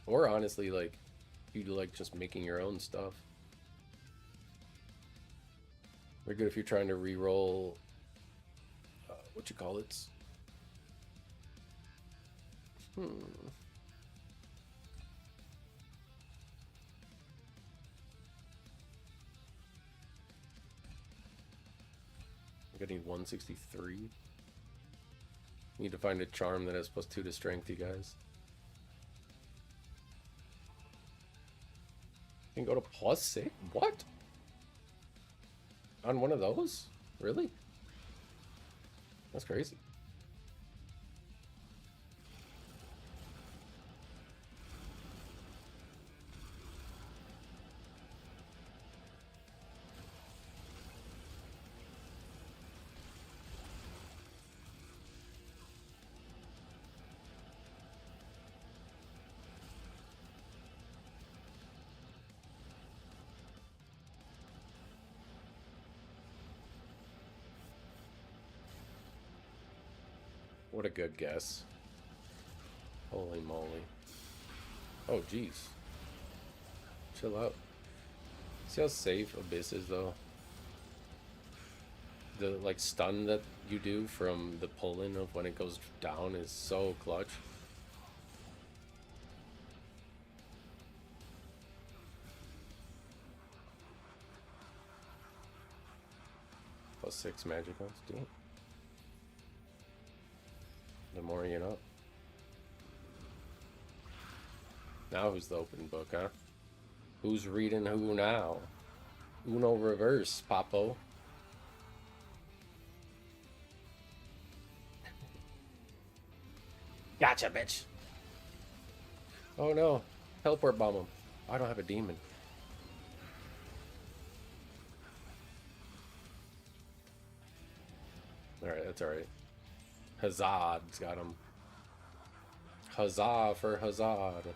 Or honestly, like, you like just making your own stuff. They're good if you're trying to re-roll what you call it. I'm gonna need 163. Need to find a charm that has +2 to strength, you guys. Can go to +6? What? On one of those? Really? That's crazy. What a good guess. Holy moly. Oh, jeez. Chill out. See how safe Abyss is, though? The, like, stun that you do from the pull-in of when it goes down is so clutch. +6 magic ones, damn. The more you know. Now who's the open book, huh? Who's reading who now? Uno reverse, Papo. Gotcha, bitch. Oh no. Teleport bomb him. I don't have a demon. Alright, that's alright. Hazard's got him. Huzzah for Hazard.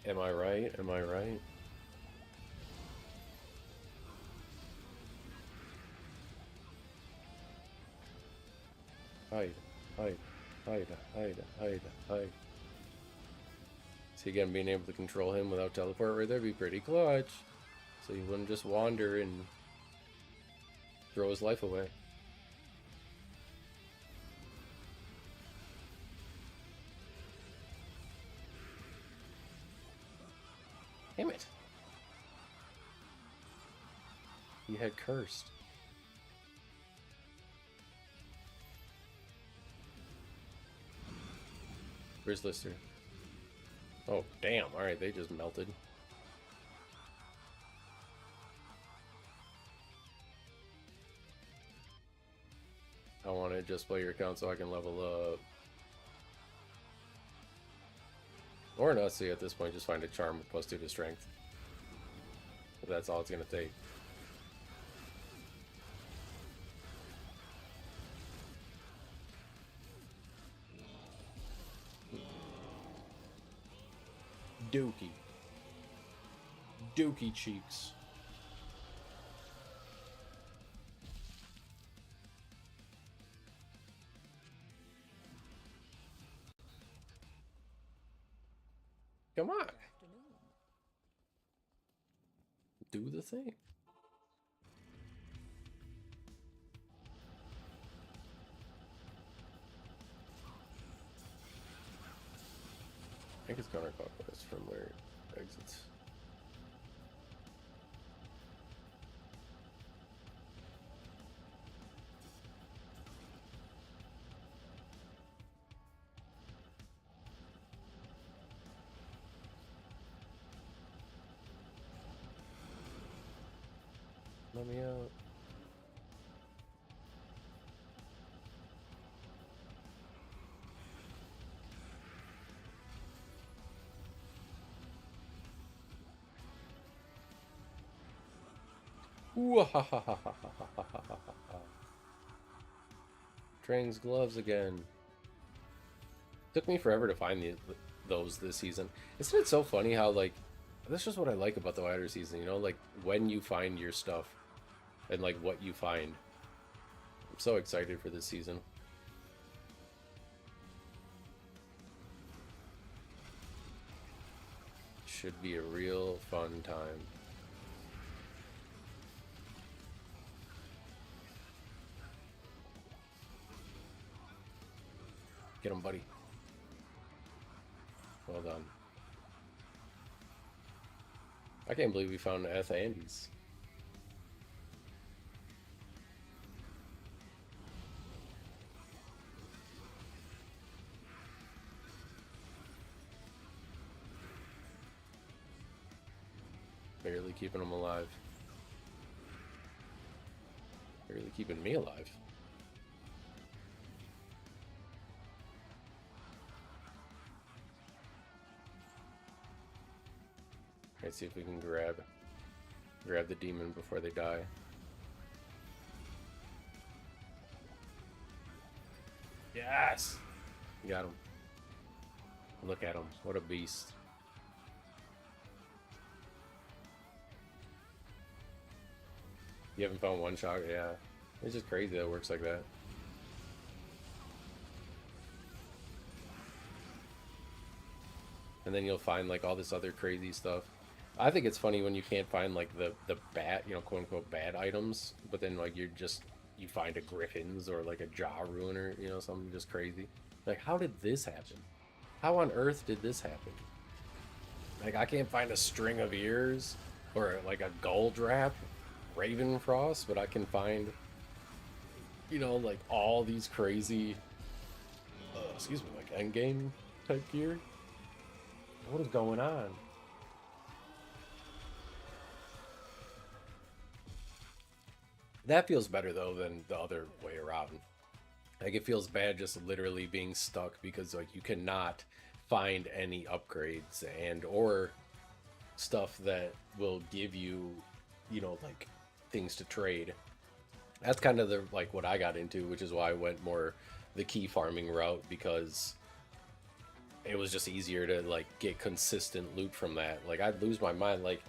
Am I right? Am I right? Hide, hide, hide, hide, hide, hide. See, again, being able to control him without teleport right there would be pretty clutch. So he wouldn't just wander and throw his life away. Damn it. He had cursed. Where's Lister? Oh, damn. Alright, they just melted. I want to just play your account so I can level up. Or not, see at this point, just find a charm with +2 to strength. But that's all it's gonna take. Dookie. Dookie cheeks. Come on. Do the thing. I think it's counterclockwise from where it exits. Let me out. Train's gloves again. Took me forever to find those this season. Isn't it so funny how, like, that's just what I like about the wider season, you know, like when you find your stuff and like what you find. I'm so excited for this season. Should be a real fun time. Get him, buddy. Well done. I can't believe we found Eth Andes. Barely keeping him alive. Barely keeping me alive. Let's see if we can grab the demon before they die. Yes! Got him. Look at him. What a beast. You haven't found one shot? Yeah. It's just crazy that it works like that. And then you'll find like all this other crazy stuff. I think it's funny when you can't find like the bad, you know, quote unquote bad items, but then like you find a Griffin's or like a jaw ruiner, you know, something just crazy. Like, how did this happen? How on earth did this happen? Like, I can't find a string of ears or like a gold wrap, Raven Frost, but I can find, you know, like all these crazy, excuse me, like endgame type gear. What is going on? That feels better though than the other way around. Like, it feels bad just literally being stuck because like you cannot find any upgrades and or stuff that will give you, you know, like things to trade. That's kind of the like what I got into, which is why I went more the key farming route, because it was just easier to like get consistent loot from that. Like, I'd lose my mind like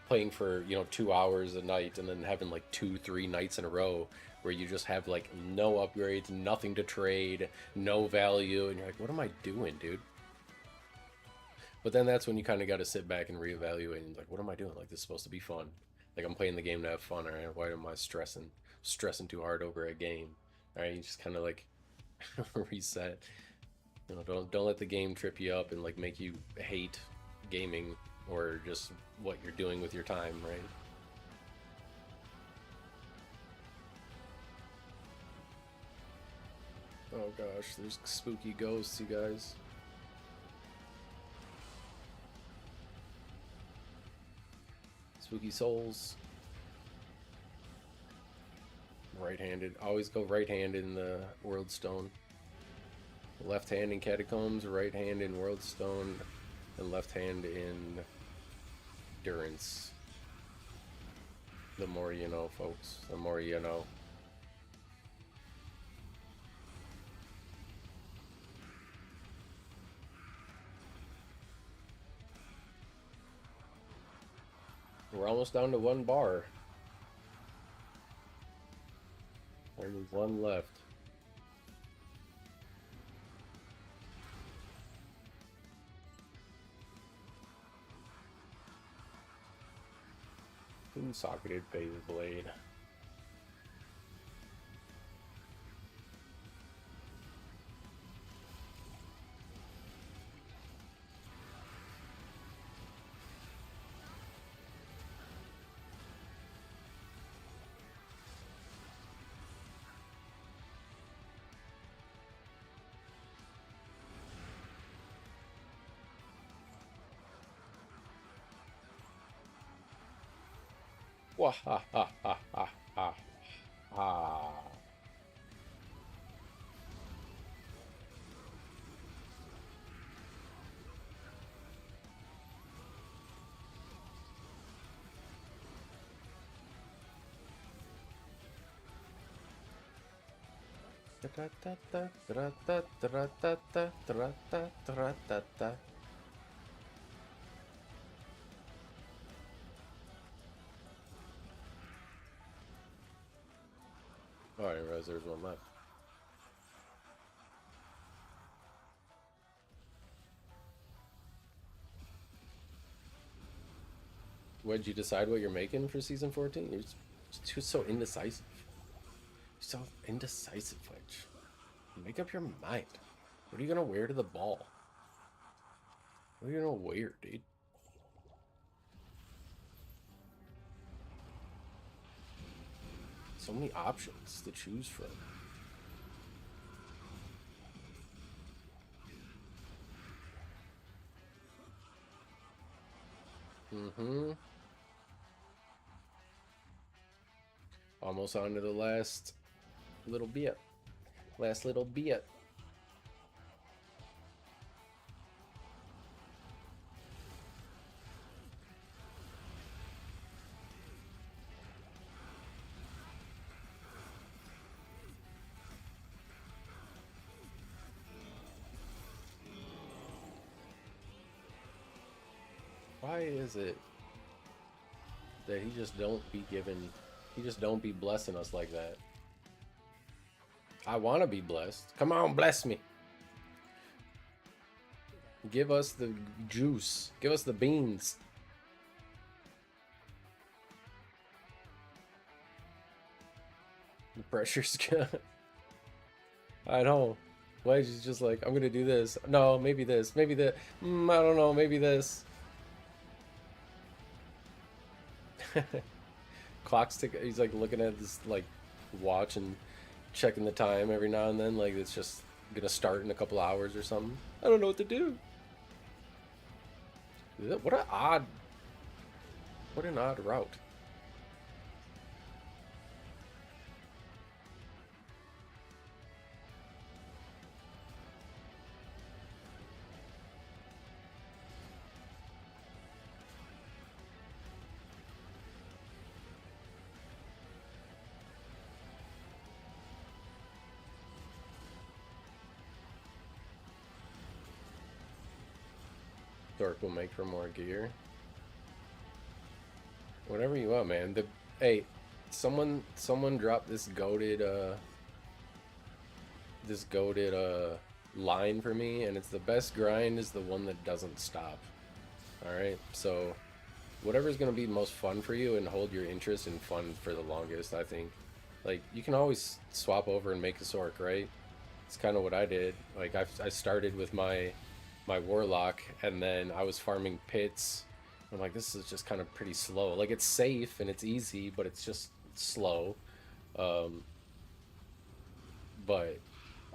playing for, you know, 2 hours a night and then having like 2-3 nights in a row where you just have like no upgrades, nothing to trade, no value, and you're like, what am I doing, dude? But then that's when you kind of got to sit back and reevaluate and like, what am I doing? Like, this is supposed to be fun. Like, I'm playing the game to have fun, all right? Why am I stressing too hard over a game? All right, you just kind of like reset. You know, don't let the game trip you up and like make you hate gaming or just what you're doing with your time, right? Oh gosh, there's spooky ghosts, you guys. Spooky souls. right-handed. Always go right-handed in the World Stone. Left hand in Catacombs, right hand in World Stone, and left hand in Durance. The more you know, folks. The more you know. We're almost down to 1 bar. Only 1 left. Socketed phase blade. Wah ha ha ha ha ha ha. Oh, I didn't realize there was 1 left. When did you decide what you're making for season 14? You're just so indecisive. So indecisive, Wedge. Make up your mind. What are you gonna wear to the ball? What are you gonna wear, dude? So many options to choose from. Mm-hmm. Almost on to the last little bit. Last little bit. Why is it that he just don't be blessing us like that? I want to be blessed. Come on, bless me. Give us the juice. Give us the beans. The pressure's good. I know. Wedge is just like, I'm gonna do this. No, maybe this. Maybe that. I don't know. Maybe this. Clock's tick. He's like looking at this like watch and checking the time every now and then. Like it's just gonna start in a couple hours or something. I don't know what to do. What an odd route. Dork will make for more gear. Whatever you want, man. Hey, someone dropped this goated line for me, and it's the best grind is the one that doesn't stop. All right, so whatever's gonna be most fun for you and hold your interest and fun for the longest, I think. Like you can always swap over and make a sork, right? It's kind of what I did. Like I started with my warlock, and then I was farming pits. I'm like, this is just kind of pretty slow. Like it's safe and it's easy, but it's just slow. But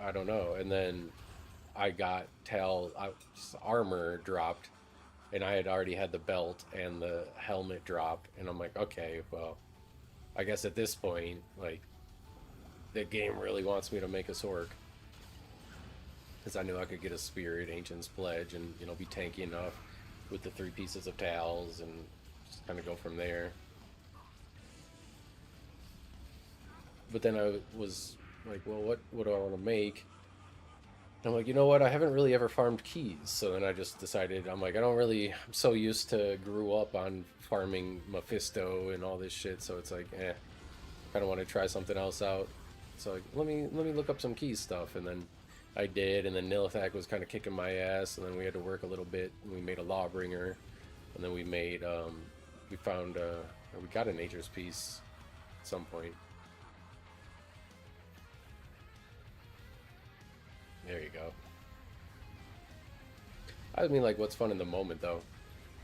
I don't know. And then I got armor dropped, and I had already had the belt and the helmet drop, and I'm like, okay, well, I guess at this point, like, that game really wants me to make a Sork. Because I knew I could get a Spirit, Ancient's Pledge, and, you know, be tanky enough with the 3 pieces of Tals and just kind of go from there. But then I was like, well, what do I want to make? And I'm like, you know what? I haven't really ever farmed keys. So then I just decided, I'm like, I'm so used to grew up on farming Mephisto and all this shit. So it's like, kind of want to try something else out. So like, let me look up some keys stuff. And then I did. And then Nilithak was kind of kicking my ass. And then we had to work a little bit. And we made a Lawbringer. And then we made, we found, we got a Nature's Piece at some point. There you go. I mean, like, what's fun in the moment, though?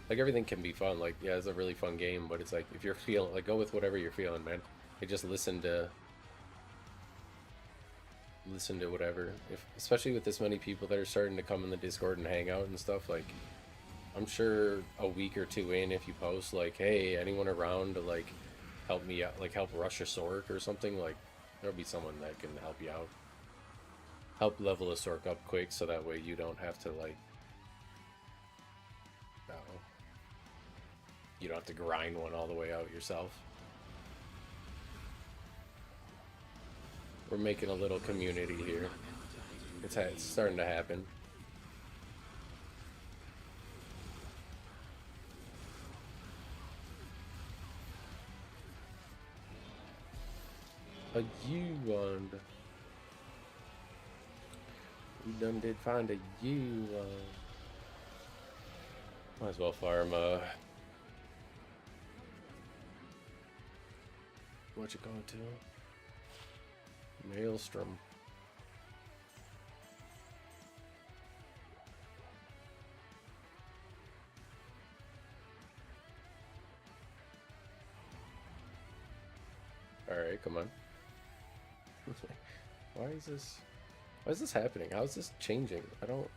Like, everything can be fun. Like, yeah, it's a really fun game, but it's like, if you're feeling, like, go with whatever you're feeling, man. Like, just listen to whatever. Especially with this many people that are starting to come in the Discord and hang out and stuff, like, I'm sure a week or two in, if you post, like, hey, anyone around to, like, help me out, like, help rush a Sork or something, like, there'll be someone that can help you out. Help level a Sork up quick so that way you don't have to, like, no, you don't have to grind one all the way out yourself. We're making a little community here. It's starting to happen. A U-wand. We done did find a U-wand. Might as well farm, what you going to? Maelstrom. Alright, come on. Why is this happening? How is this changing? I don't...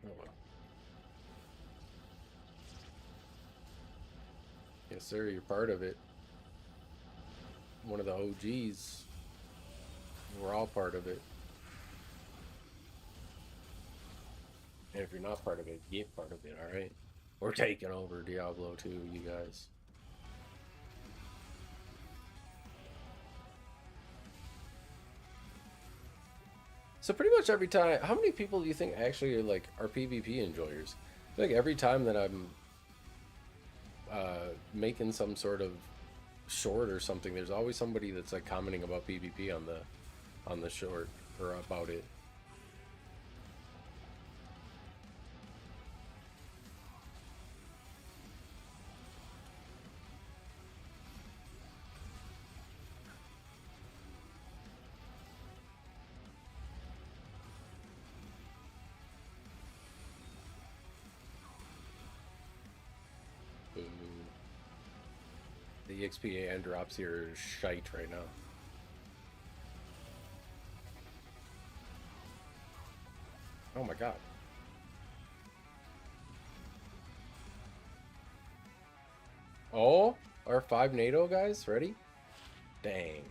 Oh well. Yes, sir, you're part of it. One of the OGs. We're all part of it. And if you're not part of it, get part of it, alright? We're taking over Diablo 2, you guys. So pretty much every time, how many people do you think actually are PvP enjoyers? I feel like every time that I'm making some sort of short or something, there's always somebody that's like commenting about PvP on the short or about it. Ooh. The EXP and drops here is shite right now. Oh my god. Oh, our 5 NATO guys, ready? Dang.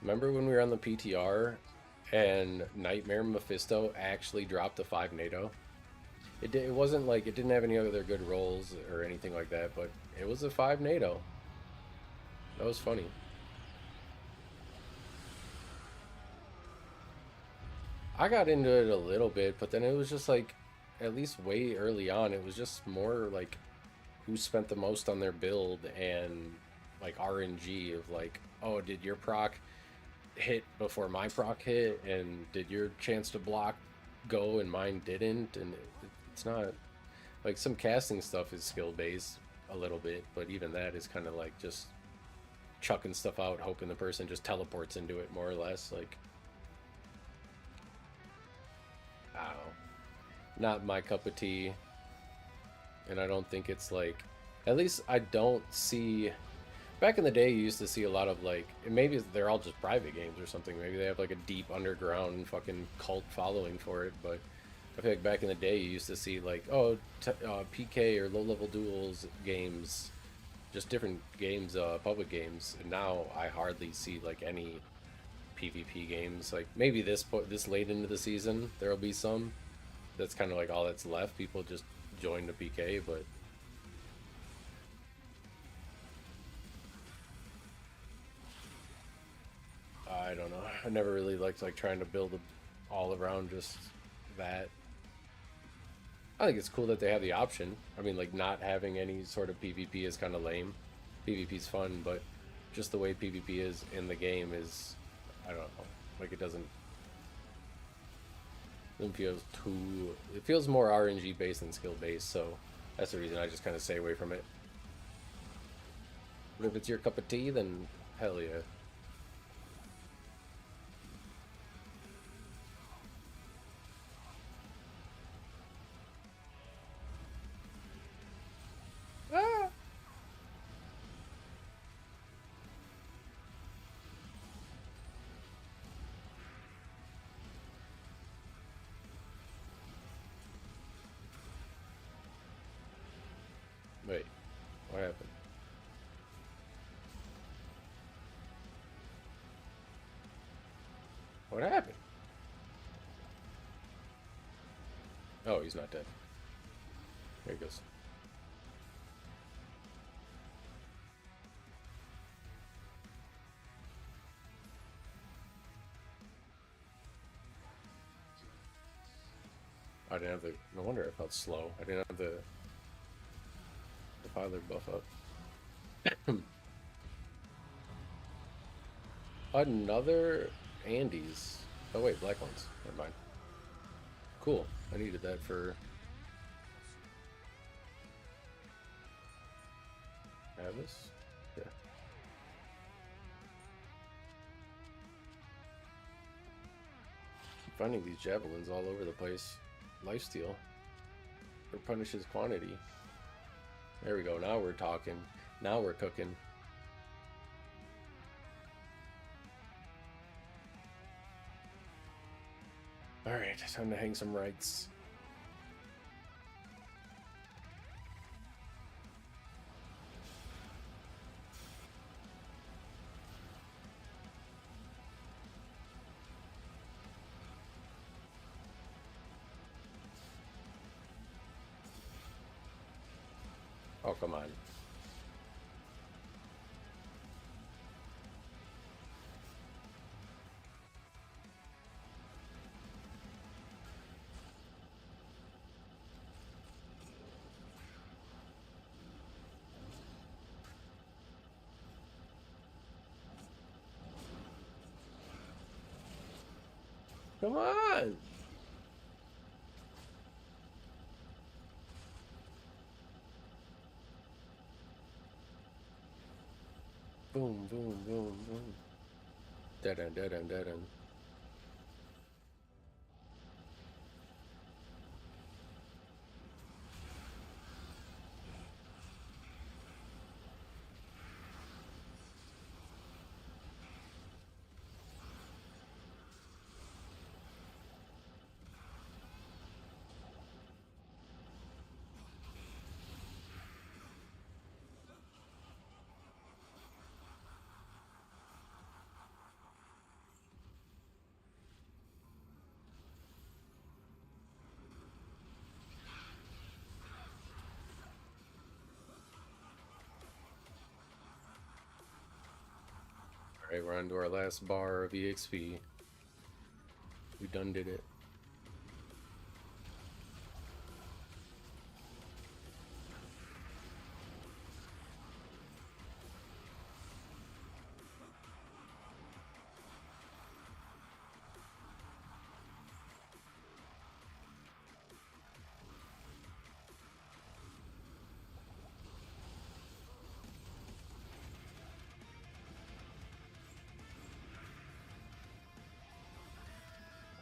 Remember when we were on the PTR and Nightmare Mephisto actually dropped a 5 NATO? It wasn't like, it didn't have any other good rolls or anything like that, but it was a 5 NATO. That was funny. I got into it a little bit, but then it was just like, at least way early on, it was just more like who spent the most on their build and like RNG of like, oh, did your proc hit before my proc hit, and did your chance to block go and mine didn't? And it's not like, some casting stuff is skill based a little bit, but even that is kind of like just chucking stuff out, hoping the person just teleports into it more or less. Like, I don't know, not my cup of tea. And I don't think it's like, at least I don't see, back in the day you used to see a lot of like, and maybe they're all just private games or something, maybe they have like a deep underground fucking cult following for it, but I feel like back in the day you used to see like, oh, PK or low level duels games just different games, public games. And now I hardly see like any PvP games. Like maybe this late into the season there'll be some. That's kind of like all that's left. People just join the PK, but I don't know. I never really liked like trying to build all around just that. I think it's cool that they have the option. I mean, like not having any sort of PvP is kind of lame. PvP's fun, but just the way PvP is in the game is, I don't know. Like it feels too. It feels more RNG based than skill based. So that's the reason I just kind of stay away from it. But if it's your cup of tea, then hell yeah. Ah! Wait, what happened? What happened? Oh, he's not dead. There he goes. I didn't have the. No wonder I felt slow. I didn't have the pilot buff up. Another Andes. Oh wait, black ones. Never mind. Cool. I needed that for Atlas. Yeah. Keep finding these javelins all over the place. Lifesteal. Or punishes quantity. There we go. Now we're talking. Now we're cooking. Alright, time to hang some rights. Oh, come on. Come on! Boom, boom, boom, boom. Dead end, dead end, dead end. Alright, we're on to our last bar of EXP. We done did it.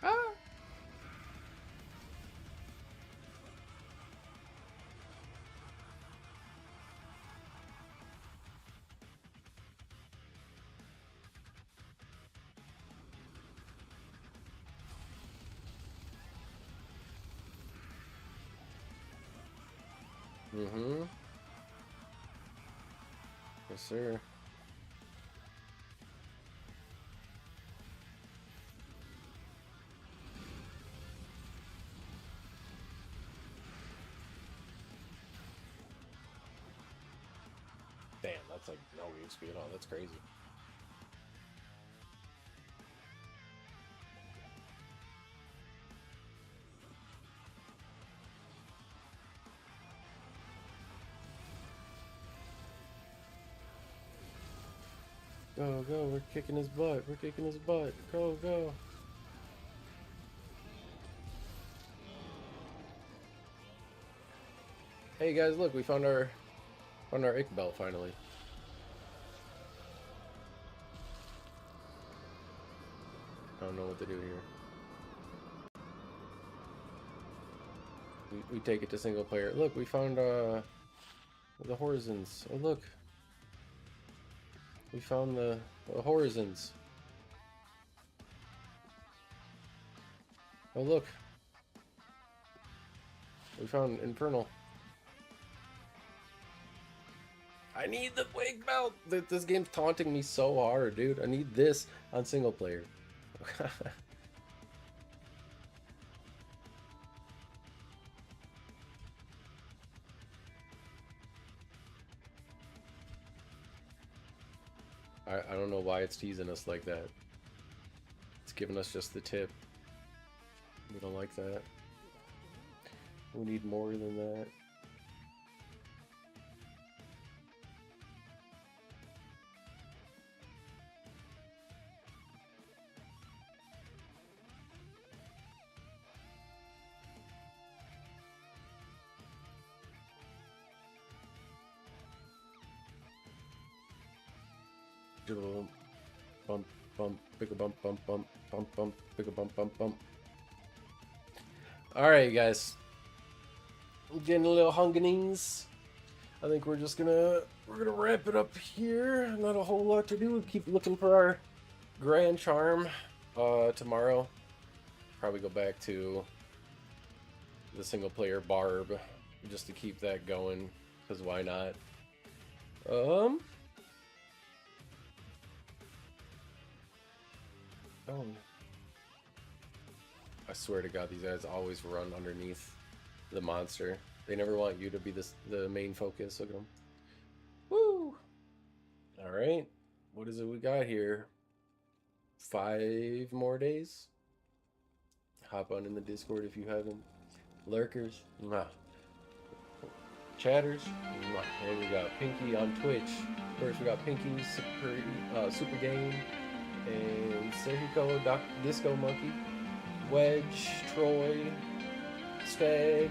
Ah! Mm-hmm. Yes, sir. Damn, that's like no move speed at all. That's crazy. Go, go, we're kicking his butt. We're kicking his butt. Go, go. Hey guys, look, we found our ick belt finally. I don't know what to do here. We take it to single player. Look, we found the horizons. Oh look. We found the horizons. Oh look. We found Infernal. I need the wig belt! This game's taunting me so hard, dude. I need this on single player. I don't know why it's teasing us like that. It's giving us just the tip. We don't like that. We need more than that. Bump, bump, big a bump, bump, bump, bump, bump, big a bump, bump, bump. Alright, guys. We're getting a little hunganings. I think we're gonna wrap it up here. Not a whole lot to do. Keep looking for our grand charm tomorrow. Probably go back to the single player Barb just to keep that going, because why not? Oh. I swear to God, these guys always run underneath the monster. They never want you to be the main focus. Look at them. Woo! Alright. What is it we got here? 5 more days? Hop on in the Discord if you haven't. Lurkers. Mwah. Chatters. Mwah. And we got Pinky on Twitch. First we got Pinky, Super Game, and Serhico, Disco Monkey, Wedge, Troy, Stag,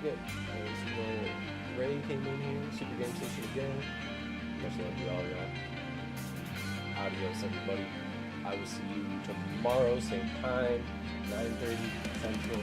Ray came in here, Super Game Station again. Much love to all y'all. Adios, everybody. I will see you tomorrow, same time, 9:30 Central.